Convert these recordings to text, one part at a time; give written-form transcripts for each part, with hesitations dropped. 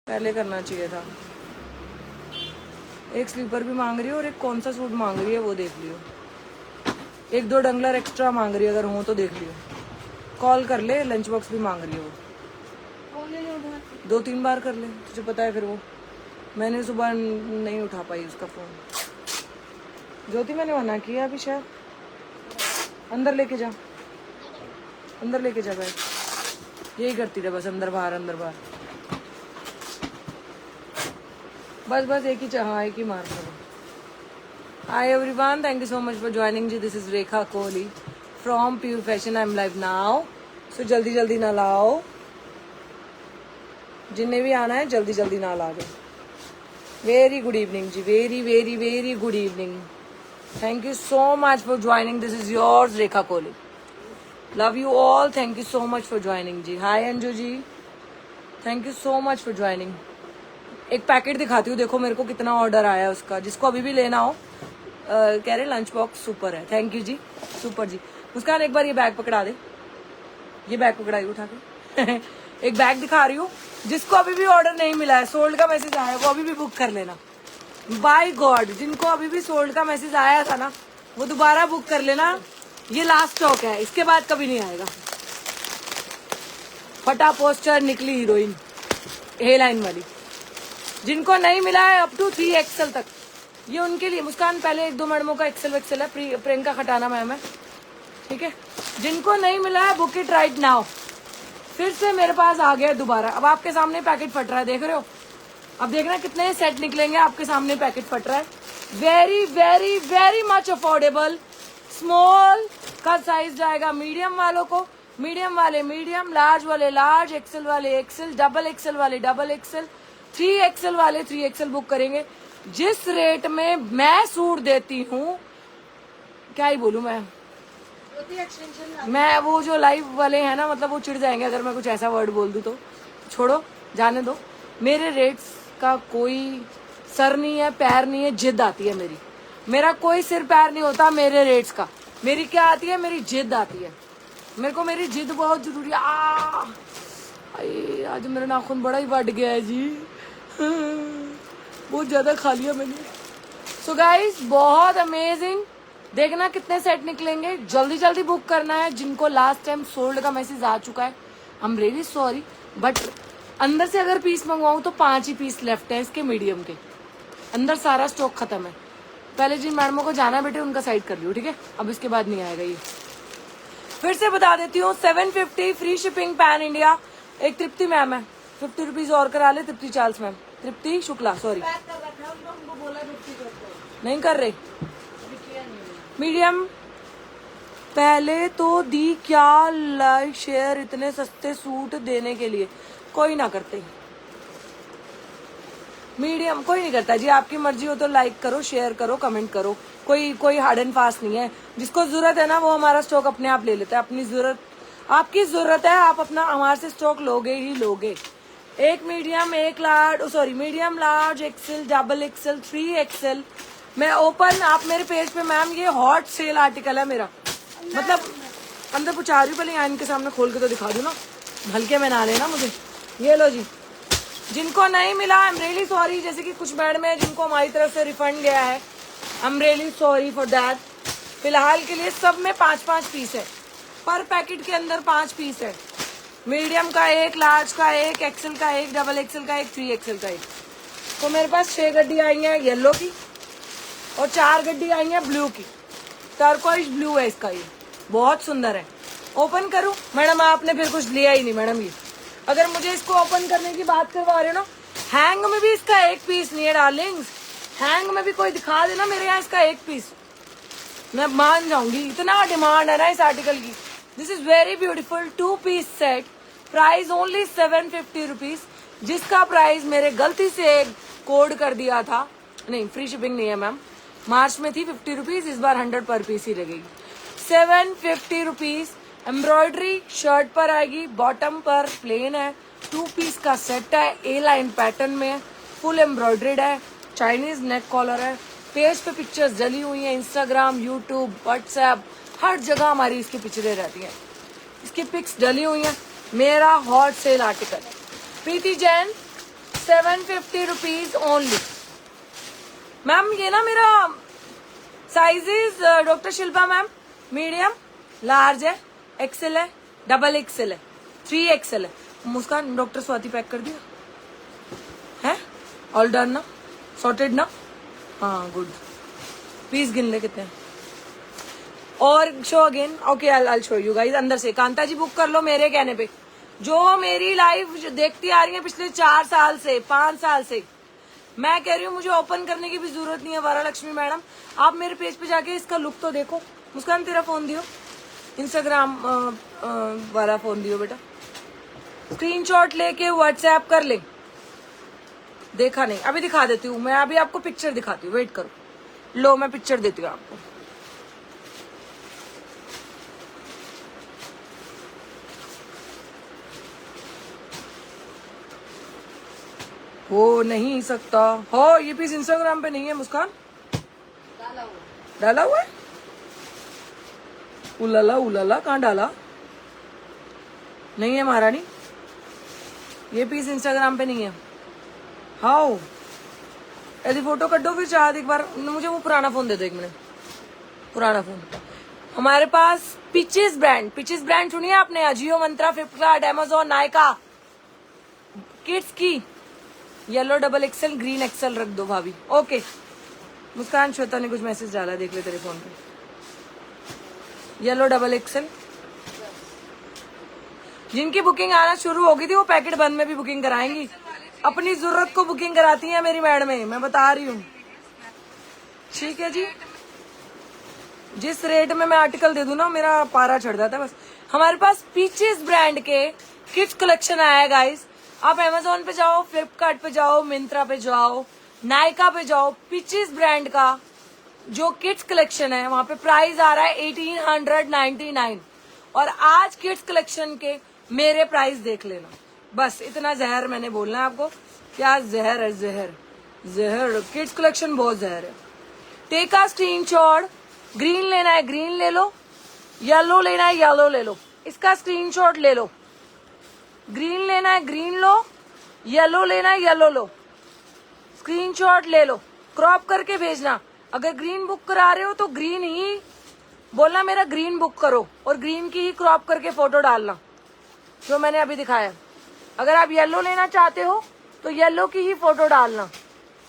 पहले करना चाहिए था। एक स्लीपर भी मांग रही है और एक कौन सा सूट मांग रही है वो देख लियो। एक दो डंगलर एक्स्ट्रा मांग रही है, अगर हो तो देख लियो। कॉल कर ले, लंच बॉक्स भी मांग रही है वो। 2-3 बार कर ले, तुझे पता है फिर वो। मैंने सुबह नहीं उठा पाई उसका फ़ोन। ज्योति मैंने मना किया अभी शायद। अंदर लेके जा, अंदर लेके जा बैग। यही करती रहे बस, अंदर बाहर अंदर बाहर। बस बस एक ही हाँ एक ही मार करो। Hi everyone, thank you so much for joining जी। This is Rekha Kohli from pure fashion. I am live now, so जल्दी जल्दी ना लाओ, जिन्हें भी आना है जल्दी जल्दी ना ला दो। Very good evening ji, very very very good evening. Thank you so much for joining. This is yours Rekha Kohli. Love you all, thank you so much for joining ji. Hi Anju ji, thank you so much for joining. एक packet दिखाती हूँ, देखो मेरे को कितना order आया है उसका। जिसको अभी भी लेना हो कह रहे लंच बॉक्स सुपर है। थैंक यू जी, सुपर जी। मुस्कान एक बार ये बैग पकड़ा दे, ये बैग पकड़ाई उठा के। एक बैग दिखा रही हूँ, जिसको अभी भी ऑर्डर नहीं मिला है, सोल्ड का मैसेज आया है, वो अभी भी बुक कर लेना। बाय गॉड, जिनको अभी भी सोल्ड का मैसेज आया था ना, वो दोबारा बुक कर लेना। ये लास्ट स्टॉक है, इसके बाद कभी नहीं आएगा। फटा पोस्टर, निकली हीरोइन, हे लाइन वाली। जिनको नहीं मिला है अप टू 3XL तक, ये उनके लिए। मुस्कान पहले 1-2 मैडमों का XL है, प्रियंका खटाना मैम है, ठीक है। जिनको नहीं मिला है बुक इट राइट नाउ। फिर से मेरे पास आ गया दोबारा। अब आपके सामने पैकेट फट रहा है, देख रहे हो। अब देखना कितने सेट निकलेंगे, आपके सामने पैकेट फट रहा है। Very very very much affordable. Small का साइज जाएगा मीडियम वालों को, मीडियम वाले मीडियम, लार्ज वाले लार्ज, XL वाले XL, डबल XL वाले डबल XL, 3XL वाले 3XL बुक करेंगे। जिस रेट में मैं सूट देती हूँ, क्या ही बोलूं मैं वो जो लाइव वाले हैं ना, मतलब वो चिढ़ जाएंगे अगर मैं कुछ ऐसा वर्ड बोल दूं तो छोड़ो, जाने दो। मेरे रेट्स का कोई सर नहीं है, पैर नहीं है, जिद आती है मेरी। मेरा कोई सिर पैर नहीं होता मेरे रेट्स का। मेरी क्या आती है, मेरी जिद आती है। मेरे को मेरी जिद बहुत जरूरी है। आज मेरा नाखून बड़ा ही बढ़ गया है जी। बहुत ज्यादा खा लिया मैंने। सो गाइस, बहुत अमेजिंग। देखना कितने सेट निकलेंगे, जल्दी जल्दी बुक करना है। जिनको लास्ट टाइम सोल्ड का मैसेज आ चुका है, आई एम रियली सॉरी, बट अंदर से अगर पीस मंगवाऊं तो 5 ही पीस लेफ्ट है इसके मीडियम के। अंदर सारा स्टॉक खत्म है। पहले जिन मैडमों को जाना है बेटे उनका साइड कर लियो, ठीक है। अब इसके बाद नहीं आएगा ये। फिर से बता देती हूँ, 750 फ्री शिपिंग पैन इंडिया। एक तृप्ति मैम है, 50 रुपीज और करा ले। तृप्ति चार्ल्स मैम, तृप्ति शुक्ला, सॉरी नहीं कर रहे। मीडियम पहले तो दी, क्या लाइक शेयर इतने सस्ते सूट देने के लिए। कोई ना करते, मीडियम कोई नहीं करता जी। आपकी मर्जी हो तो लाइक करो, शेयर करो, कमेंट करो। कोई हार्ड एंड फास्ट नहीं है। जिसको जरूरत है ना, वो हमारा स्टॉक अपने आप ले लेता है। अपनी जरूरत, आपकी जरूरत है, आप अपना हमारे से स्टॉक लोगे ही लोगे। एक मीडियम, एक large, sorry medium, large, XL, double XL, 3XL। मैं ओपन, आप मेरे पेज पे मैम, ये हॉट सेल आर्टिकल है मेरा, मतलब अंदर पहुंचा रही हूँ। पहले यहाँ इनके सामने खोल के तो दिखा दूँ ना, हल्के में ना लेना मुझे। ये लो जी, जिनको नहीं मिला आई एम रियली सॉरी। जैसे कि कुछ मैडम है जिनको हमारी तरफ से रिफंड गया है, आई am really sorry for that. फिलहाल के लिए सब में 5-5 पीस है, पर पैकेट के अंदर 5 पीस है। मीडियम का एक, लार्ज का एक, XL का एक, डबल XL का एक, 3XL का एक। तो मेरे पास 6 गड्डी आई है येलो की और 4 गड्डी आई है ब्लू की। टर्कोइश ब्लू है इसका, ये बहुत सुंदर है। ओपन करूं मैडम, आपने फिर कुछ लिया ही नहीं मैडम। ये अगर मुझे इसको ओपन करने की बात करवा रहे हो ना, हैंग में भी इसका एक पीस नहीं है डार्लिंग्स। हैंग में भी कोई दिखा देना मेरे यहाँ इसका एक पीस, मैं मान जाऊंगी। इतना डिमांड है ना इस आर्टिकल की। This is very beautiful 2 piece set, price only 750 rupees. जिसका प्राइस मेरे गलती से कोड कर दिया था, नहीं फ्री शिपिंग नहीं है मैम, मार्च में थी 50 रुपीज, इस बार 100 पर पीस ही लगेगी। 750 रुपीज। एम्ब्रॉयडरी शर्ट पर आएगी, बॉटम पर प्लेन है। 2 पीस का सेट है, A लाइन पैटर्न में, फुल एम्ब्रॉयडर्ड है, चाइनीज नेक कॉलर है। पेज पे पिक्चर्स डली हुई हैं, इंस्टाग्राम, यूट्यूब, व्हाट्सएप, हर जगह हमारी इसकी पिक्चरें रहती हैं, इसकी पिक्स डली हुई हैं। मेरा हॉट सेल आर्टिकल है। प्रीति जैन 750 रुपीज ओनली। मैम ये ना मेरा sizes doctor Shilpa ma'am medium, large है, एक्सेल है, डबल एक्सेल है, 3XL है। मुस्कान डॉक्टर स्वाति पैक कर दिया है, ऑल डन ना, सॉर्टेड ना, हाँ गुड। प्लीज गिन ले कितने हैं। और show again, okay I show you guys. अंदर से कांता जी बुक कर लो मेरे कहने पे। जो मेरी लाइव देखती आ रही है पिछले 4 साल से, 5 साल से, मैं कह रही हूँ मुझे ओपन करने की भी जरूरत नहीं है। वरालक्ष्मी मैडम आप मेरे पेज पे जाके इसका लुक तो देखो। मुस्कान तेरा फोन दियो, इंस्टाग्राम वाला फोन दियो बेटा। स्क्रीनशॉट लेके व्हाट्सएप कर ले। देखा नहीं, अभी दिखा देती हूँ मैं, अभी आपको पिक्चर दिखाती हूँ, वेट करो। लो मैं पिक्चर देती हूँ आपको। हो नहीं सकता हो, ये पीस इंस्टाग्राम पे नहीं है मुस्कान, डाला हुआ है। उलाला कहाँ डाला, नहीं है महारानी, ये पीस इंस्टाग्राम पे नहीं है। हाउ यदि फोटो कट दो फिर चाह एक बार, मुझे वो पुराना फोन दे दो, 1 मिनट। पुराना फोन हमारे पास पिचेस ब्रांड सुनिए आपने, अजियो, मंत्रा, फ्लिपकार्ट, अमेजोन, नायका, किड्स की yellow double XL, green XL रख दो भाभी। ओके मुस्कान श्वेता ने कुछ मैसेज डाला, देख ले तेरे फोन पे। येलो डबल एक्सेल, जिनकी बुकिंग आना शुरू हो गई थी वो पैकेट बंद में भी बुकिंग कराएंगी। अपनी जरूरत को बुकिंग कराती है मेरी मैडम, मैं बता रही हूँ। ठीक है जी, जिस रेट में मैं आर्टिकल दे दूं ना मेरा पारा चढ़ जाता है बस। हमारे पास पीचेस ब्रांड के किड्स कलेक्शन आया है गाइस। आप अमेजोन पे जाओ, फ्लिपकार्ट पे जाओ, मिंत्रा पे जाओ, नायका पे जाओ, पीचेस ब्रांड का जो किड्स कलेक्शन है वहां पे प्राइस आ रहा है 1899। और आज किड्स कलेक्शन के मेरे प्राइस देख लेना, बस इतना जहर मैंने बोलना है आपको। क्या जहर है, जहर किड्स कलेक्शन बहुत जहर है। टेक आ स्क्रीनशॉट, ग्रीन लेना है ग्रीन ले लो, येलो लेना है येलो ले लो, इसका स्क्रीनशॉट ले लो। ग्रीन लेना है ग्रीन लो, येलो लेना है येलो लो, स्क्रीनशॉट ले लो, क्रॉप करके भेजना। अगर ग्रीन बुक करा रहे हो तो ग्रीन ही बोलना मेरा ग्रीन बुक करो, और ग्रीन की ही क्रॉप करके फोटो डालना जो मैंने अभी दिखाया। अगर आप येलो लेना चाहते हो तो येलो की ही फोटो डालना,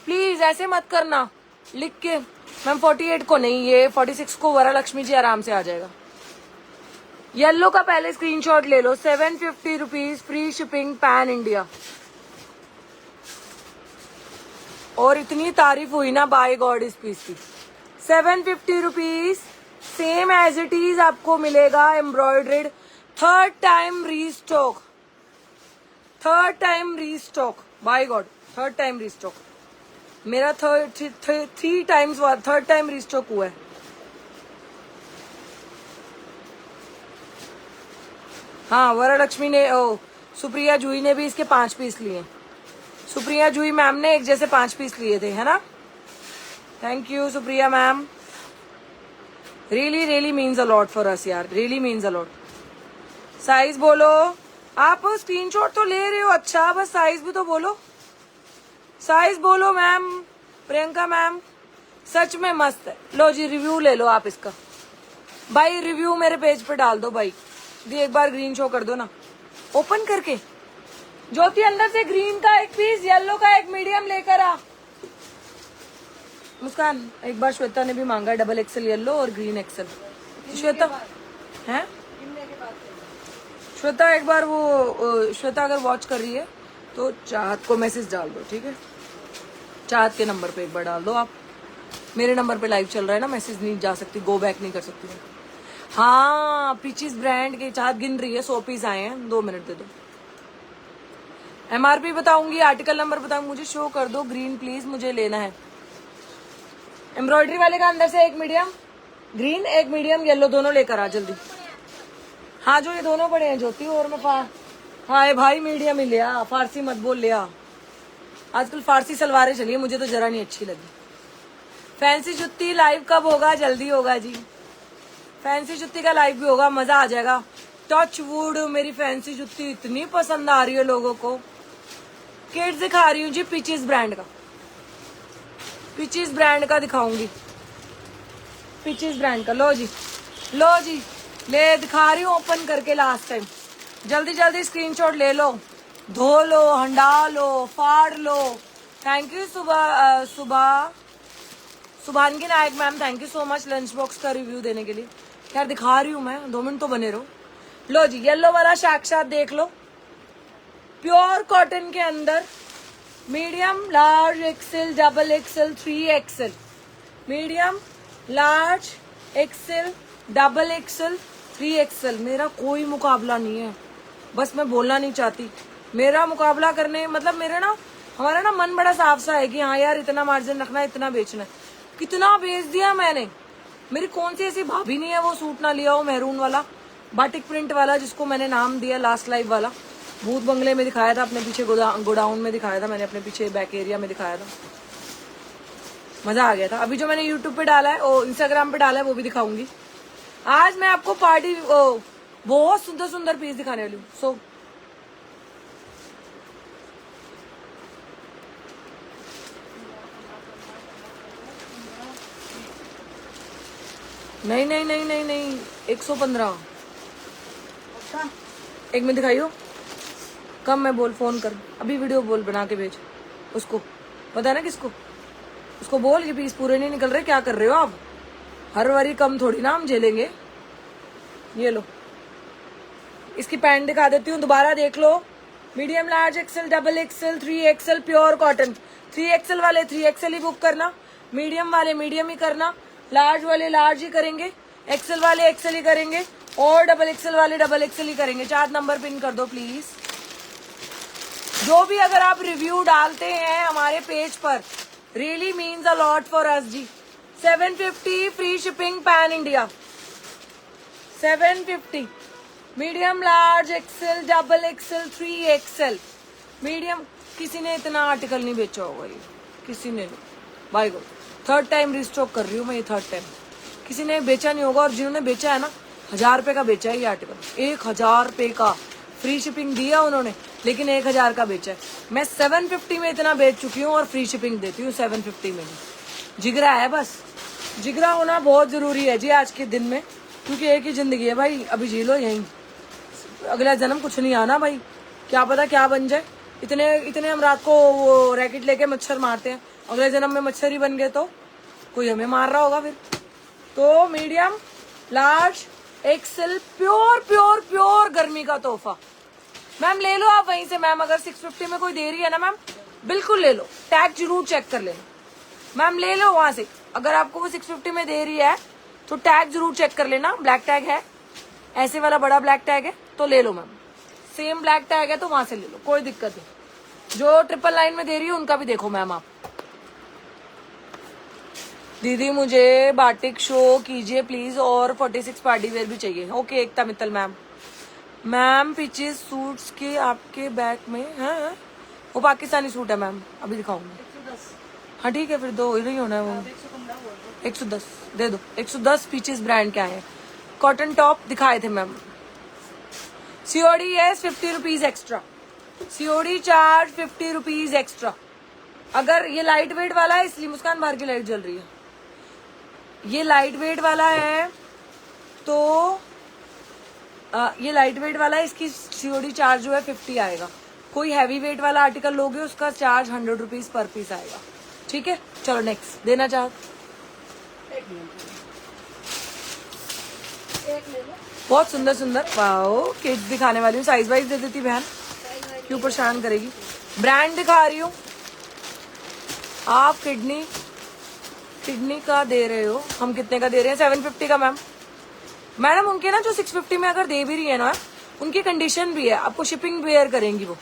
प्लीज ऐसे मत करना लिख के। मैम 48 को नहीं, ये 46 को वरालक्ष्मी जी आराम से आ जाएगा। येलो का पहले स्क्रीनशॉट ले लो, 750 rupees, free shipping, pan India. और इतनी तारीफ हुई ना बाय गॉड इस पीस की। 750 rupees, same as it is आपको मिलेगा embroidered. Third time restock by god, third time restock. मेरा थर्ड टाइम रीस्टॉक हुआ है। हाँ वरालक्ष्मी ने, सुप्रिया जूही ने भी इसके 5 पीस लिए। सुप्रिया जूही मैम ने एक जैसे 5 पीस लिए थे, है ना। Thank you Supriya ma'am, really means a lot for us यार, really means a lot. Size बोलो, आप स्क्रीनशॉट तो ले रहे हो अच्छा, बस साइज भी तो बोलो। साइज बोलो मैम, प्रियंका मैम सच में मस्त है। लो जी रिव्यू ले लो आप इसका भाई, रिव्यू मेरे पेज पे डाल दो भाई। दी एक बार ग्रीन शो कर दो ना ओपन करके। ज्योति अंदर से ग्रीन का एक पीस, येलो का एक मीडियम लेकर आ। मुस्कान एक बार श्वेता ने भी मांगा डबल एक्सेल येलो और ग्रीन एक्सेल। श्वेता है, श्वेता एक बार वो, श्वेता अगर वॉच कर रही है तो चाहत को मैसेज डाल दो, ठीक है। चाहत के नंबर पे एक बार डाल दो आप, मेरे नंबर पे लाइव चल रहा है ना, मैसेज नहीं जा सकती, गो बैक नहीं कर सकती। हाँ पीचीज ब्रांड के चाहत गिन रही है, 100 पीस आए हैं, 2 मिनट दे दो। MRP बताऊंगी, आर्टिकल नंबर बताऊंगी, मुझे शो कर दो ग्रीन प्लीज, मुझे लेना है। एम्ब्रॉयडरी वाले का अंदर से एक मीडियम ग्रीन, एक मीडियम येलो, दोनों लेकर आ जल्दी। हाँ जो ये दोनों बड़े हैं ज्योति, और मैं हाँ भाई मीडियम ही लिया, फारसी मत बोल लिया। आजकल फारसी सलवारें चली है, मुझे तो जरा नहीं अच्छी लगी। फैंसी जुत्ती लाइव कब होगा? जल्दी होगा जी, फैंसी जुत्ती का लाइव भी होगा, मजा आ जाएगा। टच वुड मेरी फैंसी जुत्ती इतनी पसंद आ रही है लोगों को, किड्स दिखा रही हूँ जी, पिचेस ब्रांड का, पिचेस ब्रांड का दिखाऊंगी, पिचेस ब्रांड का। लो जी, लो जी, ले दिखा रही हूँ ओपन करके लास्ट टाइम। जल्दी जल्दी स्क्रीनशॉट ले लो, धो लो, हंडा लो, फाड़ लो। Thank you Subhangi Nayak ma'am, thank you so much lunch box का रिव्यू देने के लिए। यार दिखा रही हूँ मैं, 2 मिनट तो बने रहो। लो जी, येलो वाला साक्षात देख लो, प्योर कॉटन के अंदर, medium large XL double XL 3XL, medium large XL double XL 3XL। मेरा कोई मुकाबला नहीं है, बस मैं बोलना नहीं चाहती। मेरा मुकाबला करने मतलब मेरा ना, हमारा ना मन बड़ा साफ सा है कि हाँ यार इतना मार्जिन रखना है, इतना बेचना है। कितना बेच दिया मैंने। मेरी कौन सी ऐसी भाभी नहीं है वो सूट ना लिया हो, मैरून वाला बाटिक प्रिंट वाला, जिसको मैंने नाम दिया लास्ट लाइव वाला। भूत बंगले में दिखाया था, अपने पीछे गोडाउन में दिखाया था मैंने, अपने पीछे बैक एरिया में दिखाया था, मजा आ गया था। अभी जो मैंने यूट्यूब पे डाला है और इंस्टाग्राम पे डाला है वो भी दिखाऊंगी। आज मैं आपको पार्टी बहुत सुंदर सुंदर पीस दिखाने वाली हूँ। सो नहीं नहीं नहीं नहीं नहीं 115 एक में दिखाइयो। कम मैं बोल, फोन कर अभी, वीडियो बोल बना के भेज उसको, पता है ना किसको, उसको बोल कि पीस पूरे नहीं निकल रहे, क्या कर रहे हो आप। हर बारी कम थोड़ी ना हम झेलेंगे। ये लो, इसकी पैंट दिखा देती हूँ, दोबारा देख लो। Medium large XL double XL 3XL pure cotton. 3XL वाले 3XL ही बुक करना, मीडियम वाले मीडियम ही करना, लार्ज वाले लार्ज ही करेंगे, एक्सेल वाले एक्सेल ही करेंगे, और डबल एक्सेल वाले डबल एक्सेल ही करेंगे। 4 नंबर पिन कर दो प्लीज। जो भी अगर आप रिव्यू डालते हैं हमारे पेज पर, really means a lot for us ji. 750 free shipping pan India, 750 medium large XL double XL 3XL medium. किसी ने इतना आर्टिकल नहीं बेचा होगा ये, किसी ने नहीं भाई को। 3rd टाइम रिस्टॉक कर रही हूँ मैं, ये 3rd टाइम। किसी ने बेचा नहीं होगा, और जिन्होंने बेचा है ना 1000 रुपए का बेचा है ये आर्टिकल, 1000 रुपए का फ्री शिपिंग दिया उन्होंने, लेकिन 1000 का बेचा है। मैं 750 में इतना बेच चुकी हूँ और फ्री शिपिंग देती हूँ 750 में भी। जिगरा है, बस जिगरा होना बहुत जरूरी है जी आज के दिन में, क्योंकि एक ही जिंदगी है भाई, अभी जी लो यहीं, अगला जन्म कुछ नहीं आना भाई, क्या पता क्या बन जाए। इतने हम रात को वो रैकेट लेके मच्छर मारते हैं, अगले जन्म में मच्छर ही बन गए तो कोई हमें मार रहा होगा फिर। तो medium large Excel pure pure pure गर्मी का तोहफा। मैम ले लो आप वहीं से मैम, अगर 650 में कोई दे रही है ना मैम, बिल्कुल ले लो, टैग जरूर चेक कर लेना मैम, ले लो वहां से। अगर आपको वो 650 में दे रही है तो टैग जरूर चेक कर लेना, ब्लैक टैग है, ऐसे वाला बड़ा ब्लैक टैग है तो ले लो मैम। सेम ब्लैक टैग है तो वहां से ले लो, कोई दिक्कत नहीं। जो 999 में दे रही है उनका भी देखो मैम आप। दीदी मुझे बाटिक शो कीजिए प्लीज, और 46 पार्टी वेयर भी चाहिए। ओके एकता मित्तल मैम। मैम पीछे सूट्स के आपके बैक में है, वो पाकिस्तानी सूट है मैम, अभी दिखाऊंगी। हाँ ठीक है, फिर दो ही होना है वो। 110 दे दो, 110 पीचेस ब्रांड क्या है, कॉटन टॉप दिखाए थे मैम। सीओडी है 50 rupees extra, COD charge 50 rupees extra. अगर ये लाइट वेट वाला है, इसलिए मुस्कान बाहर की लाइट जल रही है, ये लाइट वेट वाला है तो ये लाइट वेट वाला है, इसकी सीओडी चार्ज जो है 50 आएगा। कोई हैवी वेट वाला आर्टिकल लोगे उसका चार्ज 100 रुपीज पर पीस आएगा। ठीक है, चलो नेक्स्ट देना चाह, बहुत सुंदर सुंदर वाओ किड्स दिखाने वाली हूँ, साइज वाइज दे देती बहन, क्यों परेशान करेगी। ब्रांड दिखा रही हूँ, आप किडनी का दे रहे हो, हम कितने का दे रहे हैं, 750 का मैम। मैडम उनके ना जो 650 में अगर दे भी रही है ना, उनकी कंडीशन भी है, आपको शिपिंग बेयर करेंगी वो।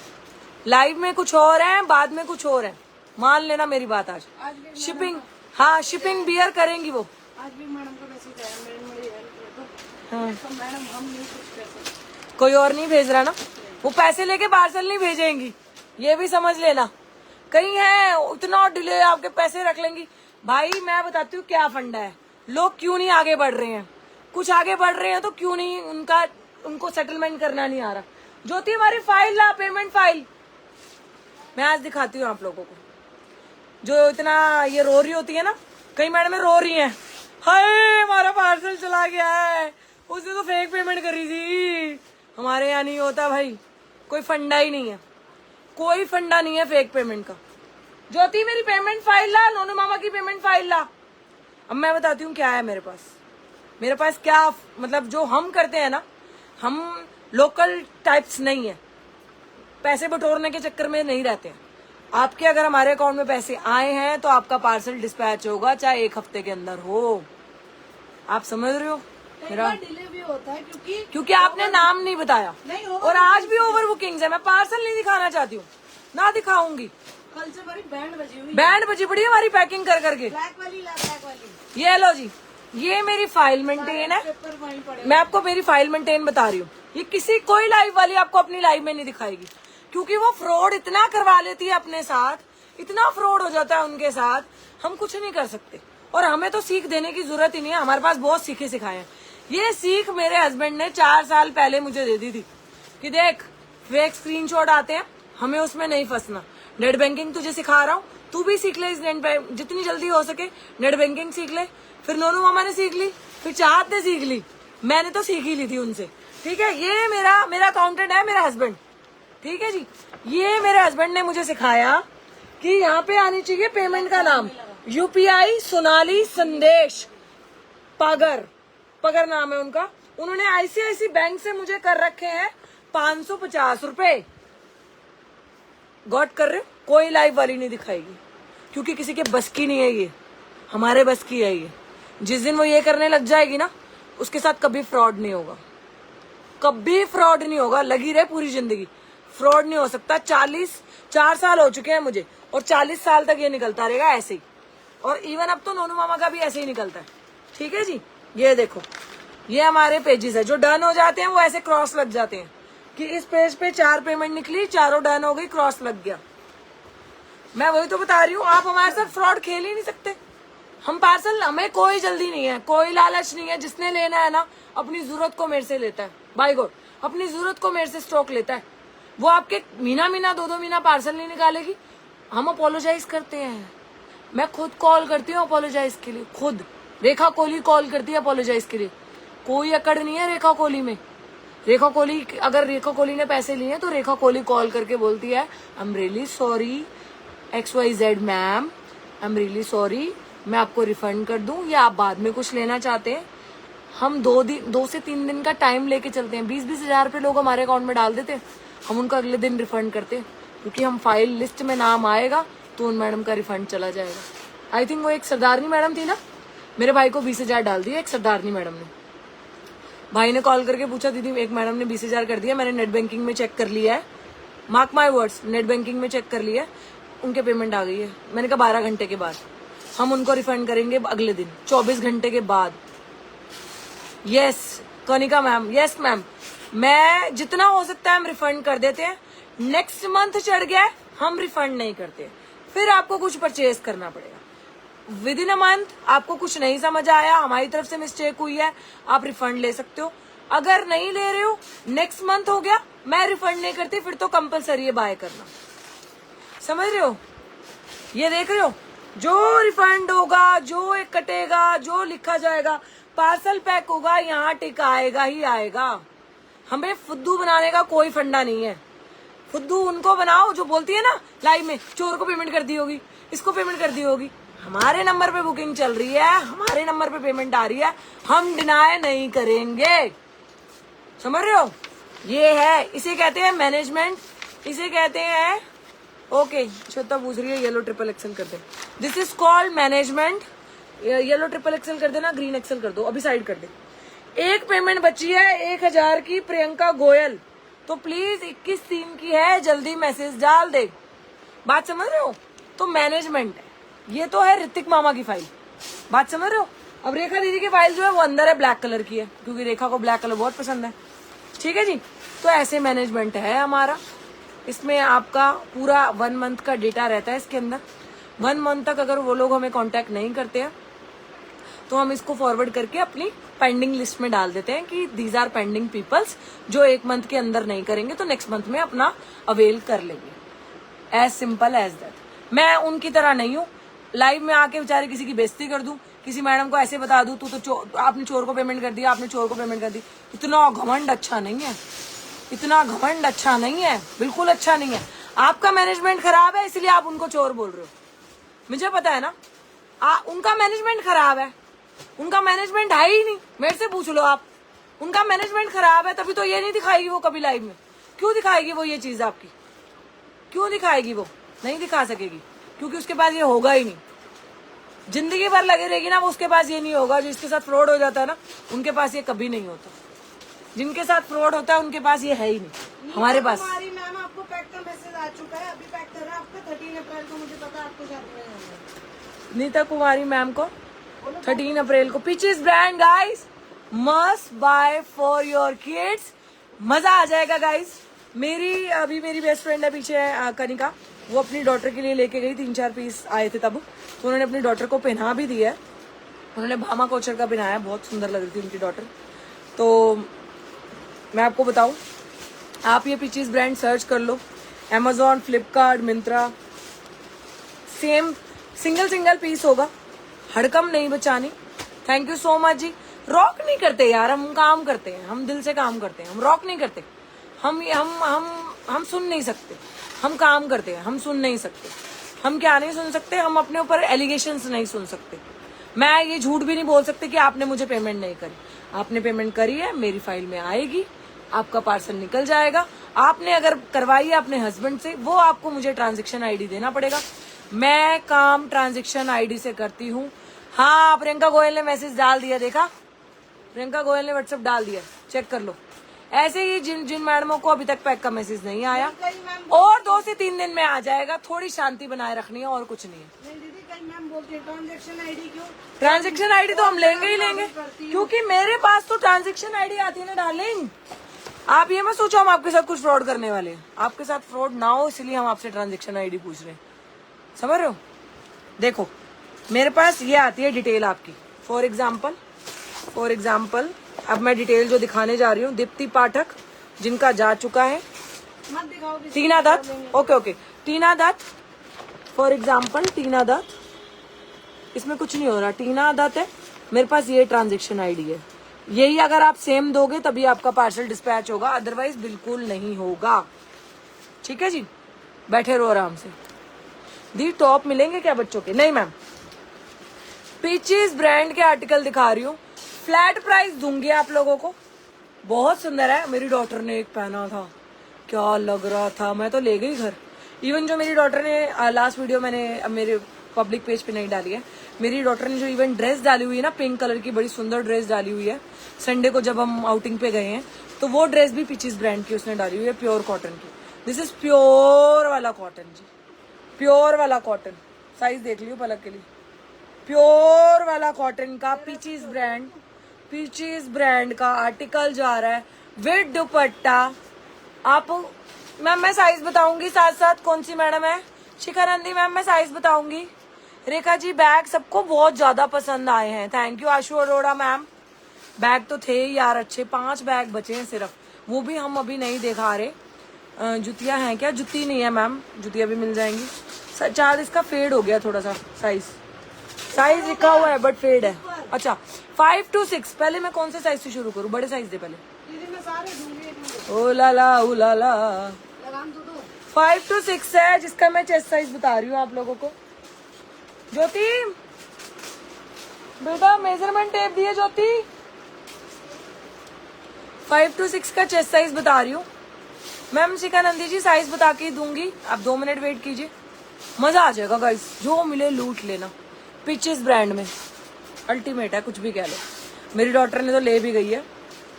लाइव में कुछ और है, बाद में कुछ और है, मान लेना मेरी बात। आज शिपिंग, हाँ शिपिंग बेयर करेंगी वो। आज भी मैडम का मैसेज आया, हाँ। तो मैडम हम नहीं कुछ पैसे, कोई और नहीं भेज रहा ना, वो पैसे लेके पार्सल नहीं भेजेंगी, ये भी समझ लेना। कहीं है इतना डिले, आपके पैसे रख लेंगी। भाई मैं बताती हूँ क्या फंडा है, लोग क्यों नहीं आगे बढ़ रहे हैं, कुछ आगे बढ़ रहे हैं तो क्यों नहीं उनको सेटलमेंट करना नहीं आ रहा। ज्योति हमारी फाइल ला, पेमेंट फाइल मैं आज दिखाती हूँ आप लोगों को। जो इतना ये रो रही होती है ना, कई मैडम रो रही हैं, हाय हमारा पार्सल चला गया है, उसने तो फेक पेमेंट करी थी। हमारे यहाँ नहीं होता भाई, कोई फंडा ही नहीं है, कोई फंडा नहीं है फेक पेमेंट का। ज्योति मेरी पेमेंट फाइल ला, नोनू मामा की पेमेंट फाइल ला। अब मैं बताती हूँ क्या है मेरे पास क्या, मतलब जो हम करते हैं ना, हम लोकल टाइप्स नहीं है, पैसे बटोरने के चक्कर में नहीं रहते हैं। आपके अगर हमारे अकाउंट में पैसे आए हैं तो आपका पार्सल डिस्पैच होगा, चाहे 1 हफ्ते के अंदर हो। आप समझ रहे हो मेरा? डिले भी होता है क्योंकि आपने नाम नहीं बताया। और आज भी ओवर बुकिंग है। मैं पार्सल नहीं दिखाना चाहती हूँ, ना दिखाऊंगी। कल से बड़ी बैंड बजी हुई, बैंड बजी पड़ी है हमारी पैकिंग कर करके। ब्लैक वाली। ये लो जी, ये मेरी फाइल मेंटेन है। मैं आपको मेरी फाइल मेंटेन बता रही हूँ। ये किसी कोई लाइव वाली आपको अपनी लाइव में नहीं दिखाएगी, क्योंकि वो फ्रॉड इतना करवा लेती है अपने साथ, इतना फ्रॉड हो जाता है उनके साथ, हम कुछ नहीं कर सकते। और हमें तो सीख देने की जरूरत ही नहीं है, हमारे पास बहुत सीखे सिखाए हैं। ये सीख मेरे हस्बैंड ने 4 साल पहले मुझे दे दी थी कि देख फेक स्क्रीनशॉट आते हैं, हमें उसमें नहीं फंसना। नेट बैंकिंग तुझे सिखा रहा हूँ, तू भी सीख ले, इस जितनी जल्दी हो सके नेट बैंकिंग सीख ले। फिर नोनू मामा ने सीख ली, फिर चाहत ने सीख ली, मैंने तो सीख ही ली थी उनसे। ठीक है, ये मेरा अकाउंटेंट है, मेरा हस्बैंड। ठीक है जी, ये मेरे हस्बैंड ने मुझे सिखाया कि यहाँ पे आनी चाहिए पेमेंट का नाम, यूपीआई सोनाली संदेश पगर नाम है उनका। उन्होंने आईसीआईसी बैंक से मुझे कर रखे हैं 550 रुपए। गॉट कर रहे हो? कोई लाइव वाली नहीं दिखाएगी, क्योंकि किसी के बस की नहीं है ये, हमारे बस की है ये। जिस दिन वो ये करने लग जाएगी ना, उसके साथ कभी फ्रॉड नहीं होगा, कभी फ्रॉड नहीं होगा। लगी रहे पूरी जिंदगी, फ्रॉड नहीं हो सकता। 4 साल हो चुके हैं मुझे, और 40 साल तक ये निकलता रहेगा ऐसे ही। और इवन अब तो नोनू मामा का भी ऐसे ही निकलता है। ठीक है जी, ये देखो, ये हमारे पेजेस है। जो डन हो जाते हैं वो ऐसे क्रॉस लग जाते हैं कि इस पेज पे 4 पेमेंट निकली, चारों डन हो गई, क्रॉस लग गया। मैं वही तो बता रही हूँ, आप हमारे साथ फ्रॉड खेल ही नहीं सकते। हम पार्सल, हमें कोई जल्दी नहीं है, कोई लालच नहीं है। जिसने लेना है ना, अपनी जरूरत को मेरे से लेता है। बाय गॉड, अपनी जरूरत को मेरे से स्टॉक लेता है। वो आपके महीना 2 महीना पार्सल नहीं निकालेगी। हम अपोलोजाइज करते हैं, मैं खुद कॉल करती हूँ अपोलोजाइज के लिए, खुद। रेखा कोहली कॉल करती है अपोलोजाइज के लिए। कोई अकड़ नहीं है रेखा कोहली में। रेखा कोहली, अगर रेखा कोहली ने पैसे लिए हैं तो रेखा कोहली कॉल करके बोलती है आई am really sorry XYZ ma'am, I am really sorry, मैं आपको रिफंड कर दूं, या आप बाद में कुछ लेना चाहते हैं। हम 2 से 3 दिन का टाइम लेके चलते हैं। 20-20 हजार रुपए लोग हमारे अकाउंट में डाल देते हैं, हम उनका अगले दिन रिफंड करते हैं, क्योंकि हम फाइल लिस्ट में नाम आएगा तो उन मैडम का रिफंड चला जाएगा। आई थिंक वो एक सरदारनी मैडम थी ना, मेरे भाई को 20 हजार डाल दिया एक सरदारनी मैडम ने। भाई ने कॉल करके पूछा दीदी एक मैडम ने 20 हजार कर दिया, मैंने नेट बैंकिंग में चेक कर लिया है, mark my words, net banking में चेक कर लिया है, उनके पेमेंट आ गई है। मैंने कहा 12 घंटे के बाद हम उनको रिफंड करेंगे, अगले दिन 24 घंटे के बाद। Yes Kanika ma'am, yes ma'am, मैं जितना हो सकता है हम रिफंड कर देते हैं। नेक्स्ट मंथ चढ़ गया हम रिफंड नहीं करते, फिर आपको कुछ परचेज करना पड़ेगा। विद इन अ मंथ आपको कुछ नहीं समझ आया, हमारी तरफ से मिस्टेक हुई है, आप रिफंड ले सकते हो। अगर नहीं ले रहे हो, नेक्स्ट मंथ हो गया, मैं रिफंड नहीं करती, फिर तो कंपलसरी है बाय करना। समझ रहे हो? ये देख रहे हो, जो रिफंड होगा, जो एक कटेगा, जो लिखा जाएगा, पार्सल पैक होगा, यहाँ टिक आएगा ही आएगा। हमें फुद्दू बनाने का कोई फंडा नहीं है। फुद्दू उनको बनाओ जो बोलती है ना लाइव में, चोर को पेमेंट कर दी होगी, इसको पेमेंट कर दी होगी। हमारे नंबर पे बुकिंग चल रही है, हमारे नंबर पे पेमेंट आ रही है, हम डिनाय नहीं करेंगे। समझ रहे हो? ये है, इसे कहते हैं मैनेजमेंट, इसे कहते हैं ओके। श्वेता पूछ रही है येलो XXL कर दे, this is called management. Yellow XXL कर देना, ग्रीन XL कर दो, अभी साइड कर दे। एक पेमेंट बची है 1000 की, प्रियंका गोयल, तो प्लीज 21/3 की है, जल्दी मैसेज डाल दे। बात समझ रहे हो? तो मैनेजमेंट है, ये तो है ऋतिक मामा की फाइल। बात समझ रहे हो? अब रेखा दीदी की फाइल जो है वो अंदर है, ब्लैक कलर की है, क्योंकि रेखा को ब्लैक कलर बहुत पसंद है। ठीक है जी, तो ऐसे मैनेजमेंट है हमारा। इसमें आपका पूरा 1 मंथ का डेटा रहता है इसके अंदर। 1 मंथ तक अगर वो लोग हमें कांटेक्ट नहीं करते हैं तो हम इसको फॉरवर्ड करके अपनी पेंडिंग लिस्ट में डाल देते हैं कि दीज आर पेंडिंग पीपल्स, जो 1 मंथ के अंदर नहीं करेंगे तो नेक्स्ट मंथ में अपना अवेल कर लेंगे। As simple as that. मैं उनकी तरह नहीं हूँ लाइव में आके बेचारे किसी की बेइज्जती कर दूं, किसी मैडम को ऐसे बता दूं तू तो आपने चोर को पेमेंट कर दिया, आपने चोर को पेमेंट कर दी। इतना घमंड अच्छा नहीं है, इतना घमंड अच्छा नहीं है, बिल्कुल अच्छा नहीं है। आपका मैनेजमेंट खराब है इसलिए आप उनको चोर बोल रहे हो, मुझे पता है ना। उनका मैनेजमेंट खराब है, उनका मैनेजमेंट है ही नहीं, मेरे से पूछ लो आप। उनका मैनेजमेंट खराब है तभी तो ये नहीं दिखाएगी वो कभी लाइव में। क्यों दिखाएगी वो ये चीज आपकी, क्यों दिखाएगी? वो नहीं दिखा सकेगी क्योंकि उसके पास ये होगा ही नहीं। जिंदगी भर लगे रहेगी ना वो, उसके पास ये नहीं होगा। जिसके साथ फ्रॉड हो जाता है ना उनके पास ये कभी नहीं होता। जिनके साथ फ्रॉड होता है उनके पास ये है ही नहीं। हमारे पास हमारी मैम आपको पैक का मैसेज आ चुका है, अभी पैक कर रहा है आपका 13 अप्रैल को। मुझे पता है आपको शादी में जाना है। नीता कुमारी मैम को 13 अप्रैल को peaches brand guys must buy for your kids. मजा आ जाएगा गाइस। मेरी बेस्ट फ्रेंड है पीछे कनिका, वो अपनी डॉटर के लिए लेके गई, 3-4 पीस आए थे तब, तो उन्होंने अपनी डॉटर को पहना भी दिया है। उन्होंने भामा कोचर का पहनाया, बहुत सुंदर लग रही थी उनकी डॉटर। तो मैं आपको बताऊं, आप ये पीचेस ब्रांड सर्च कर लो, Amazon, Flipkart, Myntra, same single piece होगा, हड़कम नहीं बचानी। Thank you so much ji. रॉक नहीं करते यार, हम काम करते हैं, हम दिल से काम करते हैं, हम रॉक नहीं करते। हम सुन नहीं सकते, हम काम करते हैं, हम सुन नहीं सकते। हम क्या नहीं सुन सकते, हम अपने ऊपर एलिगेशंस नहीं सुन सकते। मैं ये झूठ भी नहीं बोल सकती कि आपने मुझे पेमेंट नहीं करी। आपने पेमेंट करी है, मेरी फाइल में आएगी, आपका पार्सल निकल जाएगा। आपने अगर करवाई है अपने हस्बैंड से, वो आपको मुझे ट्रांजेक्शन आईडी देना पड़ेगा। मैं काम ट्रांजेक्शन आईडी से करती हूँ। हाँ, प्रियंका गोयल ने मैसेज डाल दिया, देखा? प्रियंका गोयल ने व्हाट्सएप डाल दिया, चेक कर लो। ऐसे ही जिन मैडमों को अभी तक पैक का मैसेज नहीं आया, और 2 से 3 दिन में आ जाएगा। थोड़ी शांति बनाए रखनी है और कुछ नहीं है। नहीं दीदी, कई मैम बोलते हैं ट्रांजेक्शन आईडी क्यों? ट्रांजेक्शन आईडी तो हम लेंगे ही लेंगे, क्योंकि मेरे पास तो ट्रांजेक्शन आईडी आती है ना डार्लिंग। आप ये मत सोचो हम आपके साथ कुछ फ्रॉड करने वाले हैं। आपके साथ फ्रॉड ना हो इसलिए हम आपसे ट्रांजेक्शन आईडी पूछ रहे हैं, समझ रहे हो? देखो मेरे पास ये आती है डिटेल आपकी। फॉर एग्जाम्पल अब मैं डिटेल जो दिखाने जा रही हूँ, दीप्ति पाठक जिनका जा चुका है, मत दिखाओ। Tina Dutt, okay Tina Dutt, for example Tina Dutt, इसमें कुछ नहीं हो रहा, टीना दत्त है, मेरे पास ये ट्रांजेक्शन आईडी है। यही अगर आप सेम दोगे तभी आपका पार्सल डिस्पैच होगा, अदरवाइज बिल्कुल नहीं होगा। ठीक है जी, बैठे रहो आराम से। दी टॉप मिलेंगे क्या बच्चों के? नहीं मैम, पीचेस ब्रांड के आर्टिकल दिखा रही हूँ, फ्लैट प्राइस दूंगी आप लोगों को। बहुत सुंदर है, मेरी डॉटर ने एक पहना था, क्या लग रहा था, मैं तो ले गई घर। इवन जो मेरी डॉटर ने लास्ट वीडियो मैंने मेरे पब्लिक पेज पे नहीं डाली है, मेरी डॉटर ने जो इवन ड्रेस डाली हुई है ना, पिंक कलर की बड़ी सुंदर ड्रेस डाली हुई है, संडे को जब हम आउटिंग पे गए हैं तो वो ड्रेस भी पीचेस ब्रांड की उसने डाली हुई है, प्योर कॉटन की। दिस इज प्योर वाला कॉटन जी, प्योर वाला कॉटन। साइज देख लियो पलक के लिए, प्योर वाला कॉटन का पीचेस ब्रांड का आर्टिकल जा रहा है विद दुपट्टा। आप मैम मैं साइज बताऊंगी साथ साथ, कौन सी मैडम है? शिखानंदी मैम, मैं साइज बताऊंगी। रेखा जी, बैग सबको बहुत ज्यादा पसंद आए हैं, thank you. Ashu Arora ma'am, bag तो थे यार अच्छे, 5 बैग बचे हैं सिर्फ, वो भी हम अभी नहीं दिखा रहे। जुतियां हैं क्या? जुती नहीं है मैम, जुतियां भी मिल जाएंगी। चार इसका फेड हो गया थोड़ा सा, साइज लिखा हुआ है बट फेड है। अच्छा 5 to 6, पहले मैं कौन से साइज से शुरू करूँ? बड़े साइज दे पहले। दीदी मैं सारे दूंगी। ओ लाला 5 to 6 है, जिसका मैं चेस्ट साइज बता रही हूँ आप लोगों को। ज्योति बेटा मेजरमेंट टेप दिए ज्योति। 5 to 6 का चेस्ट साइज बता रही हूँ मैम। शिखानंदी जी साइज बता के दूंगी, आप 2 मिनट वेट कीजिए, मजा आ जाएगा गाइस। जो मिले लूट लेना, पीचेस ब्रांड में अल्टीमेट है, कुछ भी कह लो। मेरी डॉटर ने तो ले भी गई है,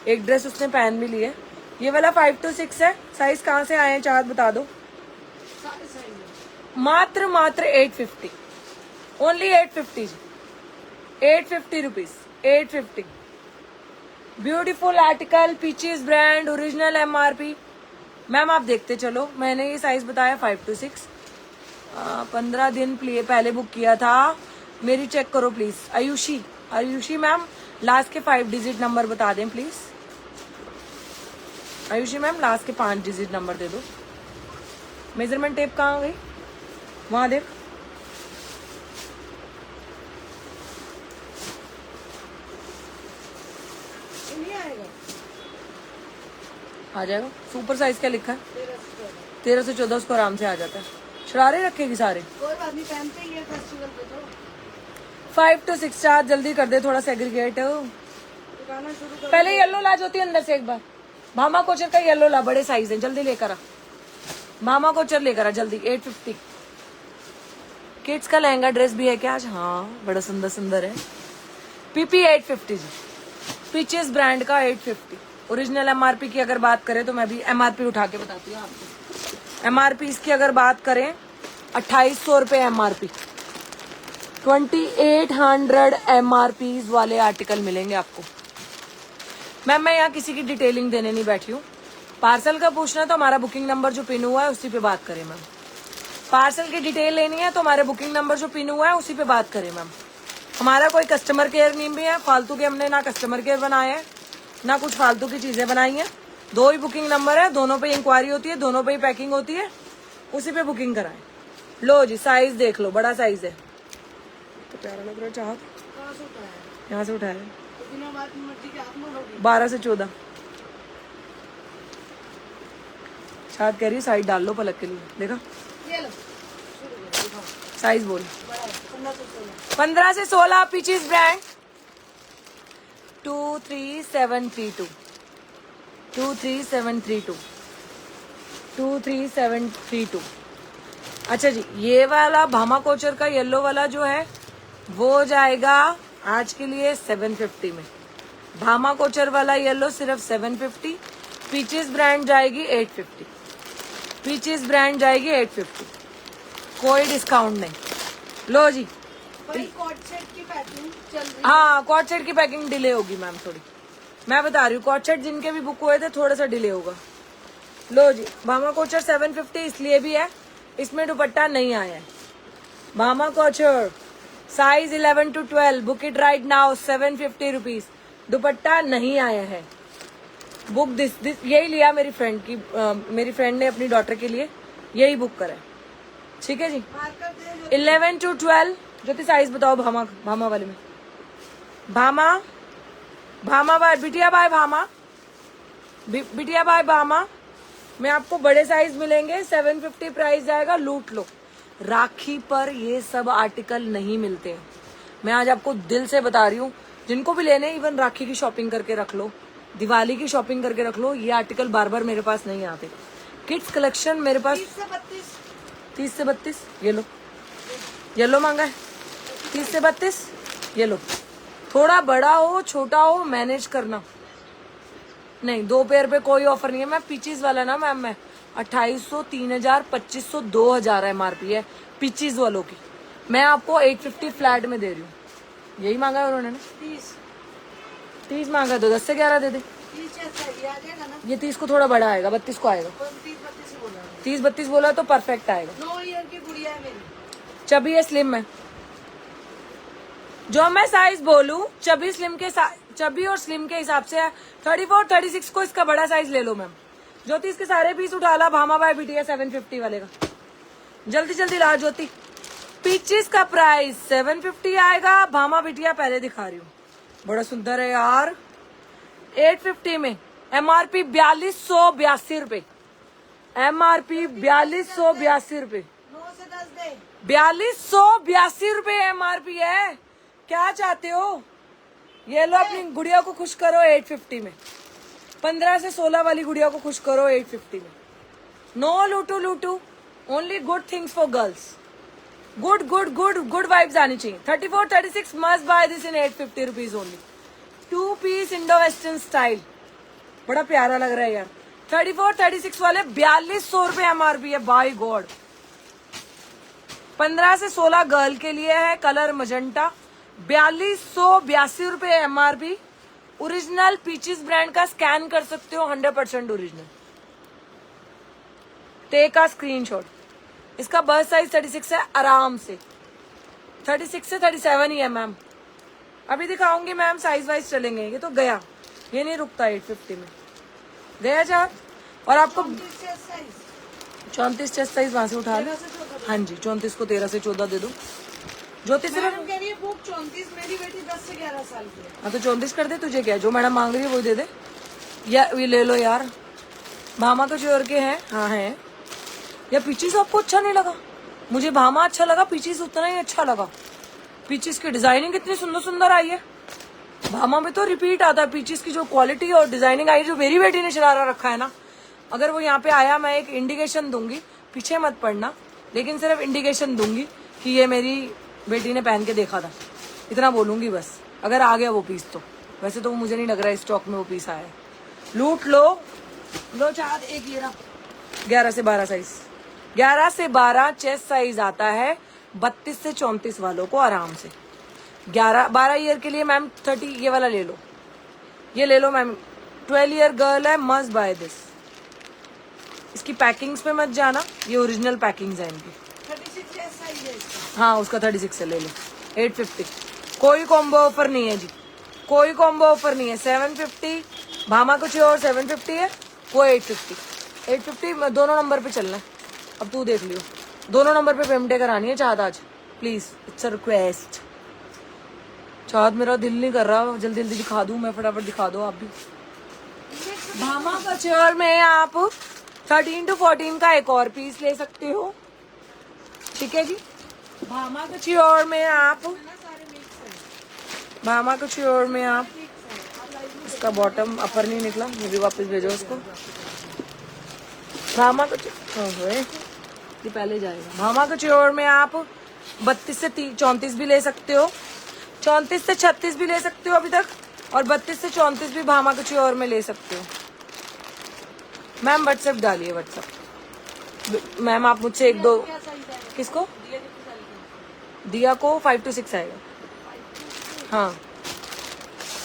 एक ड्रेस उसने पहन भी ली है। ये वाला 5 to 6 है। साइज कहाँ से आए हैं चार्ट बता दो। मात्र 850, only 850 rupees, 850। Beautiful article, peaches brand, original MRP। Ma'am आप देखते चलो, मैंने ये साइज बताया 5 to 6, 15 दिन पहले बुक किया था। मेरी चेक करो प्लीज। आयुषी मैम, लास्ट के 5 डिजिट नंबर बता दें प्लीज। आयुषी मैम लास्ट के 5 डिजिट नंबर दे दो। मेजरमेंट टेप कहाँ गई? वहां देख। नहीं आएगा। आ जाएगा। सुपर साइज क्या लिखा है? 13 13 से 14। से 14 उसको आराम से आ जाता है। शरारे रखेगी सारे। कोई बात नहीं, पहनते ही है फेस्टिवल पे तो। 5 to 6 चार जल्दी कर दे, थोड़ा सेग्रीगेट। दिखाना शुरू कर। पहले येलो ला ज्योति अंदर से एक बार। भामा कोचर का येलो ला, बड़े साइज है, जल्दी लेकर आ। भामा कोचर लेकर आ जल्दी। 850। किड्स का लहंगा ड्रेस भी है क्या आज? हाँ, बड़ा सुंदर सुंदर है। पीपी 850 जी, पीचेस ब्रांड का 850। ओरिजिनल एमआरपी की अगर बात करें तो मैं भी एमआरपी उठा के बताती हूँ आपको। एमआरपी इसकी अगर बात करें 2800 रुपये एमआरपी। 2800 एमआरपी वाले आर्टिकल मिलेंगे आपको। मैम मैं यहाँ किसी की डिटेलिंग देने नहीं बैठी हूँ। पार्सल का पूछना तो हमारा बुकिंग नंबर जो पिन हुआ है उसी पे बात करें मैम। पार्सल की डिटेल लेनी है तो हमारे बुकिंग नंबर जो पिन हुआ है उसी पे बात करें मैम। हमारा कोई कस्टमर केयर नहीं भी है फालतू के। हमने ना कस्टमर केयर बनाए हैं ना कुछ फालतू की चीजें बनाई हैं। 2 ही बुकिंग नंबर है, दोनों पे इंक्वायरी होती है, दोनों पे ही पैकिंग होती है, उसी पे बुकिंग कराएं। लो जी, साइज देख लो, बड़ा साइज है। तो प्यारा लग रहा है। चाहत कहाँ से उठाया है? यहाँ से उठाया है। तो बिना बात में मर्जी के हाथ में होगी। 12 से 14। चाहत कह रही है साइड डाल लो पलक के लिए। देखा ये लो, शुरू करो, दिखाओ। साइज बोल। बड़ा है, 15 से 16। 15 से 16 पीचेस ब्रांड 23732। 23732। 23732। अच्छा जी, ये वाला भामा कोचर का येलो वाला जो है वो जाएगा आज के लिए 750 में। भामा कोचर वाला येलो सिर्फ 750। पीचेस ब्रांड जाएगी 850। पीचेस ब्रांड जाएगी 850। कोई डिस्काउंट नहीं। लो जी। भाई कॉट सेट की पैकिंग चल रही है। हाँ, कॉट सेट की पैकिंग डिले होगी मैम थोड़ी। मैं बता रही हूँ, कॉट सेट जिनके भी बुक हुए थे थोड़ा सा डिले होगा। लो जी, भामा कोचर 750 इसलिए भी है, इसमें दुपट्टा नहीं आया है। Bhama couture size 11 to 12, book it right now 750 rupees. Dupatta नहीं आया है। बुक दिस यही लिया मेरी फ्रेंड की। मेरी फ्रेंड ने अपनी डॉटर के लिए यही बुक करा है। ठीक है जी। मार्कर दे जो। 11 to 12। ज्योति साइज बताओ भामा वाले में। भामा बाय बिटिया बाय भामा, बिटिया बाय भामा में आपको बड़े साइज मिलेंगे। 750 प्राइस जाएगा। लूट लो। राखी पर ये सब आर्टिकल नहीं मिलते हैं। मैं आज आपको दिल से बता रही हूँ, जिनको भी लेने, इवन राखी की शॉपिंग करके रख लो, दिवाली की शॉपिंग करके रख लो, ये आर्टिकल बार बार मेरे पास नहीं आते। किड्स कलेक्शन मेरे पास 30 से 32। 30 से 32। ये लो, येलो मांगा है। 30 से 32 ये लो। थोड़ा बड़ा हो छोटा हो मैनेज करना। नहीं, 2 पेयर पे कोई ऑफर नहीं है। मैं पीचीज वाला ना मैम, मैं 2800, 3000, 2500, 2000 एमआरपी है पीचीज वालों की। मैं आपको 850 फ्लैट में दे रही हूँ। यही मांगा है उन्होंने ना। 30 मांगा तो 10 से 11 दे दे। 30 आ जाएगा ना। ये 30 को थोड़ा बड़ा आएगा, 32 को आएगा। 30-32 ही बोला है। 30-32 बोला तो परफेक्ट आएगा। 9 ईयर की गुड़िया है मेरी। चबी है, स्लिम है। जो मैं साइज बोलूं, चबी स्लिम के चबी और स्लिम के हिसाब से 34, 36 को इसका बड़ा साइज ले लो मैम। ज्योति इसके सारे पीस उठा ला। भामा बाय बिटिया 750 वाले का जल्दी जल्दी ला ज्योति। पीचेस का प्राइस 750 आएगा। भामा बिटिया पहले दिखा रही हूँ, बड़ा सुंदर है यार। 850 में एमआरपी 4282 रुपए। एमआरपी 4282 रुपए। 9 से 10 दे। 4282 रुपए एमआरपी है। क्या चाहते हो? ये लो, अपनी गुड़िया को खुश करो 850 में। 15 से 16 वाली गुड़िया को खुश करो 850 में। नो लूटू लूटू, only good things for girls. Good good good good vibes आनी चाहिए। 34, 36 must buy this in 850 rupees only. 2 piece Indo western style, बड़ा प्यारा लग रहा है यार। 34, 36 वाले 4200 रुपए एमआरपी है। Bye God. 15 से 16 गर्ल के लिए है, कलर मजेंटा। 4282 रुपए एमआरपी। ओरिजिनल पीचेस ब्रांड का, स्कैन कर सकते हो, 100% ओरिजिनल। टेक आ स्क्रीनशॉट। इसका बर्थ साइज 36 है आराम से। 36 से 37 ही है मैम। अभी दिखाऊंगी मैम, साइज वाइज चलेंगे। ये तो गया, ये नहीं रुकता 850 में। गया जा। और आपको 34 से 28। 34 चेस्ट साइज वहां से उठा लो। 13 से 14। हाँ जी 34 को 13 से 14 दे दो। ज्योति सिर्फ मैडम कह रही है बुक 34, मेरी बेटी 10 से 11 साल की है। हाँ तो 34 कर दे, तुझे क्या है, जो मैडम मांग रही है वो दे दे। या ये ले लो यार, भामा के चोर के हैं। हाँ है। या पीचीस आपको अच्छा नहीं लगा? मुझे भामा अच्छा लगा, पीचीस उतना ही अच्छा लगा। पीचीस की डिजाइनिंग कितनी सुंदर सुंदर आई है। भामा में तो रिपीट आता है, पीचीस की जो क्वालिटी और डिजाइनिंग आई, जो मेरी बेटी ने शरारा रखा है ना, अगर वो यहाँ पे आया मैं एक इंडिकेशन दूंगी, पीछे मत पड़ना, लेकिन सिर्फ इंडिकेशन दूंगी कि ये मेरी बेटी ने पहन के देखा था, इतना बोलूंगी बस, अगर आ गया वो पीस तो। वैसे तो मुझे नहीं लग रहा है स्टॉक में वो पीस आया है। लूट लो चाँद, एक ये रहा 11 से 12 साइज। 11 से 12 चेस्ट साइज आता है 32 से 34 वालों को आराम से। 12 ईयर के लिए मैम 30 ये वाला ले लो, ये ले लो मैम। 12 ईयर गर्ल है, मस्ट बाय दिस। इसकी पैकिंग्स पे मत जाना, ये ओरिजिनल पैकिंग्स है इनकी। 36 साइज है इसका। हाँ उसका 36 है, ले लो 850। कोई कॉम्बो ऑफर नहीं है जी, कोई कॉम्बो ऑफर नहीं है। 750 भामा कुछ और 750 है, वो 850 दोनों नंबर पे चलना है। अब तू देख लियो, दोनों नंबर पे पेमेंट करानी है चाहत आज, प्लीज इट्स अ रिक्वेस्ट। चाहत मेरा दिल नहीं कर रहा, जल्दी जल्दी दिखा दूं मैं, फटाफट दिखा दो आप भी। भामा का चेयर में आप 13 to 14 का एक और पीस ले सकते हो, ठीक है जी। भामा का चेयर में आप, भामा का चेयर में आप, इसका बॉटम अपर नहीं निकला, ये भी वापस भेजो उसको। भामा का ये पहले जाएगा। भामा का चेयर में आप 32 से 34 भी ले सकते हो, 34 से 36 भी ले सकते हो अभी तक, और 32 से 34 भी भामा के चेयर में ले सकते हो। मैम व्हाट्सएप डालिए, व्हाट्सएप मैम आप मुझसे एक दो, किसको दिया को 5 to 6 आएगा। हाँ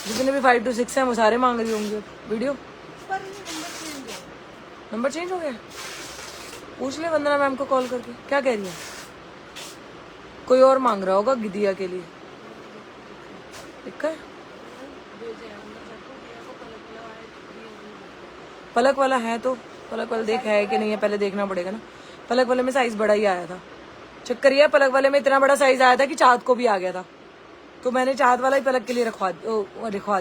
जितने भी 5 to 6 है वो सारे मांग रही होंगे वीडियो। नंबर चेंज हो गया, पूछ ले वंदना मैम को कॉल करके, क्या कह रही है। कोई और मांग रहा होगा दिया के लिए, ठीक है। पलक वाला है तो पलक वाला देख है कि नहीं है, पहले देखना पड़ेगा ना। पलक वाले में साइज बड़ा ही आया था, चक्कर ये पलक वाले में इतना बड़ा साइज आया था कि चाँद को भी आ गया था, तो मैंने चाँद वाला ही पलक के लिए रखवा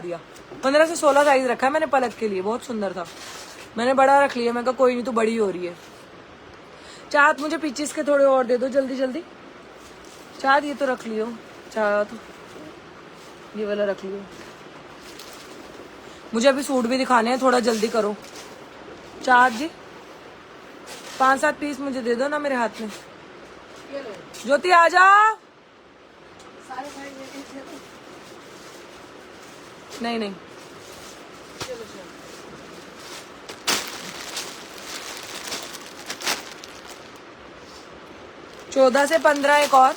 दिया। 15 से 16 साइज रखा है मैंने पलक के लिए, बहुत सुंदर था, मैंने बड़ा रख लिया। मैं कहा कोई नहीं, तो बड़ी हो रही है। चाँद मुझे पीछे के थोड़े और दे दो जल्दी जल्दी। चाँद ये तो रख लियो, चाँद ये वाला रख लियो। मुझे अभी सूट भी दिखाने हैं, थोड़ा जल्दी करो। चाँद जी 5-7 पीस मुझे दे दो ना मेरे हाथ में। ज्योति आ जा। नहीं नहीं 14 से 15 एक और,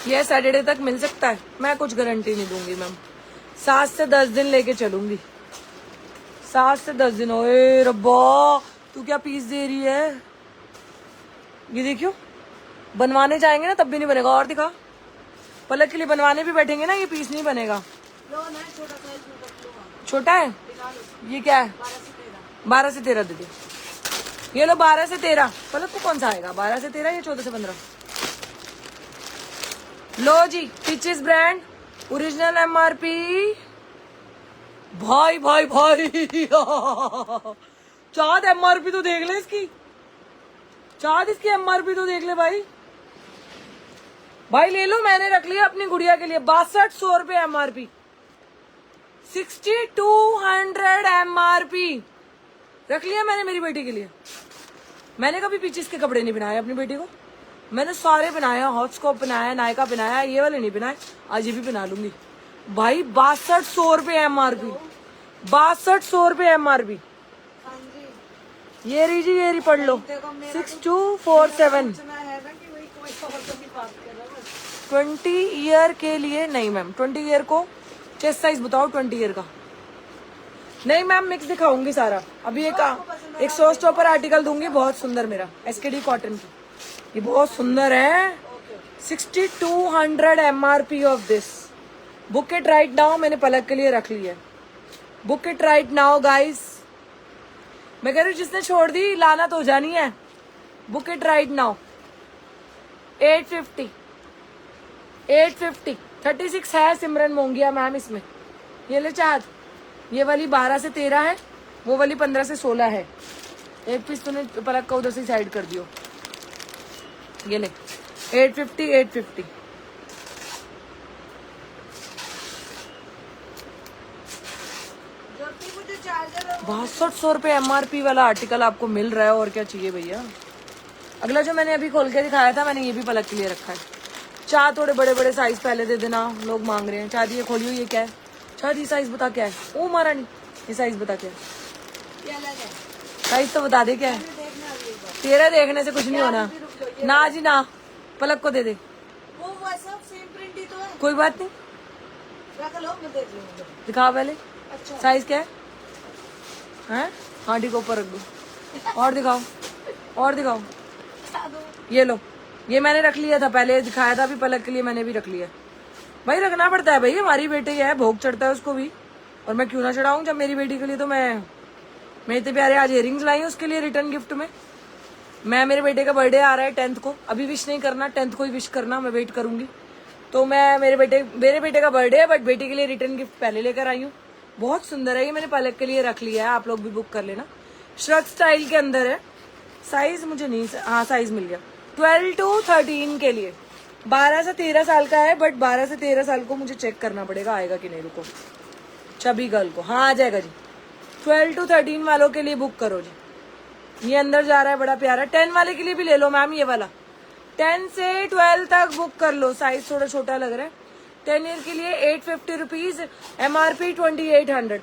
यह सैटरडे तक मिल सकता है, मैं कुछ गारंटी नहीं दूंगी मैम। 7 से 10 दिन लेके चलूंगी, 7 से 10 दिन। ओए रब्बा तू क्या पीस दे रही है, ये देखियो। बनवाने जाएंगे ना तब भी नहीं बनेगा, और दिखा। पलक के लिए बनवाने भी बैठेंगे ना, ये पीस नहीं बनेगा। छोटा है ये, क्या है 12 से 13 दे दे। ये लो 12 से 13। पलक को कौन सा आएगा, 12 से 13 या 14 से 15। लो जी पीचेस ब्रांड ओरिजिनल MRP। भाई भाई भाई चाँद MRP तो देख ले इसकी, चाँद इसकी MRP तो देख ले भाई। भाई ले लो, मैंने रख लिया अपनी गुड़िया के लिए 6200 रुपये MRP, 6200 MRP रख लिया मैंने मेरी बेटी के लिए। मैंने कभी पीछे के कपड़े नहीं बनाए अपनी बेटी को, मैंने सारे बनाया, हॉटस्कॉप बनाया, नायका बनाया, ये वाले नहीं बनाए, आज ये भी बना लूंगी। भाई 6200 रुपये MRP, 6200 रुपये MRP। ये रही जी, ये रही पढ़ लो 6247। 20 ईयर के लिए नहीं मैम, 20 ईयर को चेस्ट साइज बताओ 20 ईयर का। नहीं मैम मिक्स दिखाऊंगी सारा। अभी एक शो स्टॉपर आर्टिकल दूंगी बहुत सुंदर मेरा, SKD कॉटन की, ये बहुत सुंदर है। 6200 MRP of this. Book it right now, मैंने पलक के लिए रख ली है। Book it right now guys, मैं कह रही हूँ जिसने छोड़ दी लानत हो जानी है। Book it right now. 850 850 36 है सिमरन मोंगिया मैम इसमें। ये ले चाहत, ये वाली 12 से 13 है, वो वाली 15 से 16 है। एक पीस तूने पलक का उधर से साइड कर दियो। ये ले 850 850। मुझे चार्जर 6200 रुपये MRP वाला आर्टिकल आपको मिल रहा है, और क्या चाहिए भैया। अगला जो मैंने अभी खोल के दिखाया था, मैंने ये भी पलक के लिए रखा है। चाह थोड़े बड़े बड़े साइज पहले दे देना, लोग मांग रहे हैं। चाह ये खोलियो, ये क्या है? चाह ये साइज बता क्या है? ओ महारानी ये साइज बता क्या है? क्या अलग है? साइज तो बता दे क्या है। देखना अभी एक बार। तेरा देखने से कुछ नहीं होना। ना जी ना, पलक को दे दे। वो वैसा सेम प्रिंट ही तो है। कोई बात नहीं, रख लो, मैं देख लूंगा। दिखाओ पहले अच्छा साइज क्या है। हाँ ठीक, ऊपर रख दो। और दिखाओ, और दिखाओ। ये लो, ये मैंने रख लिया था पहले, दिखाया था अभी पलक के लिए, मैंने भी रख लिया। भाई रखना पड़ता है भाई, हमारी बेटी है, भोग चढ़ता है उसको भी। और मैं क्यों ना चढ़ाऊं, जब मेरी बेटी के लिए तो मैं इतने प्यारे आज इयरिंग्स लाई हूँ उसके लिए रिटर्न गिफ्ट में। मेरे बेटे का बर्थडे आ रहा है 10th को, अभी विश नहीं करना, 10th को ही विश करना, मैं वेट करूंगी। तो मैं मेरे बेटे का बर्थडे है, बट बेटी के लिए रिटर्न गिफ्ट पहले लेकर आई हूँ। बहुत सुंदर है ये, मैंने पलक के लिए रख लिया है, आप लोग भी बुक कर लेना। श्रग स्टाइल के अंदर है। साइज मुझे नहीं, हाँ साइज मिल गया। 12 to 13 के लिए, 12 से 13 साल का है, बट 12 से 13 साल को मुझे चेक करना पड़ेगा आएगा कि नहीं। रुको, चबी गर्ल को, हाँ आ जाएगा जी। 12 to 13 वालों के लिए बुक करो जी। ये अंदर जा रहा है, बड़ा प्यारा। 10 वाले के लिए भी ले लो मैम, ये वाला 10 से 12 तक बुक कर लो। साइज थोड़ा छोटा लग रहा है। 10 ईयर के लिए 850 रुपीज, MRP 2800।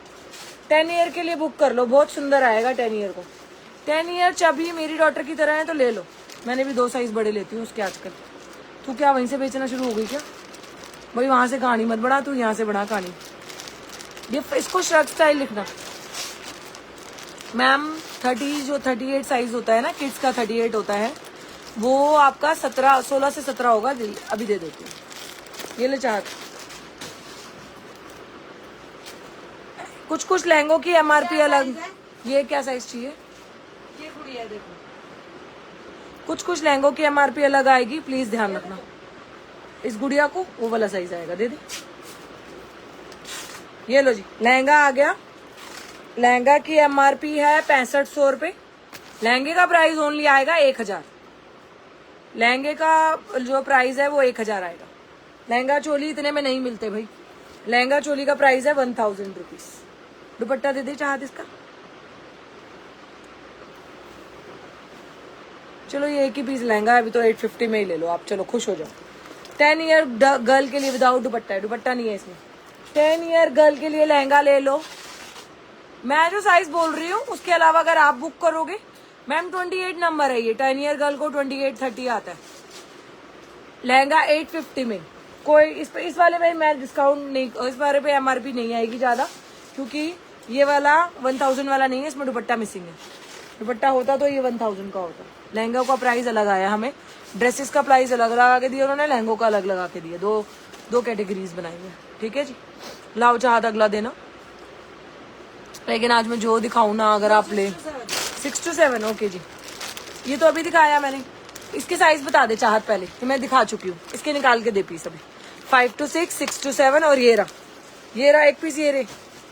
10 ईयर के लिए बुक कर लो, बहुत सुंदर आएगा 10 ईयर को। 10 ईयर चबी मेरी डॉटर की तरह है तो ले लो। मैंने भी 2 साइज बड़े लेती हूँ उसके आजकल। तू क्या वहीं से बेचना शुरू हो गई क्या भाई? वहां से कहानी मत बढ़ा, तू यहाँ से बढ़ा कहानी। ये इसको श्रग स्टाइल लिखना मैम। 38 साइज होता है ना, किड्स का 38 होता है, वो आपका 16 से 17 होगा। अभी दे देती हूँ, ये ले चाहत। कुछ लहंगों की MRP अलग। ये क्या साइज चाहिए? ये गुड़िया देखो, कुछ लहंगों की MRP अलग आएगी, प्लीज ध्यान रखना। इस गुड़िया को वो वाला साइज आएगा, दे दे। ये लो जी, लहंगा आ गया। लहंगा की MRP है 6500 रुपये। लहंगे का प्राइस ओनली आएगा 1000। लहंगे का जो प्राइस है वो 1000 आएगा। लहंगा चोली इतने में नहीं मिलते भाई। लहंगा चोली का प्राइस है 1000 रुपीज। दुपट्टा दे दे चाहत इसका। चलो ये एक ही पीस लहंगा है, अभी तो 850 में ही ले लो आप, चलो खुश हो जाओ। 10 ईयर गर्ल के लिए विदाउट दुपट्टा है, दुपट्टा नहीं है इसमें। 10 ईयर गर्ल के लिए लहंगा ले लो। मैं जो साइज बोल रही हूँ उसके अलावा अगर आप बुक करोगे मैम, 28 नंबर है ये। 10 ईयर गर्ल को 28-30 आता है। लहंगा 850 में। कोई इस वाले में मैं डिस्काउंट नहीं, इस वाले पे MRP नहीं आएगी ज्यादा, क्योंकि ये वाला 1000 वाला नहीं है, इसमें दुपट्टा मिसिंग है। दुपट्टा होता तो ये 1000 का होता। लहंगा का प्राइस अलग आया हमें, ड्रेसेस का प्राइस अलग लगा के दिया उन्होंने, लहंगों का अलग लगा के दिया। दो कैटेगरीज बनाई है, ठीक है जी। लाओ चाहत अगला देना। लेकिन आज मैं जो दिखाऊं ना, अगर आप ले 6 to 7, ओके जी। ये तो अभी दिखाया मैंने। इसके साइज बता दे चाहत पहले, कि मैं दिखा चुकी हूँ। इसके निकाल के दे पीस अभी। 5 to 6, 6 to 7 और ये रहा एक पीस। ये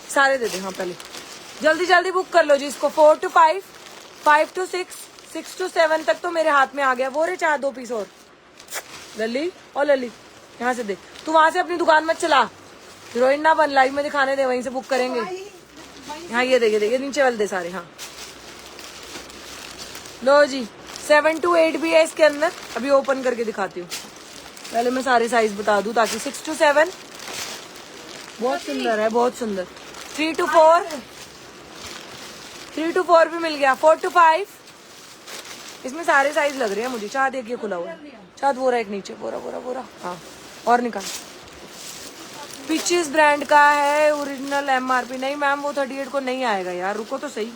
सारे दे दे। हाँ पहले जल्दी बुक कर लो जी इसको। 4 to 5, 5 to 6, 6 to 7 तक तो मेरे हाथ में आ गया। वो रे चाह 2 पीस और। लल्ली और लल्ली यहाँ से दे। तू वहां से अपनी दुकान मत चला, हीरोइन ना बन, लाइव में दिखाने दे, वहीं से बुक करेंगे। हाँ ये देखिए नीचे वाले दे सारे। हाँ लो जी, 7 to 8 भी है इसके अंदर। अभी ओपन करके दिखाती हूँ, पहले मैं सारे साइज बता दूं ताकि। 6 to 7 बहुत सुंदर है, बहुत सुंदर। 3 to 4 भी मिल गया। 4 to 5 इसमें सारे साइज लग रहे हैं मुझे। चाह देखिए खुला हुआ, चाह वो रहा एक नीचे, बोरा। हाँ और निकाल। पिचेस ब्रांड का है, ओरिजिनल MRP नहीं मैम, वो 38 को नहीं आएगा यार, रुको तो सही।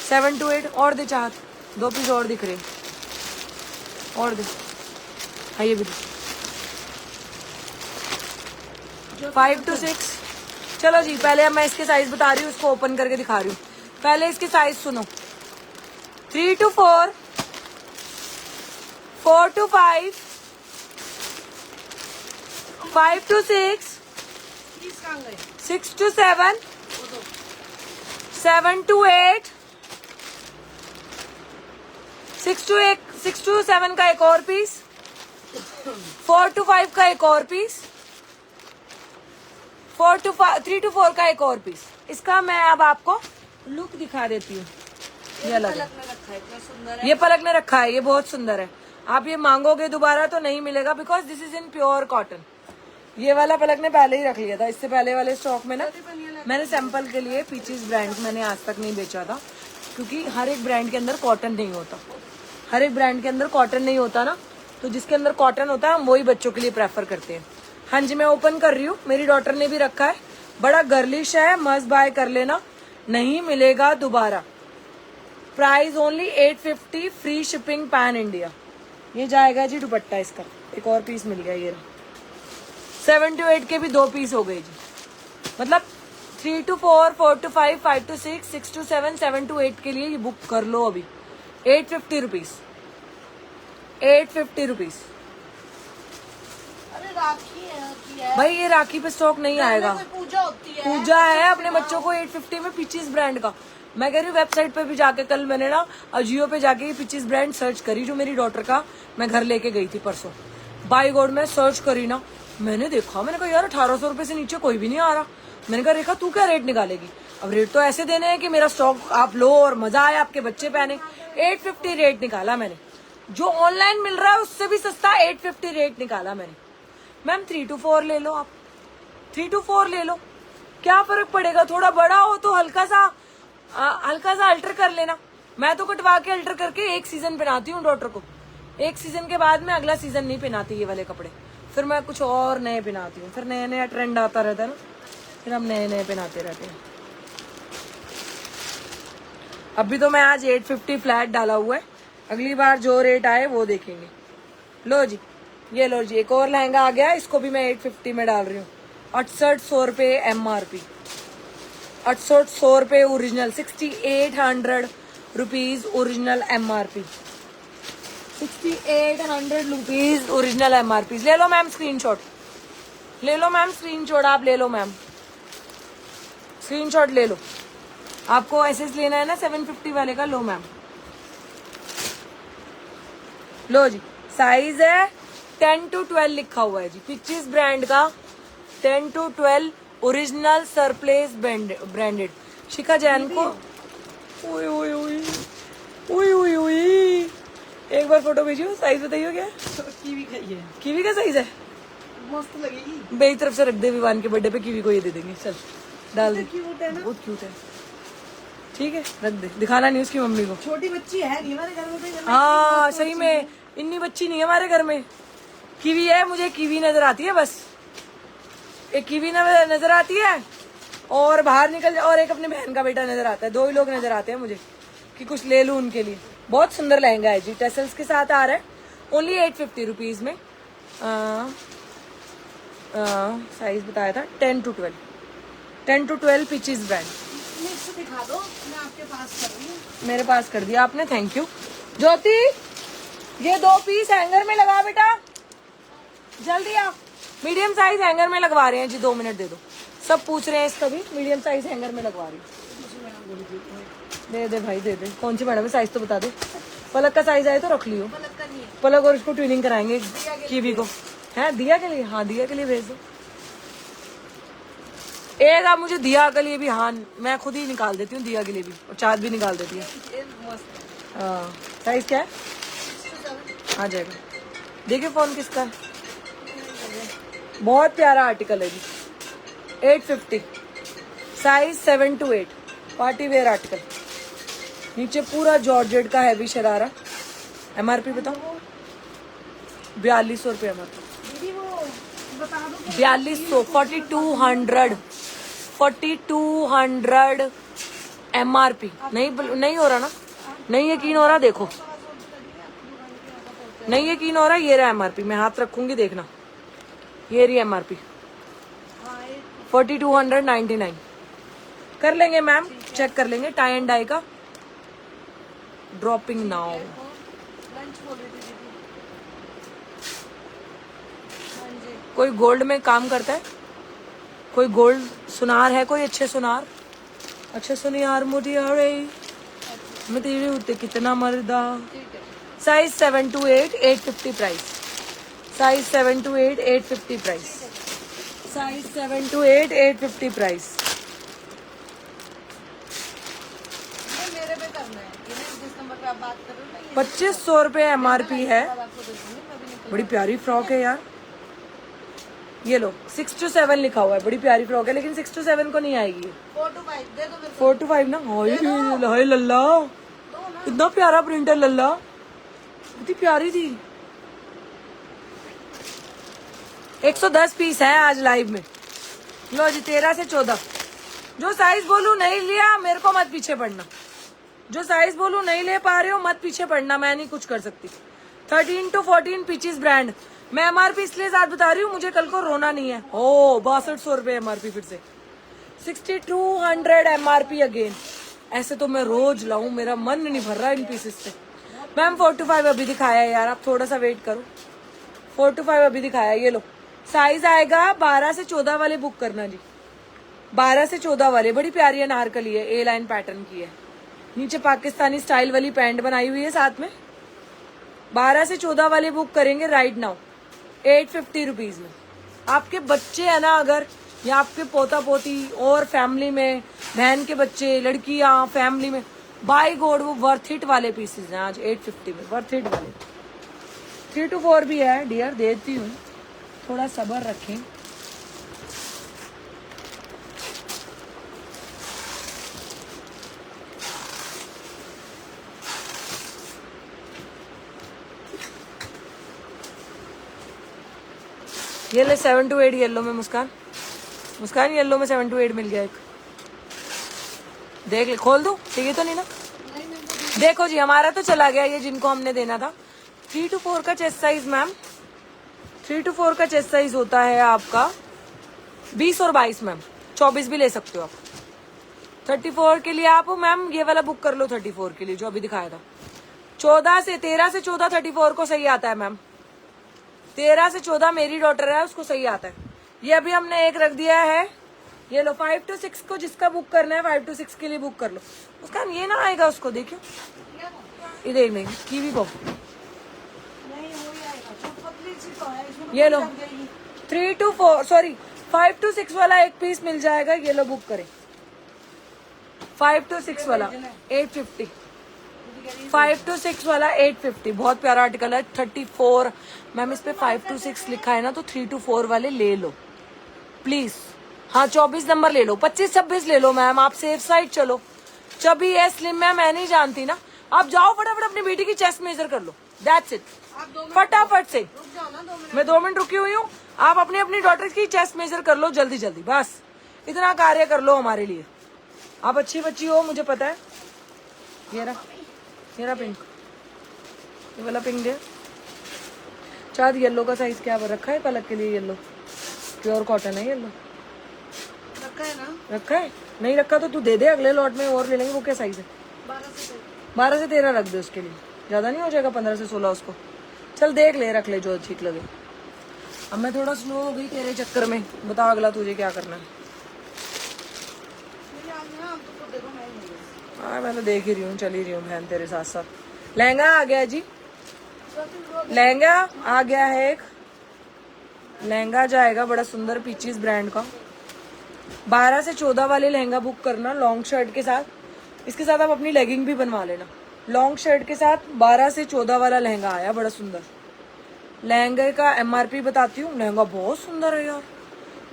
7 to 8 और दे चाहत, 2 पीस और दिख रहे और दे। हाँ ये भी 5 to 6। चलो जी, पहले मैं इसके साइज बता रही हूँ, उसको ओपन करके दिखा रही हूँ। पहले इसके साइज सुनो। 3 to 4, 4 to 5, 5 to 6, 6 to 7, 7 to 8, 6 to 7 का एक और पीस, 4 to 5 का एक और पीस, 3 to 4 का एक और पीस। इसका मैं अब आपको लुक दिखा देती हूँ। ये अलग है, ये पलक ने रखा है, ये बहुत सुंदर है। आप ये मांगोगे दोबारा तो नहीं मिलेगा, because this is in pure cotton. ये वाला पलक ने पहले ही रख लिया था, इससे पहले वाले स्टॉक में ना मैंने सैंपल के लिए पीचीज ब्रांड मैंने आज तक नहीं बेचा था, क्योंकि हर एक ब्रांड के अंदर कॉटन नहीं होता, हर एक ब्रांड के अंदर कॉटन नहीं होता ना, तो जिसके अंदर कॉटन होता है हम वही बच्चों के लिए प्रेफर करते हैं। हाँ जी, मैं ओपन कर रही हूँ, मेरी डॉटर ने भी रखा है, बड़ा गर्लिश है, मस्ट बाय कर लेना, नहीं मिलेगा दोबारा। Price only 850, free shipping pan India. ये जाएगा जी दुपट्टा, इसका एक और पीस मिल गया। ये 7 to 8 के भी 2 पीस हो गए जी, मतलब 3 to 4, 4 to 5, 5 to 6, 6 to 7, 7 to 8 के लिए ये बुक कर लो अभी। 850 रुपीज, 850 रुपीज। अरे राखी है भाई ये राखी पे स्टॉक नहीं आएगा, पूजा होती है, पूजा है अपने बच्चों को। 850 में पीचीज ब्रांड का, मैं कह रही हूँ वेबसाइट पे भी जाके, कल मैंने ना अजियो पे जाके पीचीज ब्रांड सर्च करी, जो मेरी डॉटर का मैं घर लेके गई थी परसों। बाई गॉड में सर्च करी ना, मैंने देखा, मैंने कहा यार 1800 रुपए से नीचे कोई भी नहीं आ रहा। मैंने कहा रेखा तू क्या रेट निकालेगी, अब रेट तो ऐसे देने हैं कि मेरा स्टॉक आप लो और मजा आए, आपके बच्चे पहने। 850 रेट निकाला मैंने, जो ऑनलाइन मिल रहा है उससे भी सस्ता 850 रेट निकाला मैंने। मैम 3 to 4 ले लो, आप 3 to 4 ले लो, क्या फर्क पड़ेगा। थोड़ा बड़ा हो तो हल्का सा अल्टर कर लेना। मैं तो कटवा के अल्टर करके एक सीजन पहनाती हूँ डॉटर को, एक सीजन के बाद में अगला सीजन नहीं पहनाती ये वाले कपड़े, फिर मैं कुछ और नए पहनाती हूँ, फिर नया नया ट्रेंड आता रहता है ना, फिर हम नए नए पहनाते रहते हैं। अभी तो मैं आज 850 फ्लैट डाला हुआ है, अगली बार जो रेट आए वो देखेंगे। लो जी, ये लो जी, एक और लहंगा आ गया, इसको भी मैं 850 में डाल रही हूँ। 6800 रुपये MRP, 6800 रुपये original, 6800 rupees original MRP, 6800 rupees original MRP। ले लो मैम स्क्रीनशॉट, ले लो मैम स्क्रीनशॉट, आप ले लो मैम स्क्रीनशॉट ले लो। आपको एसएस लेना है ना 750 वाले का, लो मैम, लो जी। साइज है 10 to 12 लिखा हुआ है जी, पिचीज ब्रांड का 10 to 12 ओरिजिनल सरप्लेस ब्रांडेड। शिखा जैन को ओए ओए ओए ओए ओए ओए, एक बार फोटो भेजियो, साइज बताइयो क्या। कीवी खाइए, कीवी का साइज है, मस्त लगेगी। मेरी तरफ से रख दे, विवान के बर्थडे पे कीवी को ये दे देंगे, चल डाल दे, क्यूट है ना, बहुत क्यूट है। ठीक है रख दे, दिखाना नहीं उसकी मम्मी को। छोटी बच्ची है नहीं हमारे घर में तो, हाँ सही में इतनी बच्ची नहीं है हमारे घर में। कीवी है, मुझे कीवी नजर आती है, बस एक कीवी नजर आती है, और बाहर निकल और एक अपनी बहन का बेटा नजर आता है, 2 ही लोग नजर आते हैं मुझे कि कुछ ले लूं उनके लिए। बहुत सुंदर लहंगा है जी, टेसल्स के साथ आ रहा है, ओनली 850 रुपीज में। साइज बताया था 10 to 12, 10 to 12 पिचीज ब्रांड। नेक्स्ट दिखा दो, मैं आपके पास कर रही हूँ। मेरे पास कर दिया आपने, थैंक यू। ज्योति ये 2 पीस हैंगर में लगा बेटा, जल्दी आ। मीडियम साइज हैंगर में लगवा रहे हैं जी, 2 मिनट दे दो। सब पूछ रहे हैं इसका भी, मीडियम साइज हैंगर में लगवा रही हूँ। दे दे भाई दे दे, कौन सी मैडम है, साइज तो बता दे। पलक का साइज आए तो रख लियो, पलक और इसको ट्विनिंग कराएंगे कीवी को। है दिया के लिए, हाँ दिया के लिए भेज दो। एक आप मुझे दिया के लिए भी, हाँ मैं खुद ही निकाल देती हूँ दिया के लिए भी, और चाँद भी निकाल देती है। हाँ साइज क्या है, आ जाएगा। देखिए फोन किसका है, बहुत प्यारा आर्टिकल है जी, 850, size 7 to 8, party wear article. नीचे पूरा जॉर्जेट का हैवी शरारा। MRP बताओ, 4200 रुपये MRP, दीदी वो बता दो 4200, 4200 MRP। नहीं हो रहा ना, नहीं यकीन हो रहा, देखो नहीं यकीन हो रहा, ये रहा MRP, मैं हाथ रखूंगी देखना, ये रही MRP 4299। कर लेंगे मैम, चेक कर लेंगे, टाई एंड डाई का ड्रॉपिंग नाउ। लंच बोल रही थी दीदी। हाँ जी। कोई गोल्ड में काम करता है? कोई गोल्ड सुनार है? कोई अच्छे सुनार? अच्छे सुनियार मुटियारे मैं तेरे उत्ते कितना मर्दा। ठीक है। Size 7 to 8 850 price. Size 7 to 8 850 price. Size 7 to 8 850 price. ये मेरे पे करना है, ये ना जिस नंबर पे आप बात कर रहे हो ना, ये 2500 रुपये MRP है। बाद आपको दे दूंगी, मैं भी निकल। बड़ी प्यारी फ्रॉक है यार। ये लो 6 to 7 लिखा हुआ है। बड़ी प्यारी फ्रॉक है लेकिन 6 to 7 को नहीं आएगी। 4 to 5 दे दो मेरे को। 4 to 5 ना। हाय लल्ला, दो ना। इतना प्यारा प्रिंट है लल्ला, इतनी प्यारी थी। 110 पीस है आज लाइव में। लो जी 13 से 14। जो साइज बोलूं नहीं लिया मेरे को मत पीछे पड़ना। जो साइज बोलूं नहीं ले पा रहे हो मत पीछे पड़ना, मैं नहीं कुछ कर सकती। 13 to 14 पीचेस ब्रांड। मैं MRP इसलिए ज्यादा बता रही हूँ, मुझे कल को रोना नहीं है। ओ 6200 रुपये MRP फिर से। 6200 MRP अगेन। ऐसे तो मैं रोज लाऊं, मेरा मन नहीं भर रहा इन पीसेस से। मैम 4 to 5 अभी दिखाया है यार, आप थोड़ा सा वेट करो। 4 to 5 अभी दिखाया है। ये लो साइज आएगा 12 से 14 वाले बुक करना जी। 12 से 14 वाले। बड़ी प्यारी अनारकली है, ए लाइन पैटर्न की है। नीचे पाकिस्तानी स्टाइल वाली पैंट बनाई हुई है साथ में। 12 से 14 वाले बुक करेंगे राइट नाउ 850 रुपीज में। आपके बच्चे है ना अगर, या आपके पोता पोती और फैमिली में बहन के बच्चे, लड़कियां फैमिली में, बाय गॉड वो वर्थ इट वाले पीसेस हैं आज 850 में, वर्थ इट वाले। 3 to 4 भी है डियर, देती हूँ, थोड़ा सब्र रखें। ये ले 7 to 8 येलो में। मुस्कान मुस्कान येलो में 7 to 8 मिल गया एक। देख ले, खोल दूं? चाहिए तो नहीं ना? देखो जी हमारा तो चला गया ये, जिनको हमने देना था। 3 to 4 का चेस्ट साइज मैम, 3 to 4 का चेस्ट साइज होता है आपका 20 और 22 मैम। 24 भी ले सकते हो आप। 34 के लिए आप मैम ये वाला बुक कर लो 34 के लिए जो अभी दिखाया था। 13 से 14 34 को सही आता है मैम। 13 से 14 मेरी डॉटर है, उसको सही आता है। ये अभी हमने एक रख दिया है। ये लो 5 to 6 को जिसका बुक करना है 5 to 6 के लिए बुक कर लो। उसका ये ना आएगा उसको, देखियो ये देख नहीं कीवी को। नहीं हो ही आएगा, जो पतली सी तो है, इसमें तो ये लो लग जाएगी। 3 to 4 सॉरी 5 to 6 वाला एक पीस मिल जाएगा। ये लो बुक करें 5 to 6 वाला 850। 5 to 6 वाला 850। बहुत प्यारा आर्टिकल है। 34 मैम इस पे 5 to 6 लिखा है ना, तो 3 to 4 वाले ले लो प्लीज। हाँ 24 नंबर ले लो, 25-26 ले लो मैम, आप सेफ साइड चलो। चबी है स्लिम है, मैं नहीं जानती ना। आप जाओ फटाफट अपनी बेटी की चेस्ट मेजर कर लो, दैट्स इट। आप 2 मिनट फटाफट से। रुक जाओ ना, 2 मिनट। मैं 2 मिनट रुकी हुई हूँ। आप अपनी अपनी डॉटर की चेस्ट मेजर कर लो जल्दी जल्दी, बस इतना कार्य कर लो हमारे लिए। आप अच्छी बच्ची हो मुझे पता है। ये रहा पिंक, ये वाला पिंक दे। शायद येलो का साइज क्या रखा है पलक के लिए? येलो प्योर कॉटन है। येलो रखा है ना? रखा है? नहीं रखा तो तू दे दे, अगले लॉट में और ले लेंगे। वो क्या साइज है? 12 से 13 रख दे उसके लिए, ज्यादा नहीं हो जाएगा? 15 से 16 उसको। चल देख ले, रख ले जो ठीक लगे। अब मैं थोड़ा स्लो हो गई तेरे चक्कर में। बता अगला तुझे क्या करना है? हाँ मैं तो देख ही रही हूँ, चल ही रही हूँ बहन तेरे साथ साथ। लहंगा आ गया जी, लहंगा आ गया है। एक लहंगा जाएगा बड़ा सुंदर पीचीज ब्रांड का। 12 से 14 वाले लहंगा बुक करना लॉन्ग शर्ट के साथ। इसके साथ आप अपनी लेगिंग भी बनवा लेना। लॉन्ग शर्ट के साथ 12 से 14 वाला लहंगा आया, बड़ा सुंदर। लहंगे का MRP बताती हूँ। लहंगा बहुत सुंदर है यार,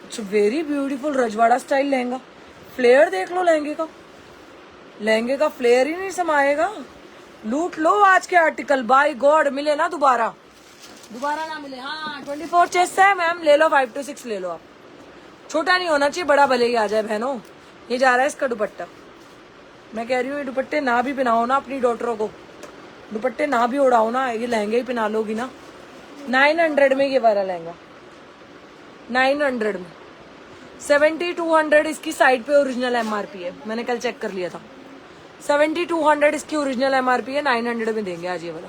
इट्स वेरी ब्यूटीफुल रजवाड़ा स्टाइल लहंगा। फ्लेयर देख लो लहंगे का, लहंगे का फ्लेयर ही नहीं समाएगा। लूट लो आज के आर्टिकल, बाय गॉड। मिले ना दोबारा ना मिले। हाँ 24 चेस्ट है मैम, ले लो 5 to 6 ले लो आप। छोटा नहीं होना चाहिए, बड़ा भले ही आ जाए बहनों। ये जा रहा है इसका दुपट्टा। मैं कह रही हूँ ये दुपट्टे ना भी पहनाओ ना अपनी डॉटरों को, दुपट्टे ना भी उड़ाओ ना, ये लहंगे ही पहना लोगी ना। 900 में ये वाला लहंगा, 900 में। 7200 इसकी साइड पे ओरिजिनल MRP है, मैंने कल चेक कर लिया था। 7200 इसकी ओरिजिनल MRP है, 900 में देंगे आज ये वाला।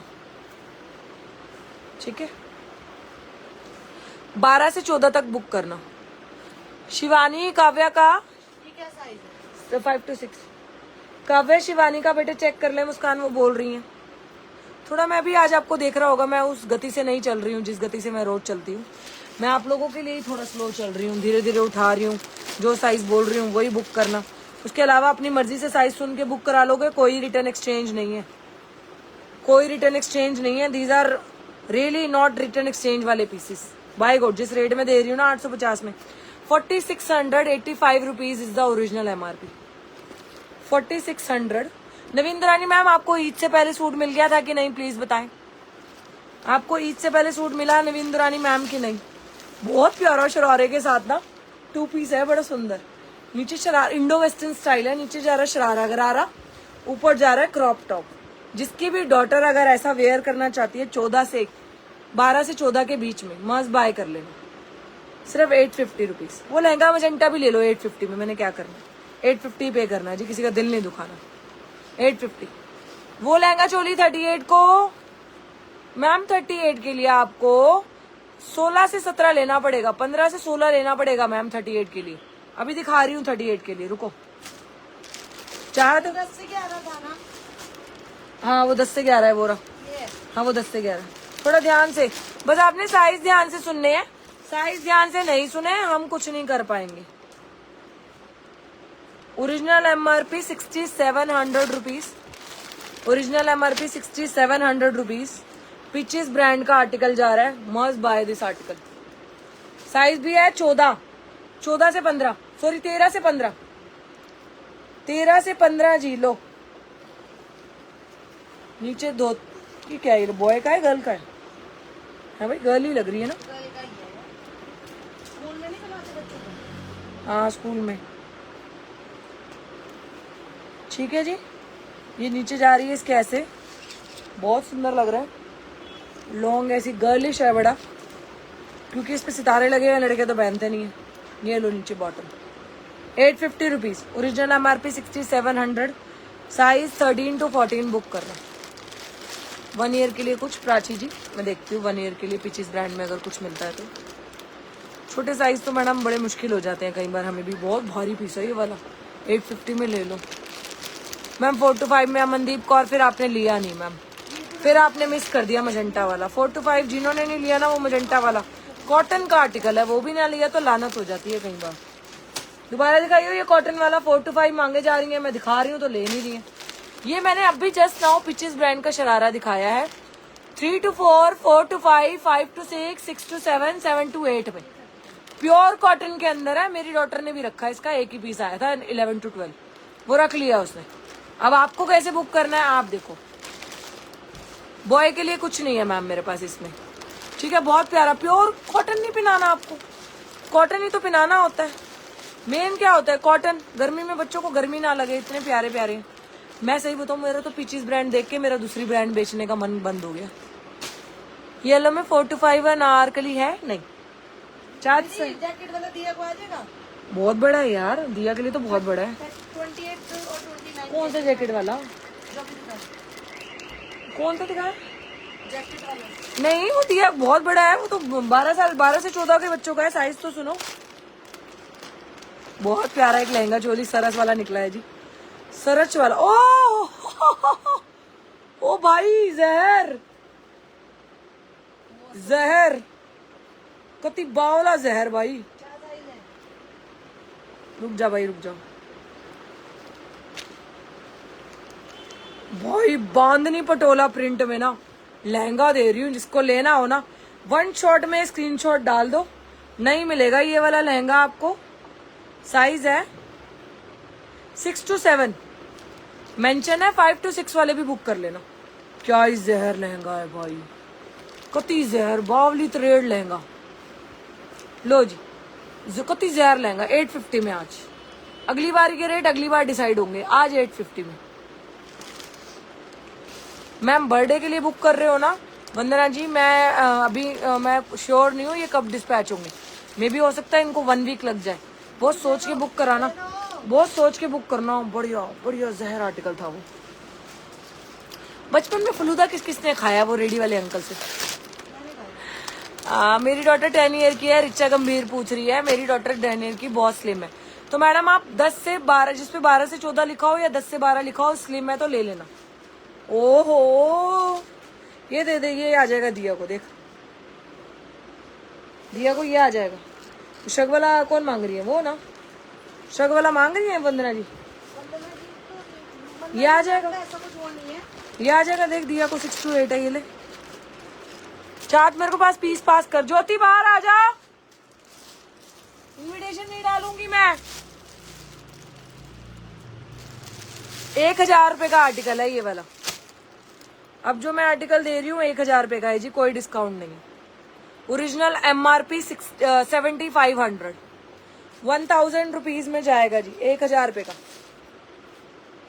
ठीक है, 12 से 14 तक बुक करना। शिवानी काव्या का ये क्या साइज है? 5 to 6। काव्या शिवानी का बेटे चेक कर ले मुस्कान, वो बोल रही हैं। थोड़ा मैं भी आज आपको देख रहा होगा, मैं उस गति से नहीं चल रही हूँ जिस गति से मैं रोज चलती हूँ। मैं आप लोगों के लिए ही थोड़ा स्लो चल रही हूँ, धीरे धीरे उठा रही हूँ। जो साइज बोल रही हूँ वही बुक करना। उसके अलावा अपनी मर्जी से साइज सुन के बुक करा लोगे, कोई रिटर्न एक्सचेंज नहीं है, कोई रिटर्न एक्सचेंज नहीं है। These are really not return exchange वाले पीसेस। बाय गॉड, जिस रेट में दे रही हूँ ना 850 में, 4685 rupees is the original MRP। 4600। Naveen Rani ma'am, आपको ईद से पहले सूट मिल गया था कि नहीं, प्लीज बताएं। आपको ईद से पहले सूट मिला नवीन रानी मैम की नहीं? बहुत प्यारा शरारे के साथ ना 2 पीस है, बड़ा सुंदर। नीचे शरारा इंडो वेस्टर्न स्टाइल है, नीचे जा रहा है शरारा गरारा, ऊपर जा रहा है क्रॉप टॉप। जिसकी भी डॉटर अगर ऐसा वेयर करना चाहती है 12 से 14 के बीच में, मस्त बाय कर लेना। सिर्फ 850 रुपीज। वो लहंगा मजेंटा भी ले लो 850 में, मैंने क्या करना, 850 पे करना है जी, किसी का दिल नहीं दुखाना। 850। वो लहंगा चोली 38 को मैम, 38 के लिए आपको 16 से 17 लेना पड़ेगा, 15 से 16 लेना पड़ेगा मैम 38 के लिए। अभी दिखा रही हूँ 38 के लिए, रुको। चाह तो 10 से 11 था ना? हाँ वो 10 से 11 है वो रहा। ये हाँ वो 10 से 11। थोड़ा ध्यान से, बस आपने साइज ध्यान से सुनने हैं, साइज ध्यान से नहीं सुने हम कुछ नहीं कर पाएंगे। Original MRP 6700 rupees. Original MRP 6700 rupees. Pitches brand का आर्टिकल जा रहा है, must buy this article. Size भी है 14 से 15, सॉरी 13 से 15, 13 से 15 जी। लो नीचे दो की क्या है, बॉय का है गर्ल का है भाई, गर्ल ही लग रही है ना। गर्ल का ही है। स्कूल में नहीं बनाते बच्चों को? हाँ स्कूल में। ठीक है जी, ये नीचे जा रही है इसके ऐसे, बहुत सुंदर लग रहा है। लॉन्ग ऐसी गर्लिश है बड़ा, क्योंकि इस पे सितारे लगे हुए, लड़के तो पहनते नहीं है। ये लो नीचे bottom, 850 rupees. Original MRP 6700। Size 13 to 14 book करना। 1 ईयर के लिए कुछ प्राची जी, मैं देखती हूँ 1 ईयर के लिए पिचिस ब्रांड में अगर कुछ मिलता है तो। छोटे साइज तो मैडम बड़े मुश्किल हो जाते हैं कई बार, हमें भी बहुत भारी पीस है ये वाला। 850 में ले लो मैम। 4 to 5 में अमनदीप कौर, फिर आपने लिया नहीं मैम, फिर आपने मिस कर दिया मजेंटा वाला। 4 to 5 जिन्होंने नहीं लिया ना, वो मजेंटा वाला कॉटन का आर्टिकल है, वो भी ना लिया तो लानत हो जाती है कई बार। दोबारा दिखाइए, ये कॉटन वाला 4 to 5 मांगे जा रही है, मैं दिखा रही हूँ तो ले नहीं रही है। ये मैंने अभी जस्ट नाउ पिचेस ब्रांड का शरारा दिखाया है। 3 to 4, 4 to 5, 5 to 6, 6 to 7, 7 to 8 में प्योर कॉटन के अंदर है। मेरी डॉटर ने भी रखा है, इसका एक ही पीस आया था 11 to 12, वो रख लिया उसने। अब आपको कैसे बुक करना है आप देखो। बॉय के लिए कुछ नहीं है मैम मेरे पास इसमें, ठीक है। बहुत प्यारा प्योर कॉटन नहीं पिनाना आपको, कॉटन ही तो पिनाना होता है। मेन क्या होता है, कॉटन। गर्मी में बच्चों को गर्मी ना लगे, इतने प्यारे प्यारे। मैं सही बताऊं, मेरा तो पिचेस ब्रांड देख के मेरा दूसरी ब्रांड बेचने का मन बंद हो गया। येलो में 4 to 5 अनारकली है नहीं, 4 से। जैकेट वाला दिया को आ जाएगा। बहुत बड़ा है यार, दिया के लिए तो बहुत बड़ा है। 28 और 29। कौन सा जैकेट वाला, जो भी दिखा, कौन सा दिखाया? जैकेट वाला नहीं वो दिया बहुत बड़ा है, वो तो 12 से 14 के बच्चों का है। साइज तो सुनो, बहुत प्यारा एक लहंगा चोली सरस वाला निकला है जी, सरच वाला। ओ भाई जहर, जहर कति बावला जहर भाई। क्या साइज है? रुक जा भाई, रुक जा भाई। बांधनी पटोला प्रिंट में ना लहंगा दे रही हूँ, जिसको लेना हो ना 1 शॉट में स्क्रीनशॉट डाल दो, नहीं मिलेगा ये वाला लहंगा आपको। साइज है 6 to 7, मेंशन है 5 to 6 वाले भी बुक कर लेना। क्या ही जहर लहंगा है भाई, कति जहर, बावली त्रेड लहंगा। लो जी, कति जहर लहंगा 850 में आज। अगली बार के रेट अगली बार डिसाइड होंगे, आज 850 में। मैम बर्थडे के लिए बुक कर रहे हो ना वंदना जी? मैं अभी मैं श्योर नहीं हूँ ये कब डिस्पैच होंगे, मे भी हो सकता है इनको 1 वीक लग जाए, बहुत सोच के बुक कराना। बहुत सोच के बुक करना, बढ़िया बढ़िया जहर आर्टिकल था वो। बचपन में फलूदा किस किसने खाया वो रेडी वाले अंकल से? मेरी डॉटर 10 ईयर की है, रिचा गंभीर पूछ रही है। मेरी डॉटर 10 ईयर की बहुत स्लिम है। तो मैडम आप 10 से 12, जिसपे 12 से 14 लिखा हो या 10 से 12 लिखा हो, स्लिम है तो ले लेना। ओहो, ये दे दे, ये आ जाएगा दिया को, देख दिया को ये आ जाएगा। शग वाला कौन मांग रही है? वो ना, शग वाला मांग रही है वंदना जी। ये आ जाएगा, ऐसा कुछ वो नहीं है। ये आ जाएगा, देख दिया को 6 to 8 है। ये ले चार्ट मेरे को पास पीस पास कर। ज्योति बाहर आ जा, इन्विटेशन नहीं डालूंगी मैं। 1000 रुपए का आर्टिकल है ये वाला। अब जो मैं आर्टिकल दे रही हूँ 1000 रुपए का है जी, कोई डिस्काउंट नहीं है। ओरिजिनल MRP 7500, 1000 रुपीज में जाएगा जी, 1000 रुपए का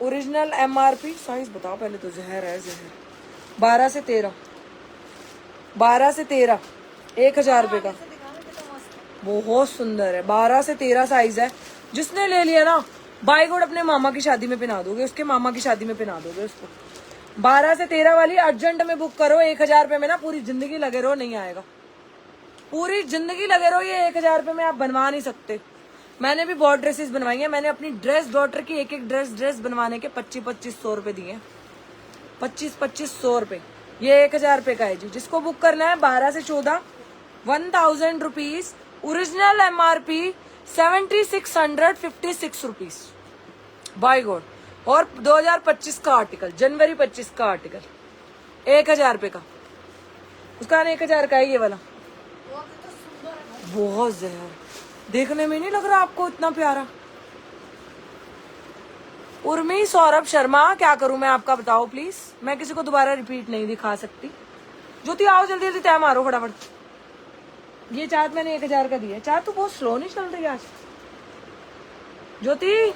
ओरिजिनल MRP। साइज बताओ पहले तो। जहर है जहर। 12 से 13, 12 से 13, 1000 रुपए का। बहुत सुंदर है, 12 से 13 साइज है। जिसने ले लिया ना, बाई गोड अपने मामा की शादी में पहना दोगे, उसके मामा की शादी में पहना दोगे उसको। 12 से 13 वाली अर्जेंट में बुक करो। 1000 रुपए में ना पूरी जिंदगी लगे रहो, नहीं आएगा। पूरी जिंदगी लगे रहो, ये 1000 रुपए में आप बनवा नहीं सकते। मैंने भी बहुत ड्रेसेस बनवाई है। मैंने अपनी ड्रेस, डॉटर की एक एक ड्रेस बनवाने के 2500 रुपए दिए। 2500 रुपए। ये 1000 रुपए का है जी। जिसको बुक करना है 12 से 14, 1000 rupees. Original MRP 7656 rupees by god. और 2025 का आर्टिकल, जनवरी 25 का आर्टिकल, 1000 रुपए का। उसका 1000 का है ये वाला। बहुत जहर, देखने में नहीं लग रहा आपको इतना प्यारा? उर्मी सौरभ शर्मा, क्या करूं मैं आपका बताओ प्लीज। मैं किसी को दोबारा रिपीट नहीं दिखा सकती। ज्योति आओ जल्दी जल्दी, तय मारो फटाफट। ये चार्ट मैंने 1000 का दिया। चार्ट तो बहुत स्लो नहीं चल रही आज। ज्योति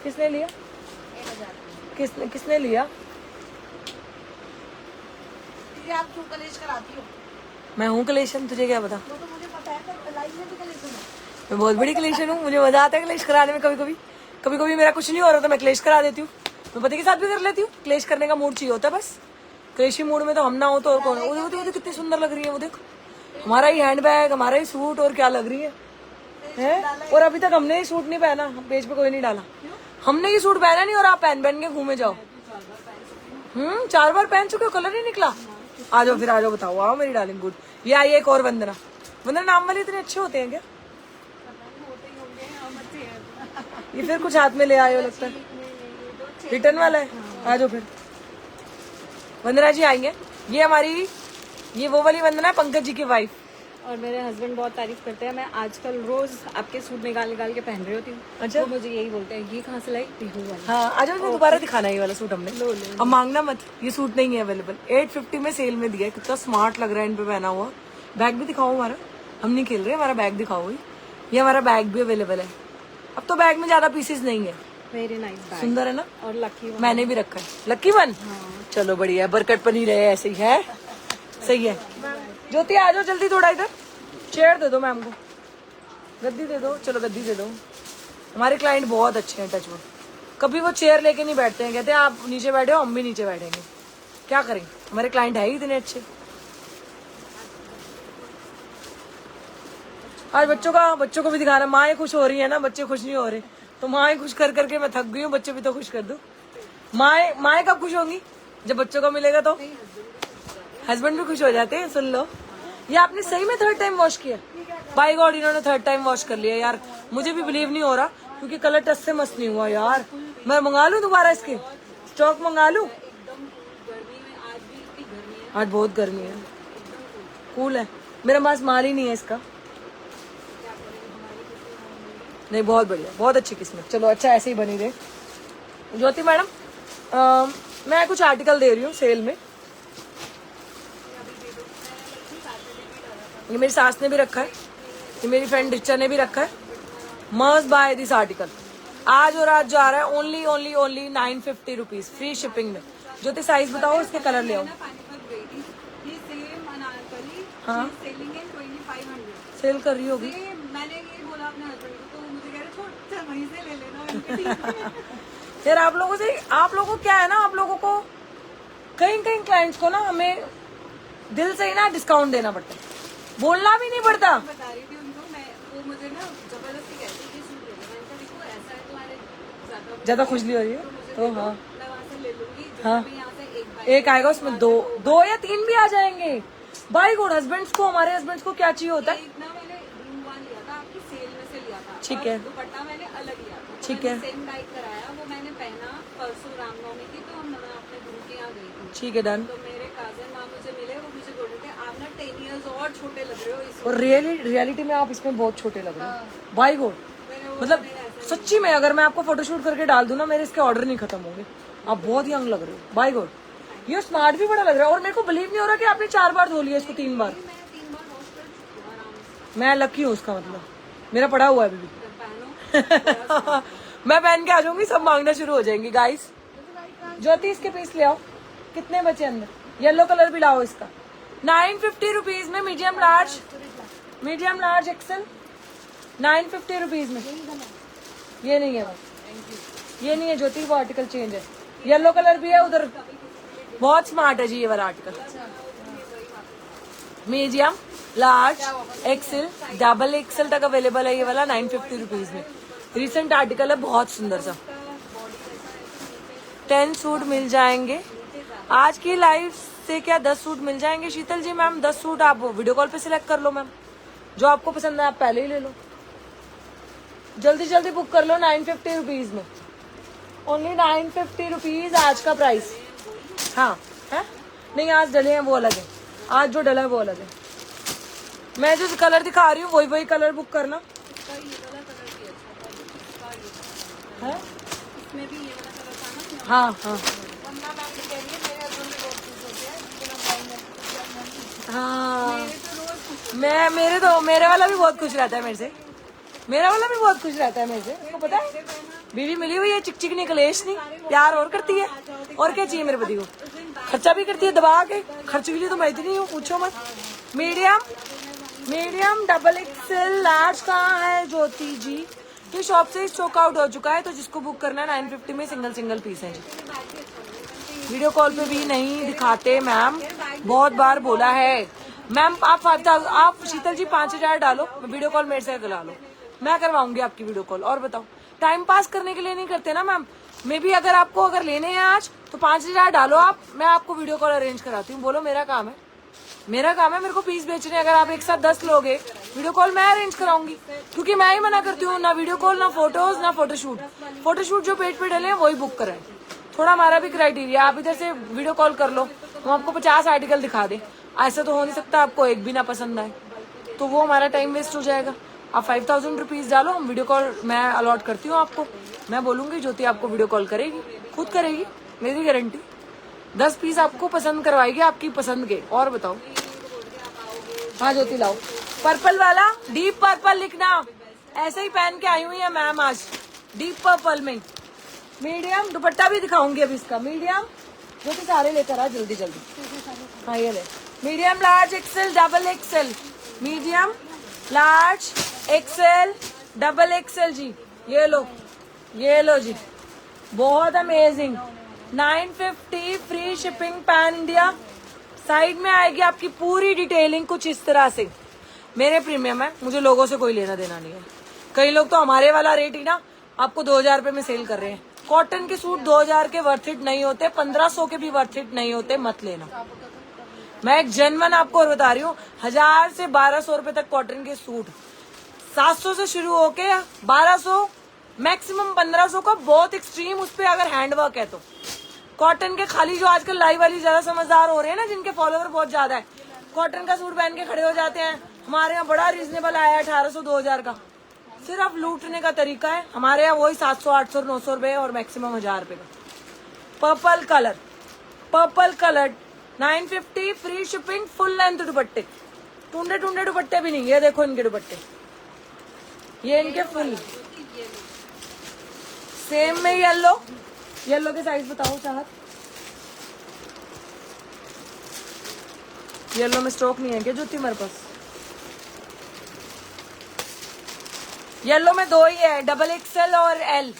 किसने लिया? किसने लिया? आप क्यों कलेश कराती हो? मैं हूँ कलेशन, तुझे क्या पता? वो तो मुझे पता है, पर लाइफ में भी कलेश है। मैं बहुत बड़ी कलेशन हूँ, मुझे मजा आता है क्लेश कराने में। कभी कभी मेरा कुछ नहीं हो रहा तो मैं क्लेश करा देती हूँ। मैं पति के साथ भी कर लेती हूँ। क्लेश करने का मूड चाहिए होता है बस। क्लेशी मूड में तो हम ना हो तो और कौन? वो देखो कितनी सुंदर लग रही है वो, देखो हमारा ही हैंडबैग, हमारा ही सूट, और क्या लग रही है? और अभी तक हमने ही सूट नहीं पहना, पेज पे कोई नहीं डाला। हमने ही सूट पहना नहीं और आप पहन के घूमे जाओ। 4 बार पहन चुके हो, कलर नहीं निकला। आ जाओ फिर, आ जाओ, बताओ। आओ मेरी डार्लिंग गुड। ये आई एक और वंदना। वंदना नाम वाले इतने अच्छे होते हैं क्या? ये फिर कुछ हाथ में ले आए हो लगता है, रिटर्न वाला है। आ जाओ फिर, वंदना जी आएंगे। ये हमारी, ये वो वाली वंदना है, पंकज जी की वाइफ। और मेरे हस्बैंड बहुत तारीफ करते हैं। मैं आजकल रोज आपके सूट निकाल के पहन रही होती हूँ। अच्छा। तो मुझे यही बोलते हैं, ये कहाँ से लाई? पीहू वाला। हाँ, आ जाओ, दोबारा दिखाना ये वाला सूट हमने। अब मांगना मत, ये सूट नहीं है अवेलेबल। 850 में सेल में दिया है। कितना स्मार्ट लग रहा है इन पे पहना हुआ। बैग भी दिखाओ हमारा। हम नहीं खेल रहे, हमारा बैग दिखाओ। ये हमारा बैग भी अवेलेबल है। अब तो बैग में ज्यादा पीसेस नहीं है। Very nice bag. सुंदर है ना? और लकी वन। मैंने भी रखा है, लकी वन। चलो बढ़िया है, बरकट बनी रहे, ऐसे ही है। सही है। ज्योति आ जाओ जल्दी, थोड़ा इधर चेयर दे दो मैम को, गद्दी दे दो। चलो गद्दी दे दो। हमारे क्लाइंट बहुत अच्छे हैं, टच वुड। कभी वो चेयर लेके नहीं बैठते हैं, कहते हैं आप नीचे बैठे हो, हम भी नीचे बैठेंगे। क्या करें, हमारे क्लाइंट है ही इतने अच्छे। आज बच्चों को भी दिखाना। माँ खुश हो रही है ना, बच्चे खुश नहीं हो रहे। तो माँ खुश कर करके मैं थक गई हूँ, बच्चे भी तो खुश कर दो। माँ कब खुश होंगी? जब बच्चों को मिलेगा तो। हस्बैंड भी खुश हो जाते हैं। सुन लो, ये आपने सही में 3rd टाइम वॉश किया? बाय गॉड, इन्होंने 3rd टाइम वॉश कर लिया यार। मुझे भी बिलीव नहीं हो रहा, क्योंकि कलर टच से मस्त नहीं हुआ यार। मैं मंगा लूं दोबारा, इसके स्टॉक मंगा लूं? आज बहुत गर्मी है, कूल है। मेरे पास माल ही नहीं है इसका। नहीं, बहुत बढ़िया, बहुत अच्छी किस्मत। चलो अच्छा, ऐसे ही बनी रहे। ज्योति मैडम, मैं कुछ आर्टिकल दे रही हूँ सेल में। ये मेरी सास ने भी रखा है, ये मेरी फ्रेंड रिचा ने भी रखा है। Must buy this article. आज और आज जा रहा है ओनली 950 रुपीज, फ्री शिपिंग में। ज्योति साइज बताओ, इसके कलर ले आओ। हाँ, 2500 सेल कर रही होगी। मैंने ये बोला अपने हस्बैंड को, तो मुझे कह रहे छोड़ चल वहीं से ले लेना उनके ठीक है। फिर आप लोगों को क्या है ना, आप लोगों को कहीं कहीं क्लाइंट्स को ना हमें दिल से ही ना डिस्काउंट देना पड़ता है, बोलना भी नहीं पड़ता। बता रही थी उनको मैं, वो मुझे ना जबरदस्ती कहती कि सूट ले लो। मैंने कहा देखो ऐसा है तुम्हारे ज्यादा खुजली हो रही है तो हाँ मैं वहाँ से ले लूंगी, हाँ। मैं यहाँ से एक आएगा उसमें दो या 3 भी आ जाएंगे। बाई गुड, हस्बैंड्स को, हमारे हस्बैंड्स को क्या चाहिए होता है। एक ना मैंने ब्लू वाला लिया था, आपकी सेल में से लिया था। ठीक और है। दुपट्टा मैंने अलग लिया था। ठीक है। सेम डाइट कराया, वो मैंने पहना परसों रामनवमी की, तो मैं अपने गुरु के यहाँ गई थी। ठीक है, डन। तो मेरे काजन वहाँ मुझे मिले, वो मुझे बोल रहे थे आप ना 10 इयर्स और छोटे लग रहे हो इस। और रियलिटी में आप इसमें बहुत छोटे लग रहे हो। बाई गुड, मतलब सच्ची में अगर मैं आपको फोटोशूट करके डाल दूं ना, मेरे इसके ऑर्डर नहीं खत्म होंगे। आप बहुत यंग लग रहे हो। बाई गुड, ये स्मार्ट भी बड़ा लग रहा है। और मेरे को बिलीव नहीं हो रहा कि आपने 4 बार धो लिया इसको, 3 बार। मैं 3 बार वॉश कर चुकी हूँ आराम से। मैं लकी हूँ उसका मतलब, मेरा पड़ा हुआ है अभी भी। पहनो मैं पहन के आ जाऊंगी, सब मांगना शुरू हो जाएंगी। गाइस ज्योति इसके पीस ले आओ, कितने बचे अंदर। येलो कलर भी लाओ इसका। 950 रुपीज में मीडियम लार्ज एक्सेल 950 रुपीज में। ये नहीं है बस, ये नहीं है ज्योति, वो आर्टिकल चेंज है। येलो कलर भी है उधर, बहुत स्मार्ट है जी ये वाला article. Medium large XL double Excel तक अवेलेबल है ये वाला 950 रुपीज में। रिसेंट आर्टिकल है, बहुत सुंदर सा। 10 सूट मिल जाएंगे आज की लाइव से। क्या 10 सूट मिल जाएंगे शीतल जी? मैम 10 सूट आप वीडियो कॉल पे सिलेक्ट कर लो मैम, जो आपको पसंद है आप पहले ही ले लो। जल्दी बुक कर लो 950 रुपीज में, ओनली 950 रुपीज आज का प्राइस। हाँ है नहीं, आज डले हैं वो अलग है, आज जो डला है वो अलग है। मैं जो कलर दिखा रही हूँ वही कलर बुक करना है। इसमें भी ये वाला कलर था ना। हाँ हाँ मेरे वाला भी बहुत खुश रहता है मेरे से। मेरा वाला भी बहुत खुश रहता है मेरे से, आपको पता है। बीवी मिली हुई है चिकचिकनी कलेश नहीं, प्यार और करती है। और क्या चाहिए मेरे पति को, खर्चा भी करती है दबा के। खर्च के लिए तो मैं इतनी हूँ, पूछो मत। मीडियम डबल एक्सेल लार्ज कहाँ है ज्योति जी? ये शॉप से स्टॉक आउट हो चुका है, तो जिसको बुक करना है 950 में सिंगल पीस है। वीडियो कॉल पे भी नहीं दिखाते मैम, बहुत बार बोला है मैम। आप 5000 आप शीतल जी 5000 डालो, वीडियो कॉल मेरे से करा लो, मैं करवाऊंगी आपकी वीडियो कॉल। और बताओ, टाइम पास करने के लिए नहीं करते ना मैम। मे भी अगर लेने हैं आज तो 5000 डालो आप, मैं आपको वीडियो कॉल अरेंज कराती हूँ। बोलो मेरा काम है मेरे को पीस बेचने। अगर आप एक साथ 10 लोग वीडियो कॉल मैं अरेंज कराऊंगी, क्योंकि मैं ही मना करती हूँ ना वीडियो कॉल, ना फोटोज, ना फोटोशूट जो पेज पे डले हैं वही बुक करें। थोड़ा हमारा भी क्राइटेरिया, आप इधर से वीडियो कॉल कर लो, हम आपको 50 आर्टिकल दिखा दें। ऐसा तो हो नहीं सकता आपको एक भी ना पसंद आए, तो वो हमारा टाइम वेस्ट हो जाएगा। आप 5000 रुपीज डालो, हम वीडियो कॉल मैं अलॉट करती हूँ आपको। मैं बोलूंगी ज्योति आपको वीडियो कॉल करेगी, खुद करेगी, मेरी गारंटी। 10 पीस आपको पसंद करवाएगी, आपकी पसंद के। और बताओ। हाँ ज्योति लाओ, पर्पल वाला, डीप पर्पल लिखना। ऐसे ही पहन के आई हुई है मैम आज, डीप पर्पल में। मीडियम दुपट्टा भी दिखाऊंगी अभी इसका। मीडियम ज्योति सारे लेकर आ जल्दी। हाँ ये ले, medium large XL double XL, medium large XL double XL जी। ये लो जी, बहुत amazing. 950 free shipping pan India. Side में आएगी आपकी पूरी डिटेलिंग कुछ इस तरह से। मेरे प्रीमियम है, मुझे लोगों से कोई लेना देना नहीं है। कई लोग तो हमारे वाला रेट ही ना आपको 2000 रुपए में सेल कर रहे हैं। कॉटन के सूट 2000 के वर्थ इट नहीं होते, 1500 के भी वर्थ इट नहीं होते, मत लेना। मैं एक जेन्युइन आपको और बता रही हूँ, 1000 से 1200 रुपए तक कॉटन के सूट, 700 से शुरू होके 1200 मैक्सिमम 1500 का बहुत एक्सट्रीम, उस पे अगर हैंडवर्क है तो। कॉटन के खाली जो आजकल लाइव वाली ज्यादा समझदार हो रहे हैं ना, जिनके फॉलोवर बहुत ज्यादा है, कॉटन का सूट पहन के खड़े हो जाते हैं। हमारे यहाँ बड़ा रीजनेबल आया है 1800 2000 का, सिर्फ लूटने का तरीका है। हमारे यहाँ वही 700 800 900 रुपए और मैक्सिमम 1000 रुपए का। Purple colour 950 free shipping, full length दुपट्टे, टूंडे दुपट्टे भी नहीं। ये देखो इनके दुपट्टे, ये इनके फुल। सेम में येलो के साइज बताओ चाहत। येलो में स्टॉक नहीं है क्या ज्योति हमारे पास? येलो में 2 ही है, डबल एक्सएल और एल,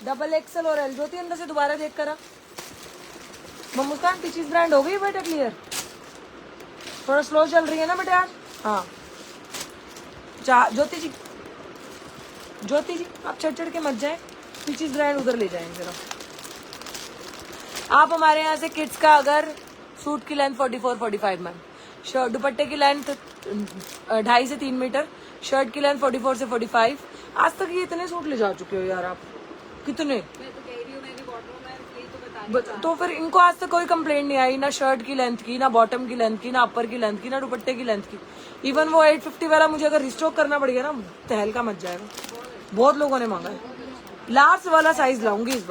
डबल एक्सएल और एल। ज्योति अंदर से दोबारा देख कर मुस्कान टीचीज ब्रांड हो गई बेटा क्लियर? थोड़ा स्लो चल रही है ना बेटा आज। हाँ ज्योति जी, ज्योति जी आप चढ़ के मत जाए, टीचीज ब्रांड उधर ले जाएंगे जरा। आप हमारे यहाँ से किड्स का अगर सूट की लेंथ 44-45 मैम, शर्ट दुपट्टे की लेंथ 2.5 से 3 मीटर, शर्ट की लेंथ 44 से 45। आज तक ये इतने सूट ले जा चुके हो यार आप, कितने? तो फिर इनको आज तक कोई कंप्लेंट नहीं आई, ना शर्ट की लेंथ की, ना बॉटम की लेंथ की, ना अपर की लेंथ की, ना दुपट्टे की लेंथ की। इवन वो 850 वाला मुझे अगर रिस्टॉक करना पड़ेगा ना, तहलका मच जाएगा। बहुत लोगों ने मांगा है। लार्ज वाला साइज लाऊंगी इस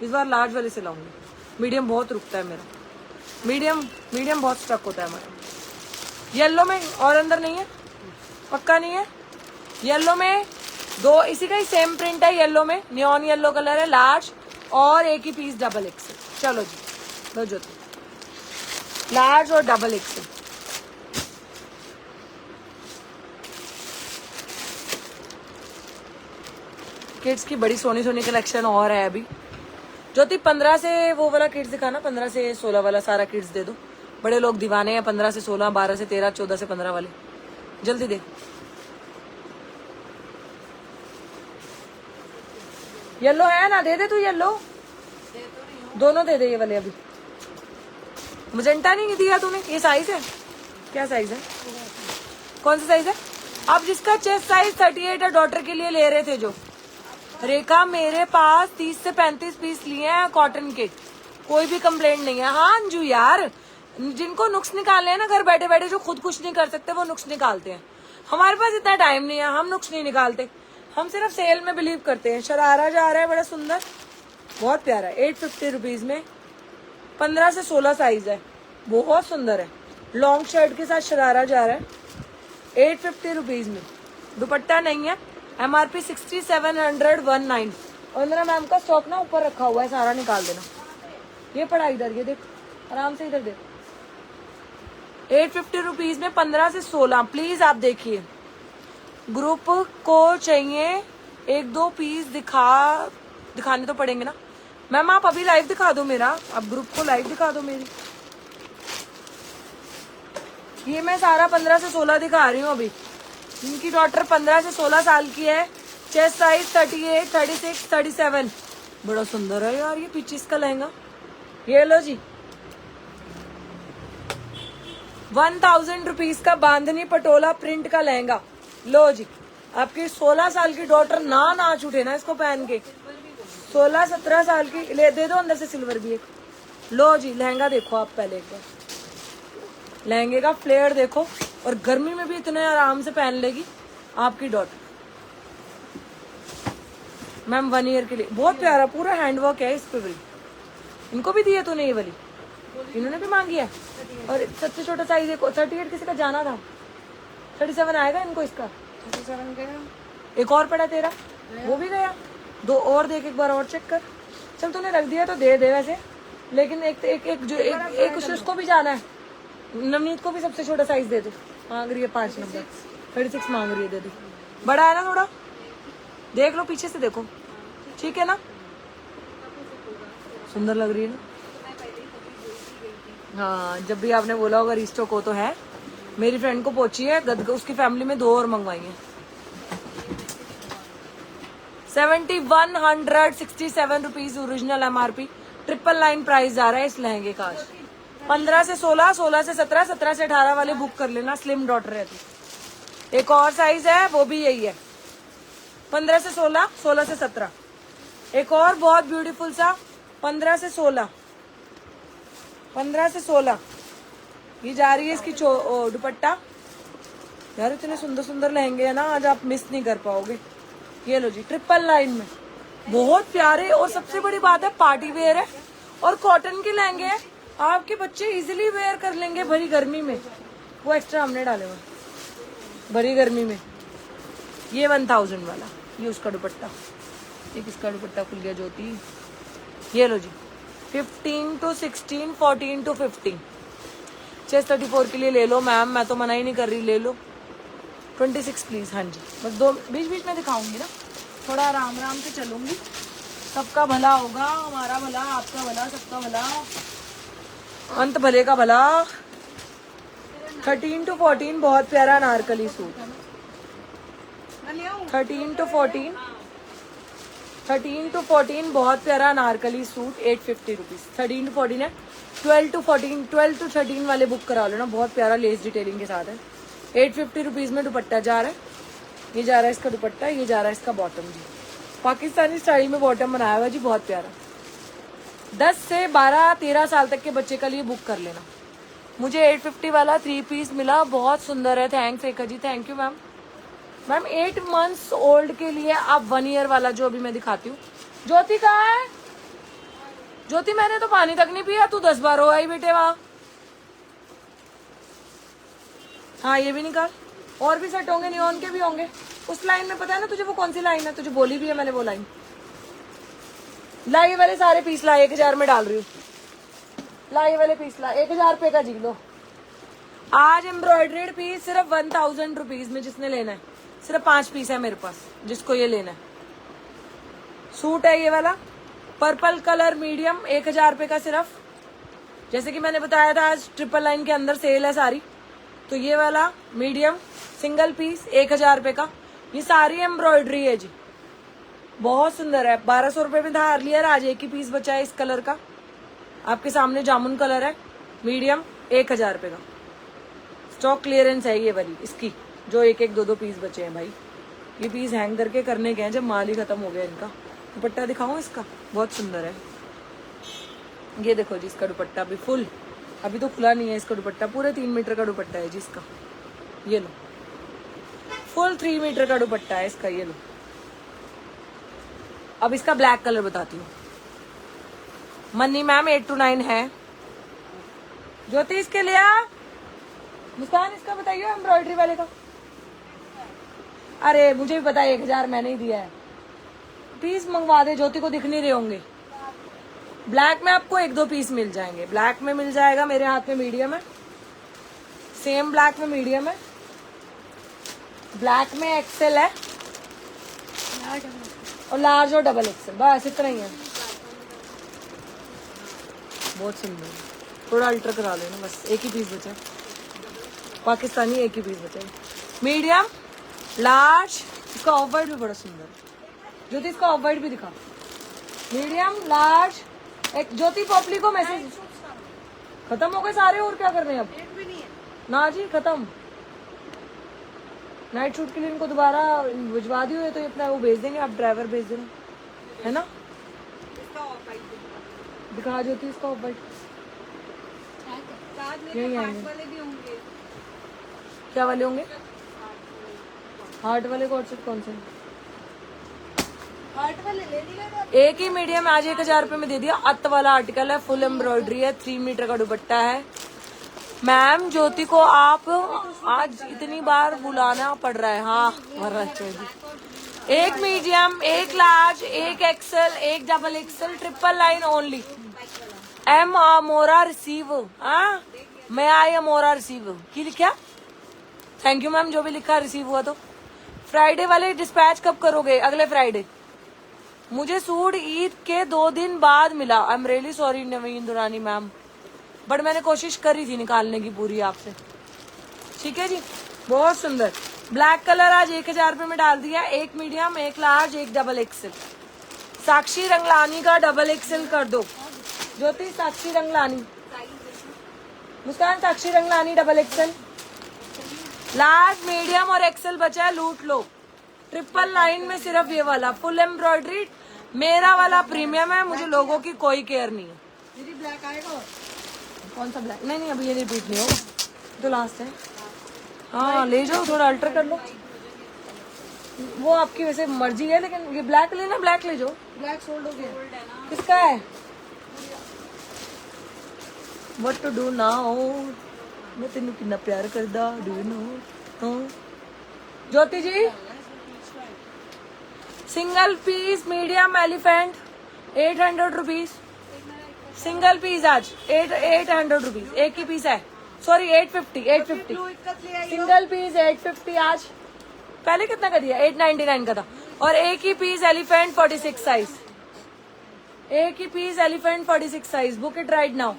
बार लार्ज वाले से लाऊंगी। मीडियम बहुत रुकता है मेरा, मीडियम बहुत स्टक होता है हमारा। येलो में और अंदर नहीं है, पक्का नहीं है। येलो में 2 इसी का ही सेम प्रिंट है, येलो में नियॉन येलो कलर है, लार्ज और एक ही पीस डबल एक्सेल। चलो जी लो जो लार्ज और डबल एक्सेल। किड्स की बड़ी सोनी सोनी कलेक्शन और है अभी। ज्योति 15 से वो वाला किड्स दिखाना, 15 से 16 वाला सारा किड्स दे दो। बड़े लोग दीवाने हैं 15 से 16, 12 से 13, 14 से 15 वाले, जल्दी दे। येलो है ना, दे दे तू येलो, दोनों दे दे ये वाले। अभी मजेंटा नहीं दिया तूने, ये साइज है, क्या साइज है, कौन सा साइज है? आप जिसका चेस्ट साइज 38 है डॉटर के लिए ले रहे थे जो, रेखा मेरे पास 30 से 35 पीस लिए हैं कॉटन के, कोई भी कंप्लेंट नहीं है। हाँ अंजू यार, जिनको नुक्स निकालने हैं ना घर बैठे बैठे, जो खुद कुछ नहीं कर सकते वो नुक्स निकालते हैं। हमारे पास इतना टाइम नहीं है, हम नुक्स नहीं निकालते, हम सिर्फ सेल में बिलीव करते हैं। शरारा जा रहा है बड़ा सुंदर, बहुत प्यारा है, 850 रुपीज में 15 से 16 साइज है, बहुत सुंदर है। लॉन्ग शर्ट के साथ शरारा जा रहा है 850 रुपीज में। दुपट्टा नहीं है, MRP 6719। और मेरा मैम का स्टॉक ना ऊपर रखा हुआ है, सारा निकाल देना। ये पड़ा इधर, ये देख आराम से इधर देख। 850 रुपीज में 15 से 16। प्लीज आप देखिए, ग्रुप को चाहिए 1-2 पीस दिखाने तो पड़ेंगे ना मैम। आप अभी लाइव दिखा दो मेरा, आप ग्रुप को लाइव दिखा दो मेरी। ये मैं सारा 15 से 16 दिखा रही हूँ अभी। इनकी डॉटर 15 से 16 साल की है, चेस्ट साइज 38, 36, 37। बड़ा सुंदर है यार ये पीचीस का लहंगा। ये लो जी 1000 रुपीज का बांधनी पटोला प्रिंट का लहंगा। लो जी, आपकी 16 साल की डॉटर नाच उठे ना इसको पहन के। 16-17 साल की ले दे दो अंदर से सिल्वर भी एक। लो जी लहंगा देखो आप पहले एक बार, लहंगे का फ्लेयर देखो, और गर्मी में भी इतने आराम से पहन लेगी आपकी डॉटर। मैम 1 ईयर के लिए बहुत प्यारा पूरा हैंडवर्क है इस पे भी। इनको भी दिया तूने ये वाली, इन्होंने भी मांगी है। और सबसे छोटा साइज एक 38 किसी का जाना था, 37 आएगा इनको इसका। 37 गया, एक और पड़ा तेरा, वो भी गया। 2 और देख, एक बार और चेक कर। चल तूने रख दिया तो दे दे वैसे, लेकिन एक उसको भी जाना है। नवनीत को भी सबसे छोटा साइज दे दे, मांग रही है 5 नंबर, 36 मांग रही है, दे दे। बड़ा है ना थोड़ा, देख लो पीछे से देखो, ठीक है ना, सुंदर लग रही है ना। हाँ जब भी आपने बोला होगा रिस्टॉक हो तो है। मेरी फ्रेंड को पहुंची है उसकी फैमिली में 2 और मंगवाई है। 7167 रुपीज ओरिजिनल MRP, 999 प्राइस जा रहा है इस लहंगे का आज। 15 से 16, 16 से 17, 17 से 18 वाले बुक कर लेना, स्लिम डॉटर रहती। एक और साइज है वो भी यही है, 15 से 16, 16 से 17। एक और बहुत ब्यूटीफुल सा 15 से 16, 15 से 16 ये जा रही है इसकी दुपट्टा। यार इतने सुंदर सुंदर लहंगे हैं ना, आज आप मिस नहीं कर पाओगे। ये लो जी 999 में, बहुत प्यारे। और सबसे बड़ी बात है पार्टी वेयर है और कॉटन के लहंगे हैं, आपके बच्चे इजीली वेयर कर लेंगे भरी गर्मी में। वो एक्स्ट्रा हमने डाले हुए भरी गर्मी में। ये 1000 वाला, ये उसका दुपट्टा, ये किसका दुपट्टा खुल गया ज्योति। ये लो जी 15 to 16, 14 to 15। चेस्ट 34 के लिए ले लो मैम, मैं तो मना ही नहीं कर रही, ले लो। 26 प्लीज। हाँ जी, बस दो बीच बीच में दिखाऊंगी ना, थोड़ा आराम आराम से चलूंगी। सबका भला होगा, हमारा भला, आपका भला, सबका भला, अंत भले का भला। 13 to 14 बहुत प्यारा अनारकली सूट। 13 to 14 बहुत प्यारा अनारकली सूट, 850 रुपीज। 13 to 14 है। 12 to 13 वाले बुक करा लो ना, बहुत प्यारा लेस डिटेलिंग के साथ है। 850 रुपीज में दुपट्टा जा रहा है। ये जा रहा है इसका दुपट्टा, ये जा रहा है इसका बॉटम जी। पाकिस्तानी स्टाइल में बॉटम बनाया हुआ जी, बहुत प्यारा। 10 से 12-13 साल तक के बच्चे का लिए बुक कर लेना। मुझे 850 वाला 3 पीस मिला, बहुत सुंदर है। Thanks Rekha ji, thank you ma'am. Ma'am 8 months old के लिए आप 1 ईयर वाला जो अभी मैं दिखाती हूँ। ज्योति कहाँ है? ज्योति मैंने तो पानी तक नहीं पिया, तू 10 बार हो आई बेटे वहाँ। हाँ ये भी निकाल, और भी सेट होंगे, नियॉन के भी होंगे उस लाइन में। पता है ना तुझे वो कौन सी लाइन है? तुझे बोली भी है मैंने वो लाइन। ला ये वाले सारे पीस ला, 1000 में डाल रही हूँ। ला ये वाले पीस ला, 1000 रुपए का जी लो। आज एम्ब्रॉयडर्ड पीस सिर्फ 1000 रुपीज में, जिसने लेना है। सिर्फ 5 पीस है मेरे पास, जिसको ये लेना है। सूट है ये वाला पर्पल कलर मीडियम, 1000 रुपए का सिर्फ। जैसे कि मैंने बताया था आज ट्रिपल लाइन के अंदर सेल है सारी, तो ये वाला मीडियम सिंगल पीस 1000 रुपए का। ये सारी एम्ब्रॉयडरी है जी, बहुत सुंदर है। 1200 रुपए में था अर्लियर, आज एक ही पीस बचा है इस कलर का। आपके सामने जामुन कलर है, मीडियम 1000 रुपए का। स्टॉक क्लियरेंस है ये वाली इसकी, जो एक एक 2 पीस बचे हैं भाई। ये पीस हैंग करके करने गए जब माल ही खत्म हो गया इनका। दुपट्टा दिखाऊं इसका, बहुत सुंदर है। ये देखो जी, इसका दुपट्टा भी फुल, अभी तो खुला नहीं है इसका दुपट्टा। पूरे 3 मीटर का दुपट्टा है जी इसका। ये लो, फुल 3 मीटर का दुपट्टा है इसका। ये लो, अब इसका ब्लैक कलर बताती हूँ। मन्नी मैम 8 to 9 है। ज्योति इसके लिए मुस्कान इसका बताइए एम्ब्रॉयडरी वाले का। अरे मुझे भी पता है, 1000 मैंने ही दिया है। पीस मंगवा दे, ज्योति को दिख नहीं रहे होंगे। ब्लैक में आपको 1-2 पीस मिल जाएंगे। ब्लैक में मिल जाएगा, मेरे हाथ में मीडियम है। सेम ब्लैक में मीडियम है, ब्लैक में एक्सेल है, और लार्ज और डबल एक्सेल, बस इतना ही है। बहुत सुंदर, थोड़ा अल्टर करा लेना बस। एक ही पीस बचा, पाकिस्तानी एक ही पीस बचा। मीडियम, लार्ज, इसका ऑफ वाइट भी बड़ा सुंदर है। ज्योति इसका ऑफ वाइट भी दिखा। मीडियम, लार्ज, एक ज्योति पॉपली को मैसेज खत्म हो गए सारे, और क्या कर रहे हैं अब? ना जी खत्म। नाइट शूट के लिए इनको दोबारा भिजवा दी हुई है, तो ये अपना वो भेज देंगे, आप ड्राइवर भेज देना, है ना? दिखा ज्योति इसका ऑफ वाइट। यही आएंगे। क्या वाले होंगे? हार्ट वाले कौन से? हार्ट वाले ले लिया। एक ही मीडियम आज 1000 रुपए में दे दिया। अत वाला आर्टिकल है, फुल एम्ब्रॉयडरी है, 3 मीटर का दुपट्टा है। मैम ज्योति को आप आज इतनी बार बुलाना पड़ रहा है। हाँ, एक मीडियम, एक लार्ज, एक एक्सेल, एक double XL, triple line only. एम अमोरा रिसीव, हाँ मैं आई अमोरा रिसीव की लिखा। थैंक यू मैम, जो भी लिखा रिसीव हुआ। तो फ्राइडे वाले डिस्पैच कब करोगे? अगले फ्राइडे। मुझे सूट ईद के 2 दिन बाद मिला। I am really sorry Naveen Durani ma'am, but मैंने कोशिश करी थी निकालने की पूरी आपसे। ठीक है जी, बहुत सुंदर ब्लैक कलर आज 1000 रुपए में डाल दिया। एक मीडियम, एक लार्ज, एक डबल एक्सेल। साक्षी रंगलानी का डबल एक्सेल कर दो Jyoti. Sakshi Rangalani, Muskan Sakshi Rangalani double XL. Large, medium और एक्सेल बचा है, लूट लो। ट्रिपल लाइन में सिर्फ ये वाला फुल एम्ब्रॉयडरी। मेरा वाला प्रीमियम है, मुझे लोगों की कोई केयर नहीं है। दीदी ब्लैक आएगा? कौन सा ब्लैक? नहीं अभी ये रिपीट नहीं होगा, तो लास्ट है। हाँ ले जाओ, थोड़ा अल्टर कर लो, वो आपकी वैसे मर्जी है। लेकिन ये ब्लैक लेना, ब्लैक ले जाओ। ब्लैक सोल्ड हो गया। किसका है? What to do now? मैं तेनू कितना प्यार करदा, do you know? Jyoti ji single piece medium elephant 800 rupees. Single piece आज 800 रुपीज, एक ही पीस है। सॉरी 850 सिंगल पीस 850 आज। पहले कितना का दिया? 899 का था। और एक ही पीस एलिफेंट 46 साइज, एक ही piece elephant 46 size. Book it right now,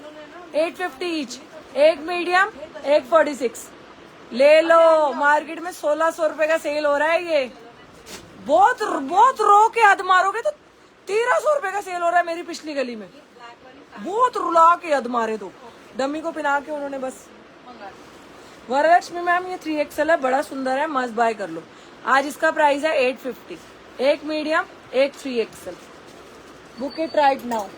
850 each. एक मीडियम, एक 46। ले लो। मार्केट में 1600 रुपए का सेल हो रहा है ये। बहुत बहुत रो के हद मारोगे तो 1300 रुपए का सेल हो रहा है मेरी पिछली गली में। बहुत रुला के हद मारे तो डमी को पिला के उन्होंने बस। वरलक्ष्मी मैम ये 3XL है, बड़ा सुंदर है, मस्त बाय कर लो। आज इसका प्राइस है 850। एक मीडियम, एक 3XL। Book it right now.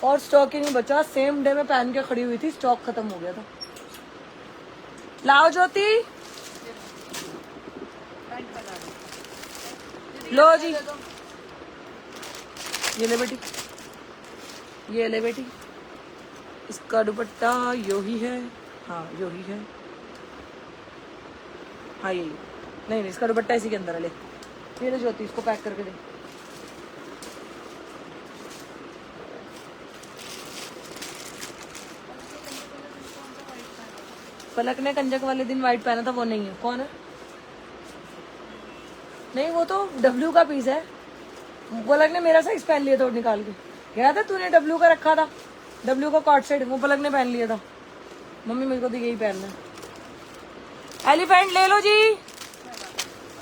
और स्टॉक ही नहीं बचा, सेम डे में पहन के खड़ी हुई थी, स्टॉक खत्म हो गया था। लाओ ज्योति, लो जी, ये ले बेटी, ये ले बेटी। इसका दुपट्टा यो ही है, हाँ यो ही है, हाँ ये नहीं नहीं, इसका दुपट्टा इसी के अंदर है। ले ये ले ज्योति, इसको पैक करके दे। पलक ने कंजक वाले दिन व्हाइट पहना था, वो नहीं है। कौन है? नहीं वो तो डब्ल्यू का पीस है। पलक ने मेरा साइज पहन लिया था निकाल के। गया था तूने डब्ल्यू का रखा था, डब्ल्यू का कॉट सेट, वो पलक ने पहन लिया था। मम्मी मेरे को तो यही पहनना है। एलिफेंट ले लो जी।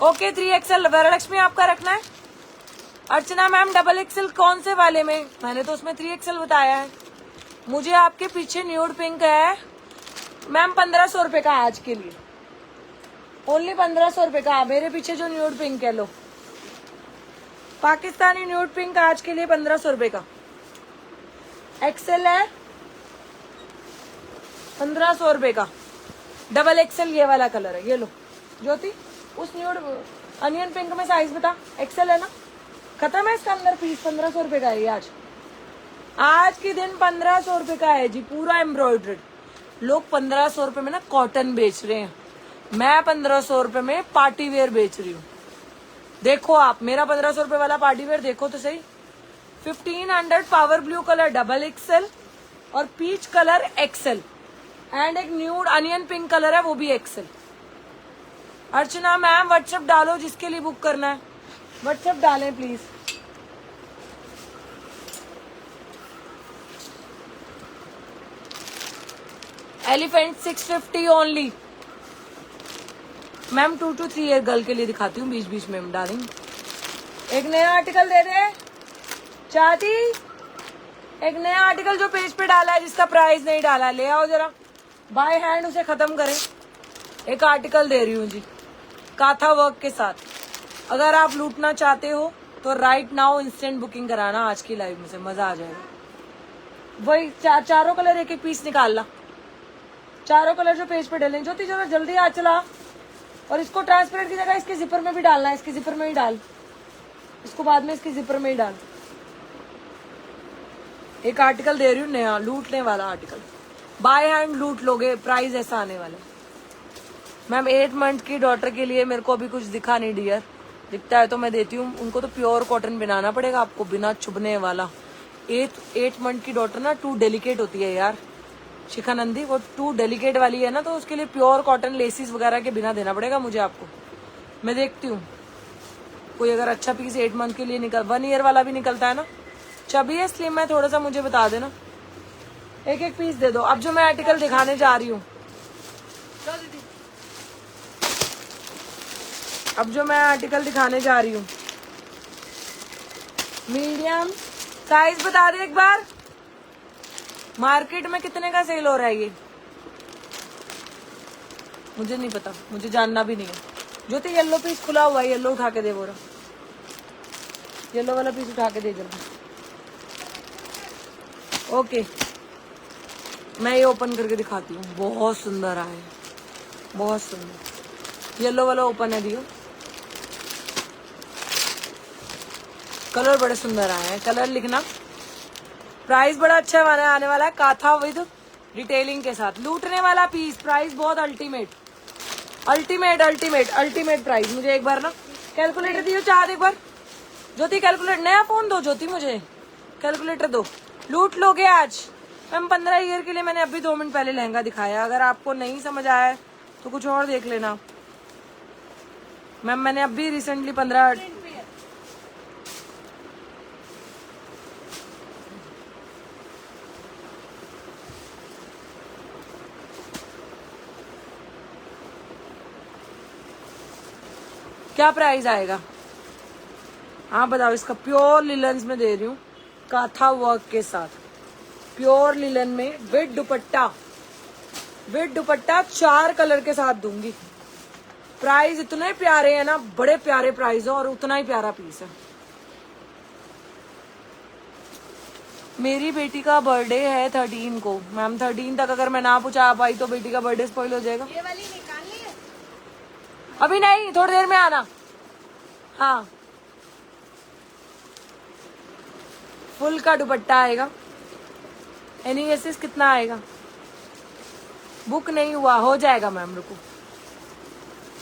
Okay 3XL। वरलक्ष्मी आपका रखना है। अर्चना मैम XXL कौन से वाले में? मैंने तो उसमें 3XL बताया है। मुझे आपके पीछे न्यूड पिंक है मैम, 1500 रुपए का आज के लिए, ओनली 1500 रुपए का। मेरे पीछे जो न्यूड पिंक है लो, पाकिस्तानी न्यूड पिंक आज के लिए 1500 रुपए का। XL है 1500 रुपए का। XXL ये वाला कलर है, ये लो ज्योति। उस न्यूड अनियन पिंक में साइज बता। XL है ना? खत्म है इसका अंदर पीस। 1500 रुपए का है ये आज के दिन 1500 रुपए का है जी, पूरा एम्ब्रॉयडर्ड। लोग 1500 रुपए में ना कॉटन बेच रहे हैं, मैं 1500 रुपए में पार्टी वेयर बेच रही हूँ। देखो आप मेरा 1500 रुपए वाला पार्टी वेयर देखो तो सही। 1500 पावर ब्लू कलर XXL और पीच कलर XL एंड एक न्यूड अनियन पिंक कलर है, वो भी XL। अर्चना मैम व्हाट्सएप डालो जिसके लिए बुक करना है, व्हाट्सएप डालें please. Elephant 650 only. Ma'am 2 to 3 year girl के लिए दिखाती हूँ बीच बीच में डार्लिंग। एक नया आर्टिकल दे दे चाहती, एक नया आर्टिकल जो पेज पे डाला है जिसका प्राइस नहीं डाला, ले आओ जरा, बाय हैंड उसे खत्म करें। एक आर्टिकल दे रही हूँ जी काथा वर्क के साथ। अगर आप लूटना चाहते हो तो राइट नाउ इंस्टेंट बुकिंग कराना आज की लाइव में से, मजा आ जाएगा। वही चारों कलर एक एक पीस निकाल ला, चारों कलर जो पेज पे डालें। ज्योति जरा जल्दी आ चला। और इसको ट्रांसपेरेंट की जगह इसके जिपर में भी डालना है, इसके जिपर में ही डाल, इसको बाद में इसके जिपर में ही डाल। एक आर्टिकल दे रही हूँ नया, लूटने वाला आर्टिकल, बाय हैंड लूट लोगे, प्राइस ऐसा आने वाला है। मैम 8 मंथ की डॉटर के लिए मेरे को अभी कुछ दिखा नहीं डियर, दिखता है तो मैं देती हूँ। उनको तो प्योर कॉटन बनाना पड़ेगा आपको, बिना चुभने वाला। 8 मंथ की डॉटर ना टू डेलिकेट होती है यार शिखानंदी, वो टू डेलिकेट वाली है ना, तो उसके लिए प्योर कॉटन लेसिस वगैरह के बिना देना पड़ेगा मुझे आपको। मैं देखती हूँ कोई अगर अच्छा पीस 8 मंथ के लिए निकल, 1 ईयर वाला भी निकलता है ना। चबी है स्लिम है थोड़ा सा, मुझे बता देना, एक एक पीस दे दो। अब जो मैं आर्टिकल दिखाने जा रही हूँ, अब जो मैं आर्टिकल दिखाने जा रही हूँ, मीडियम साइज बता दे एक बार, मार्केट में कितने का सेल हो रहा है ये मुझे नहीं पता, मुझे जानना भी नहीं है। जो तो येलो पीस खुला हुआ है, येलो उठा के दे, बोरा येलो वाला पीस उठा के दे जल्दी। ओके मैं ये ओपन करके दिखाती हूँ, बहुत सुंदर आया है, बहुत सुंदर। येलो वाला ओपन है दियो, कलर बड़े सुंदर आए हैं, कलर लिखना। प्राइस बड़ा अच्छा आने वाला है, काथा विद डिटेलिंग के साथ, लूटने वाला पीस। प्राइस बहुत ultimate ultimate ultimate ultimate price. मुझे एक बार ना कैलकुलेटर दियो चाह एक बार ज्योति, कैलकुलेटर नया फोन दो ज्योति, मुझे कैलकुलेटर दो। लूट लोगे आज मैम। 15 ईयर के लिए मैंने अभी 2 मिनट पहले लहंगा दिखाया, अगर आपको नहीं समझ आया तो कुछ और देख लेना। मैम मैंने अभी रिसेंटली 15 क्या प्राइस आएगा? हाँ बताओ। इसका प्योर लिलन्स में दे रही हूँ, काथा वर्क के साथ, प्योर लिलन में with dupatta, with dupatta 4 colour के साथ दूंगी। प्राइस इतने प्यारे हैं ना, बड़े प्यारे प्राइस है और उतना ही प्यारा पीस है। मेरी बेटी का बर्थडे है 13 को। मैम 13 तक अगर मैं ना पहुंचा पाई तो बेटी का बर्थडे स्पॉइल हो जाएगा। ये वाली निकालनी है? अभी नहीं, थोड़ी देर में आना। हाँ, फुल का दुपट्टा आएगा। एनी गेसेस कितना आएगा? बुक नहीं हुआ, हो जाएगा मैम, रुको।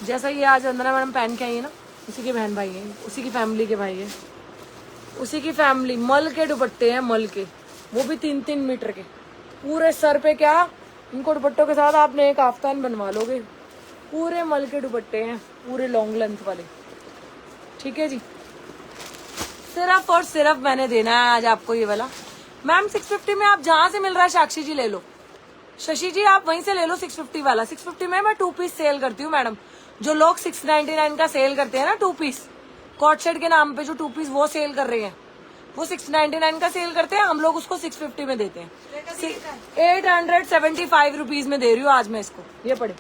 जैसा ये आज वंदना मैडम पहन के आई है ना, उसी के बहन भाई हैं, उसी की फैमिली के भाई है, उसी की फैमिली। मल के दुपट्टे हैं, मल के, वो भी 3-3 मीटर के पूरे सर पे। क्या इनको दुपट्टों के साथ आपने एक आफ्तान बनवा लोगे। पूरे मल के दुपट्टे हैं, पूरे लॉन्ग लेंथ वाले। ठीक है जी, सिर्फ और सिर्फ मैंने देना है आज आपको ये वाला। मैम 650 में आप जहां से मिल रहा है साक्षी जी ले लो, शशि जी आप वहीं से ले लो 650 वाला। 650 में मैं 2 पीस सेल करती हूँ मैडम। जो लोग 699 का सेल करते हैं ना 2 पीस, कॉट सेट के नाम पे जो 2 पीस वो सेल कर रहे हैं, वो 699 का सेल करते हैं, हम लोग उसको 650 में देते हैं। 875 रुपीज में दे रही हूँ आज मैं इसको। ये पड़े,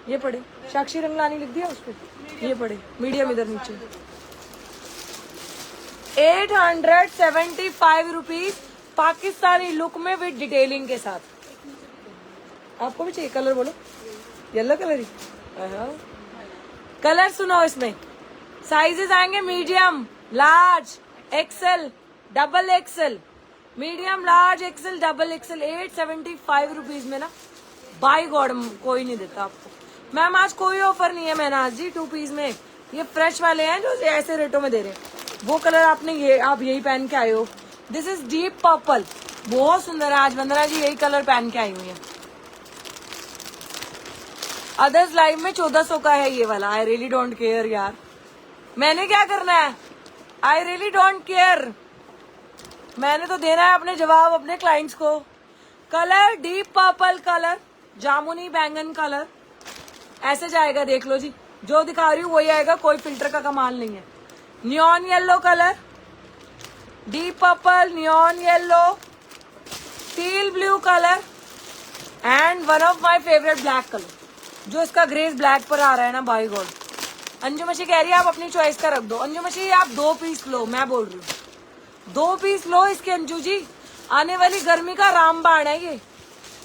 ये पड़े, साक्षी रंगलानी लिख दिया उस पर, ये पड़े मीडियम इधर नीचे। 875 रुपीज पाकिस्तानी लुक में विद डिटेलिंग के साथ। आपको भी चाहिए कलर? बोलो, येलो कलर ही। कलर सुनो, इसमें साइजेस आएंगे medium, large, XL, double XL, medium, large, XL, double XL. 875 rupees में ना, बाय गॉड कोई नहीं देता आपको। मैम आज कोई ऑफर नहीं है महनाज जी 2 पीस में। ये फ्रेश वाले हैं जो ऐसे रेटों में दे रहे हैं। वो कलर आपने ये, आप यही पहन के आए हो। दिस इज डीप पर्पल, बहुत सुंदर है। आज वंदना जी यही कलर पहन के आई हुई है। अदर्स लाइव में 1400 का है ये वाला। आई रियली डोंट केयर यार, मैंने क्या करना है? आई रियली डोंट केयर, मैंने तो देना है अपने जवाब अपने क्लाइंट्स को। कलर डीप पर्पल कलर, जामुनी बैंगन कलर, ऐसे जाएगा। देख लो जी, जो दिखा रही हूँ वही आएगा, कोई फिल्टर का कमाल नहीं है। Neon yellow colour, deep purple, neon yellow, till blue colour and one of my favourite black colour, जो इसका ग्रेस ब्लैक पर आ रहा है ना, बाय गॉड। अंजू मशी कह रही है आप अपनी चॉइस का रख दो। अंजू मशी आप 2 पीस लो, मैं बोल रही हूँ 2 पीस लो इसके। अंजू जी आने वाली गर्मी का रामबाण है ये,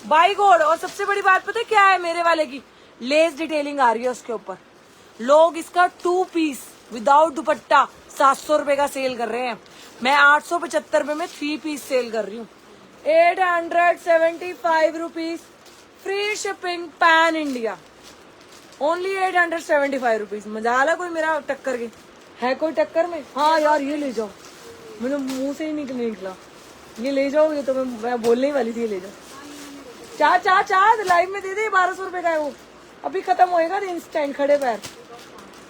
बाय गॉड। और सबसे बड़ी बात पता है क्या है मेरे वाले की? लेस डिटेलिंग आ रही है उसके ऊपर। लोग इसका 2 पीस विदाउट दुपट्टा 700 रुपए का सेल कर रहे हैं, मैं 875 रुपए में 3 पीस सेल कर रही हूँ। 875 rupees, free shipping pan India, only 875 rupees. मजाला कोई मेरा टक्कर के है? कोई टक्कर में? हाँ यार ये ले जाओ, मेरे मुंह से ही निकला, ये ले जाओ। ये तो मैं बोलने ही वाली थी, ये ले जाओ। चार लाइव में दे दे। 1200 रुपए का है वो, अभी खत्म होएगा इंस्टेंट। खड़े पैर,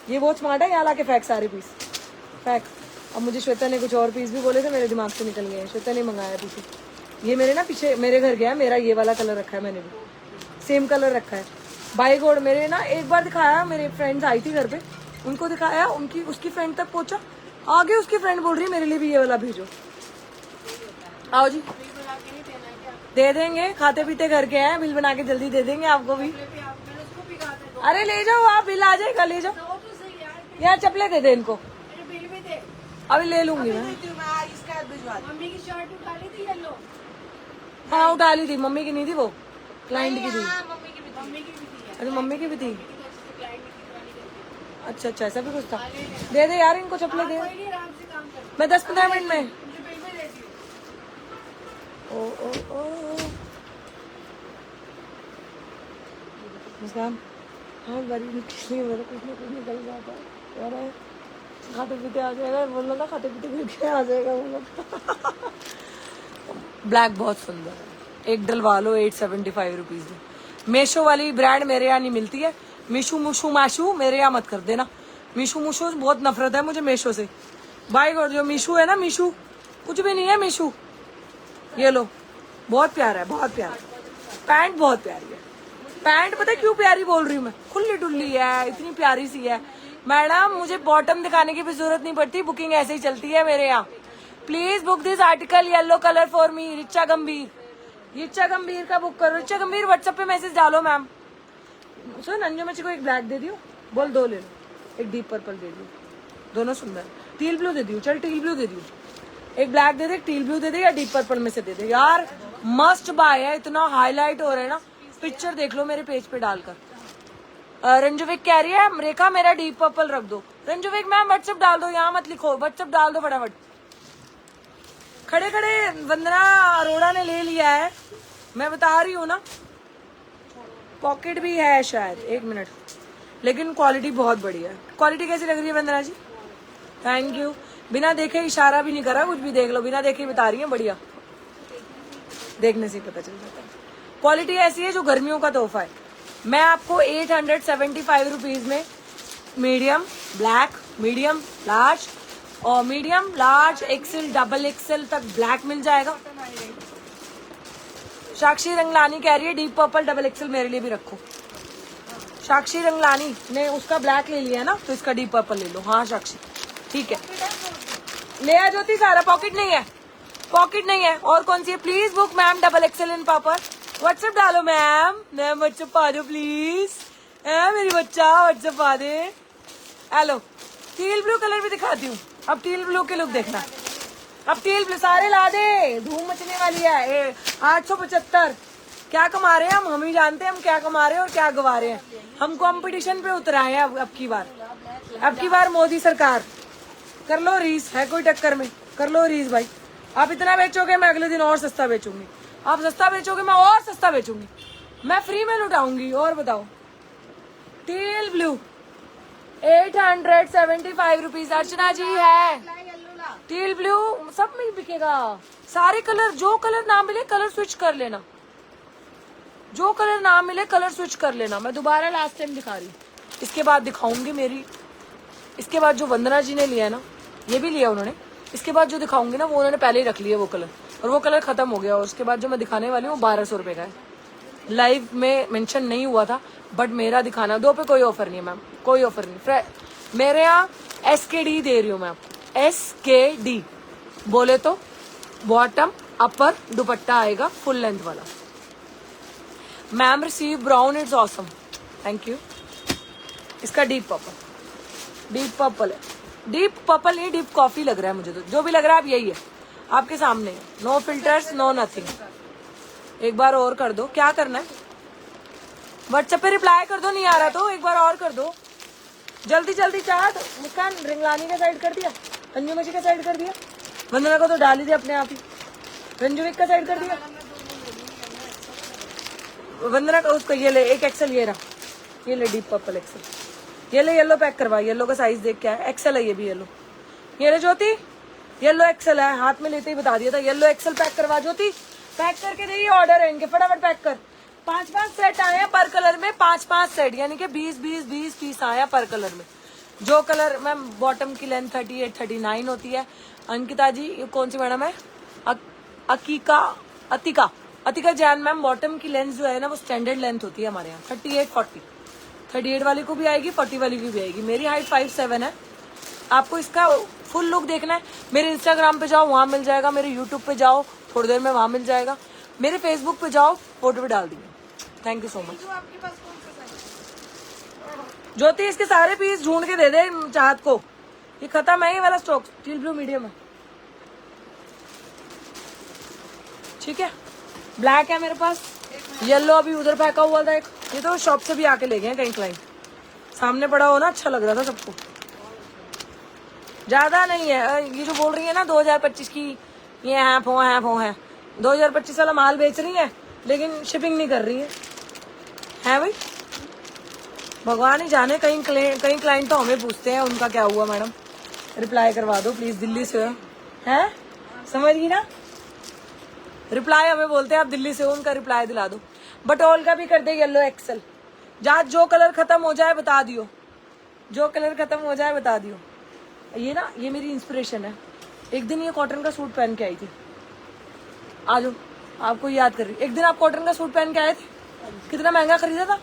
ये बहुत स्मार्ट है। यहाँ ला के फेंक सारे पीस, फेंक। अब मुझे श्वेता ने कुछ और पीस भी बोले थे, मेरे दिमाग से निकल गए। श्वेता ने मंगाया पीछे, ये मेरे ना पीछे मेरे घर गया, मेरा ये वाला कलर रखा है, मैंने भी सेम कलर रखा है। बाई गॉड मेरे ना एक बार दिखाया, मेरे फ्रेंड्स आई थी घर पे, उनको दिखाया, उनकी उसकी फ्रेंड तक पहुंचा, आगे उसकी फ्रेंड बोल रही है मेरे लिए भी ये वाला भेजो। आओ जी, दे देंगे, खाते पीते घर के हैं, बिल बना के जल्दी दे देंगे आपको भी। अरे ले जाओ आप, बिल आ जाएगा, ले जाओ। यार चपले दे दे इनको, अभी ले लूंगी मैं। मम्मी की शर्ट उठा ली थी येलो। हाँ उठा ली थी, मम्मी की नहीं थी, वो क्लाइंट की थी। मम्मी की भी थी। अरे मम्मी की भी थी। अच्छा अच्छा, ऐसा भी कुछ था। दे दे यार इनको चपले दे। मैं 10-15 मिनट में। ओ ओ ओ मुस्कान, हाँ बड़ी निकली, मेरा कुछ ना कुछ निकल जाता है यार। खाते पीते आ जाएगा, बोलना था खाते पीते करके आ जाएगा बोला। ब्लैक बहुत सुंदर है, एक डलवा लो 875 रुपीज में। मेशो वाली ब्रांड मेरे यहाँ नहीं मिलती है, मीशू मुशू माशू मेरे यहाँ मत कर देना। मीशू मुशू बहुत नफरत है मुझे मीशो से। भाई और जो मीशू है ना, मीशू कुछ भी नहीं है मीशू। ये लो, बहुत प्यारा है, बहुत प्यारा। पैंट बहुत प्यारी है। पैंट पता है क्यों प्यारी बोल रही हूँ मैं? खुली डुल्ली है, इतनी प्यारी सी है। मैडम मुझे बॉटम दिखाने की भी जरूरत नहीं पड़ती, बुकिंग ऐसे ही चलती है मेरे यहाँ। Please book this article yellow colour for me. Richa गंभीर, रिचा गंभीर का बुक करो। रिचा गंभीर व्हाट्सएप पे मैसेज डालो मैम। सुन अंजू मच्छी को एक ब्लैक दे दियो, बोल 2 ले लो, एक डीप पर्पल दे दियो, दोनों सुंदर। टील ब्लू दे दियो, चल टील ब्लू दे दियो। एक ब्लैक दे दे, एक टील ब्लू दे दे, या डीप पर्पल में से दे दे। यार मस्ट बाय है, इतना हाईलाइट हो रहा है ना, पिक्चर देख लो मेरे पेज पे डालकर। रंजुविक कह रही है रेखा मेरा डीप पर्पल रख दो। रंजुविक मैम व्हाट्सएप डाल दो, यहाँ मत लिखो, व्हाट्सएप डाल दो फटाफट। खड़े खड़े वंदना अरोड़ा ने ले लिया है, मैं बता रही हूँ ना। पॉकेट भी है शायद, 1 मिनट, लेकिन क्वालिटी बहुत बढ़िया है। क्वालिटी कैसी लग रही है वंदना जी? Thank you. बिना देखे इशारा भी नहीं करा, कुछ भी देख लो, बिना देखे बता रही है। बढ़िया, देखने से पता चल जाता है। क्वालिटी ऐसी है जो गर्मियों का तोहफा है। मैं आपको 875 रुपीज में मीडियम ब्लैक, मीडियम लार्ज और medium large XL double Excel तक ब्लैक मिल जाएगा। साक्षी रंगलानी कह रही है डीप पर्पल डबल एक्सेल मेरे लिए भी रखो। साक्षी रंगलानी ने उसका ब्लैक ले लिया है ना, तो इसका डीप पर्पल ले लो। हाँ साक्षी ठीक है, ले आ ज्योति। सारा पॉकेट नहीं है, पॉकेट नहीं है। और कौन सी है? Please book ma'am double XL in purple. WhatsApp डालो मैम, मैम व्हाट्सएप पा दो प्लीज। मेरी बच्चा व्हाट्सएप पा दे। हेलो, टील ब्लू कलर भी दिखाती हूँ। अब टील ब्लू के लुक देखना। अब टील ब्लू सारे ला दे, धूम मचने वाली है। 875 क्या कमा रहे हैं हम ही जानते हैं हम क्या कमा रहे हैं और क्या गवा रहे हैं। हम कंपटीशन पे उतर आए हैं अब की बार मोदी सरकार। कर लो रीस, है कोई टक्कर में? कर लो रीस भाई। आप इतना बेचोगे मैं अगले दिन और सस्ता बेचूंगी, आप सस्ता बेचोगे मैं और सस्ता बेचूंगी, मैं फ्री में लुटाऊंगी। और बताओ, टील ब्लू 875 रुपीज। अर्चना जी है टील ब्लू, सब में बिकेगा। सारे कलर, जो कलर ना मिले कलर स्विच कर लेना, जो कलर ना मिले कलर स्विच कर लेना। मैं दोबारा लास्ट टाइम दिखा रही हूँ, इसके बाद दिखाऊंगी मेरी। इसके बाद जो वंदना जी ने लिया है ना, ये भी लिया उन्होंने। इसके बाद जो दिखाऊंगी ना, वो उन्होंने पहले ही रख लिया वो कलर, और वो कलर खत्म हो गया। और उसके बाद जो मैं दिखाने वाली हूँ 1200 रुपए का है। लाइव में मेंशन नहीं हुआ था, बट मेरा दिखाना 2 पे कोई ऑफर नहीं है मैम, कोई ऑफर नहीं। मेरे यहाँ SKD दे रही हूँ मैं आपको, SKD बोले तो बॉटम अपर दुपट्टा आएगा फुल लेंथ वाला। Ma'am receive brown, it's awesome, thank you. इसका डीप पर्पल है, डीप पर्पल नहीं, डीप कॉफी लग रहा है मुझे तो। जो भी लग रहा है आप यही है, आपके सामने है। No filters, no nothing. एक बार और कर दो, क्या करना है? व्हाट्सएप पे रिप्लाई कर दो, नहीं आ रहा तो एक बार और कर दो जल्दी जल्दी। चाहत मुस्कान रिंगलानी का साइड कर दिया, अंजू मछी का साइड कर दिया, वंदना को तो डाल ही दिया अपने आप ही। रंजुविक का साइड कर दिया, वंदना का उसका ये ले, एक एक्सेल ये रहा, ये ले डीप पर्पल एक्सेल, ये ले येलो पैक करवा। येलो का साइज देख क्या है, एक्सेल है ये भी येलो। ये ले ज्योति, येलो एक्सेल है, हाथ में लेते ही बता दिया था। येलो एक्सेल पैक करवा ज्योति, पैक करके दे। ऑर्डर है इनके, फटाफट पैक कर। 5-5 सेट आए हैं पर कलर में, 5-5 सेट, यानी कि 20 पीस आया पर कलर में। जो कलर मैम बॉटम की लेंथ 38-39 होती है। अंकिता जी, ये कौन सी मैडम है? अतिका जैन मैम, बॉटम की लेंथ जो है ना वो स्टैंडर्ड लेंथ होती है हमारे यहाँ 38-40। 38 वाली को भी आएगी, 40 वाली को भी आएगी। मेरी हाइट 5'7" है। आपको इसका फुल लुक देखना है, मेरे इंस्टाग्राम पे जाओ, वहां मिल जाएगा। मेरे यूट्यूब पे जाओ, थोड़ी देर में वहां मिल जाएगा। मेरे फेसबुक पे जाओ, फोटो भी डाल दीजिए। Thank you so much. Jyoti, इसके सारे पीस ढूंढ के दे दे चाहत को, ये खत्म है ये वाला स्टॉक। टील ब्लू मीडियम है, ठीक है। ब्लैक है मेरे पास, येलो अभी उधर फेंका हुआ था एक, ये तो शॉप से भी आके ले गए कहीं क्लाइंट। सामने पड़ा हो ना, अच्छा लग रहा था सबको। ज्यादा नहीं है, ये जो बोल रही है ना 2025 की, ये है 2025 वाला माल बेच रही है, लेकिन शिपिंग नहीं कर रही है भाई। भगवान ही जाने, कहीं क्लाइंट तो हमें पूछते हैं उनका क्या हुआ मैडम, रिप्लाई करवा दो प्लीज। दिल्ली से है, समझ गई ना? रिप्लाई हमें बोलते हैं आप दिल्ली से हो, उनका रिप्लाई दिला दो। बटोल का भी कर दे येलो एक्सेल। जहाँ जो कलर खत्म हो जाए बता दियो, जो कलर खत्म हो जाए बता दियो। ये ना, ये मेरी इंस्पिरेशन है। एक दिन ये कॉटन का सूट पहन के आई थी, आ जाओ आपको याद कर रही। एक दिन आप कॉटन का सूट पहन के आए थे, कितना महंगा खरीदा था,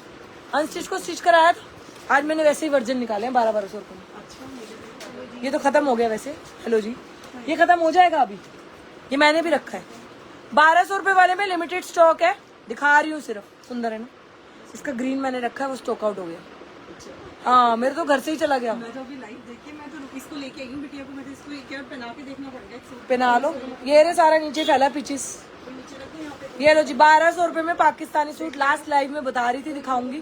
अनस्टिच को स्टिच कराया था। आज मैंने वैसे ही वर्जन निकाले हैं 1200 रुपये में। ये तो खत्म हो गया वैसे। हेलो जी, ये खत्म हो जाएगा अभी, ये मैंने भी रखा है। 1200 रुपये वाले में लिमिटेड स्टॉक है, दिखा रही हूँ सिर्फ। सुंदर है ना, इसका ग्रीन मैंने रखा है, वो स्टॉक आउट हो गया। हाँ, मेरे तो घर से ही चला गया। मैं तो अभी लाइव देख के मैं तो इसको लेके आई हूँ बिटिया को। मैं तो इसको एक पहना के देखना पड़ेगा। पहना लो। ये रे सारा नीचे फैला पिचिस। ये लो जी, 1200 रुपये में पाकिस्तानी सूट। लास्ट लाइव में बता रही थी, दिखाऊंगी।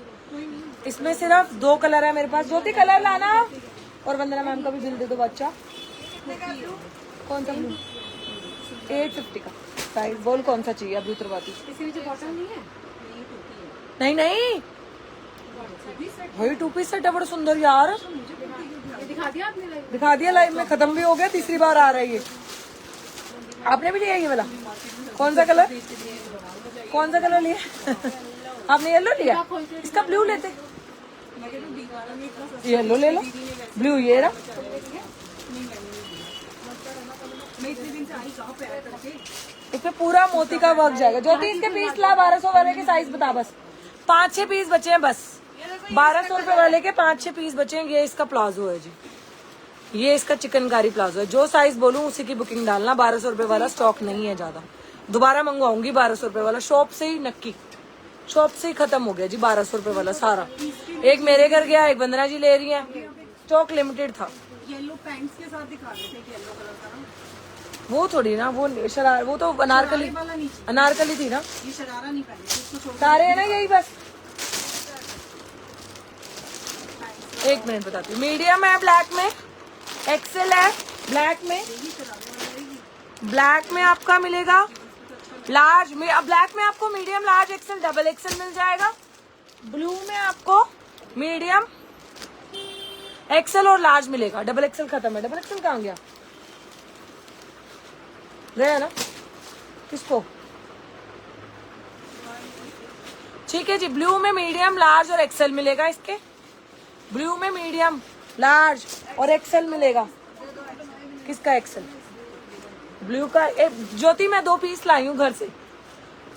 इसमें सिर्फ 2 कलर है मेरे पास। ज्योति कलर लाना, और वंदना मैम का भी बिल दे दो बच्चा। कौन सा ब्लू? 850 का साइज। बोल कौन सा चाहिए, अभी उतरवाती। इसके नीचे कॉटन नहीं है? नहीं नहीं, वही 2 पीस सेट है, बड़ा सुंदर यार। ये दिखा दिया आपने लाइव? दिखा दिया लाइव में, खत्म भी हो गया, तीसरी बार आ रहा है ये। आपने भी लिया ये वाला? कौन सा कलर? कौन सा कलर लिया? आपने येलो लिया? इसका ब्लू लेते। येलो ले लो, ब्लू ये रहा। इसमें पूरा मोती का वर्क जाएगा। ज्योति इसके पीस ला, 1200 वाले के साइज बता बस। 5-6 पीस बचे हैं बस। 1200 रुपए वाले के 5-6 पीस बचे हैं। ये इसका प्लाजो है जी, ये इसका चिकनकारी प्लाजो है। जो साइज बोलूं उसी की बुकिंग डालना। 1200 रुपए वाला स्टॉक नहीं है ज्यादा, दोबारा मंगवाऊंगी 1200 रुपए वाला। शॉप से ही नक्की, शॉप से ही खत्म हो गया जी 1200 रुपए वाला सारा। एक मेरे घर गया, एक वंदना जी ले रही है। स्टॉक लिमिटेड था। येलो पैंट्स के साथ दिखा रहे थे येलो कलर का ना। वो थोड़ी ना, वो शरारा, वो तो अनारकली, अनारकली थी ना। ये शरारा नहीं पहने, इसको छोड़। सारे है ना यही बस। एक मिनट बताती हूँ। मीडियम है ब्लैक में, एक्सेल है ब्लैक में। ब्लैक में आपका मिलेगा लार्ज में, ब्लैक में आपको medium, large, XL, double XL मिल जाएगा। ब्लू में आपको मीडियम, एक्सेल और लार्ज मिलेगा। डबल एक्सेल खत्म है। डबल एक्सेल कहाँ गया? गया ना, किसको? ठीक है जी। ब्लू में मीडियम, लार्ज और एक्सेल मिलेगा। इसके ब्लू में मीडियम, लार्ज और एक्सेल मिलेगा। किसका एक्सेल? ब्लू का। ज्योति मैं 2 पीस लाई हूँ घर से।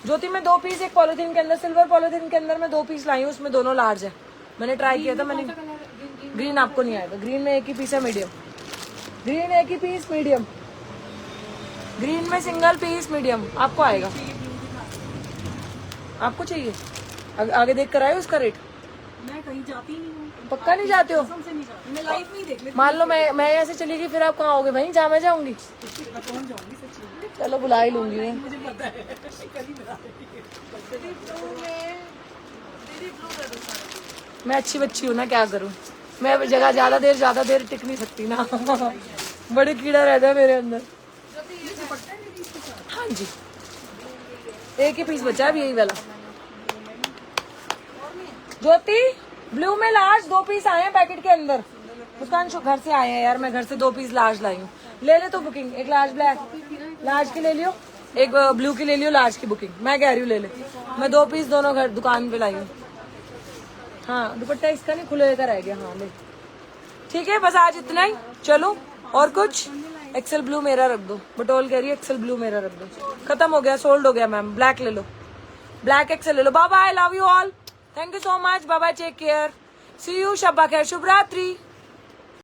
ज्योति मैं 2 पीस, एक पॉलिथीन के अंदर, सिल्वर पॉलिथीन के अंदर मैं 2 पीस लाई हूँ। उसमें दोनों लार्ज है। मैंने ट्राई किया था। मैंने ग्रीन आपको नहीं आएगा। ग्रीन में एक ही पीस है मीडियम। ग्रीन एक ही पीस मीडियम। ग्रीन में सिंगल पीस मीडियम आपको आएगा। आपको चाहिए? आगे देख कर आए उसका रेट? मैं कहीं जाती नहीं हूँ। पक्का नहीं जाते हो? कसम से नहीं जाती। मैं लाइव नहीं देख लेती। मान लो मैं ऐसे चली गई, फिर आप कहाँ आओगे भाई? जहाँ मैं जाऊंगी। पहुंच जाऊंगी सच्ची। चलो बुला ही लूंगी मैं। मुझे पता है कल ही बता रही मैं अच्छी बच्ची हूँ ना, क्या करूँ मैं? जगह ज्यादा देर टिक नहीं सकती ना। बड़े कीड़ा रहता है मेरे अंदर। हाँ जी, एक ही पीस बचा है यही वाला। ज्योति ब्लू में लार्ज 2 पीस आए हैं पैकेट के अंदर। मुस्कान घर से आए हैं यार, मैं घर से 2 पीस लार्ज लाई हूँ। ले ले तो बुकिंग। एक लार्ज ब्लैक, लार्ज की ले लियो, एक ब्लू की ले लियो, लार्ज की बुकिंग। मैं कह रही हूँ ले ले। मैं 2 पीस दोनों घर दुकान पे लाई हूँ। हाँ, दुपट्टा इसका नहीं खुले का रह गया। हाँ ले, ठीक है बस आज इतना ही। चलो और कुछ? एक्सेल ब्लू मेरा रख दो। बटोल कह रही है एक्सेल ब्लू मेरा रख दो। खत्म हो गया, सोल्ड हो गया मैम। ब्लैक ले लो, ब्लैक एक्सेल ले लो। Bye bye, love you all, thank you so much, bye bye, take care, see you, शब्बा खैर, शुभ रात्रि।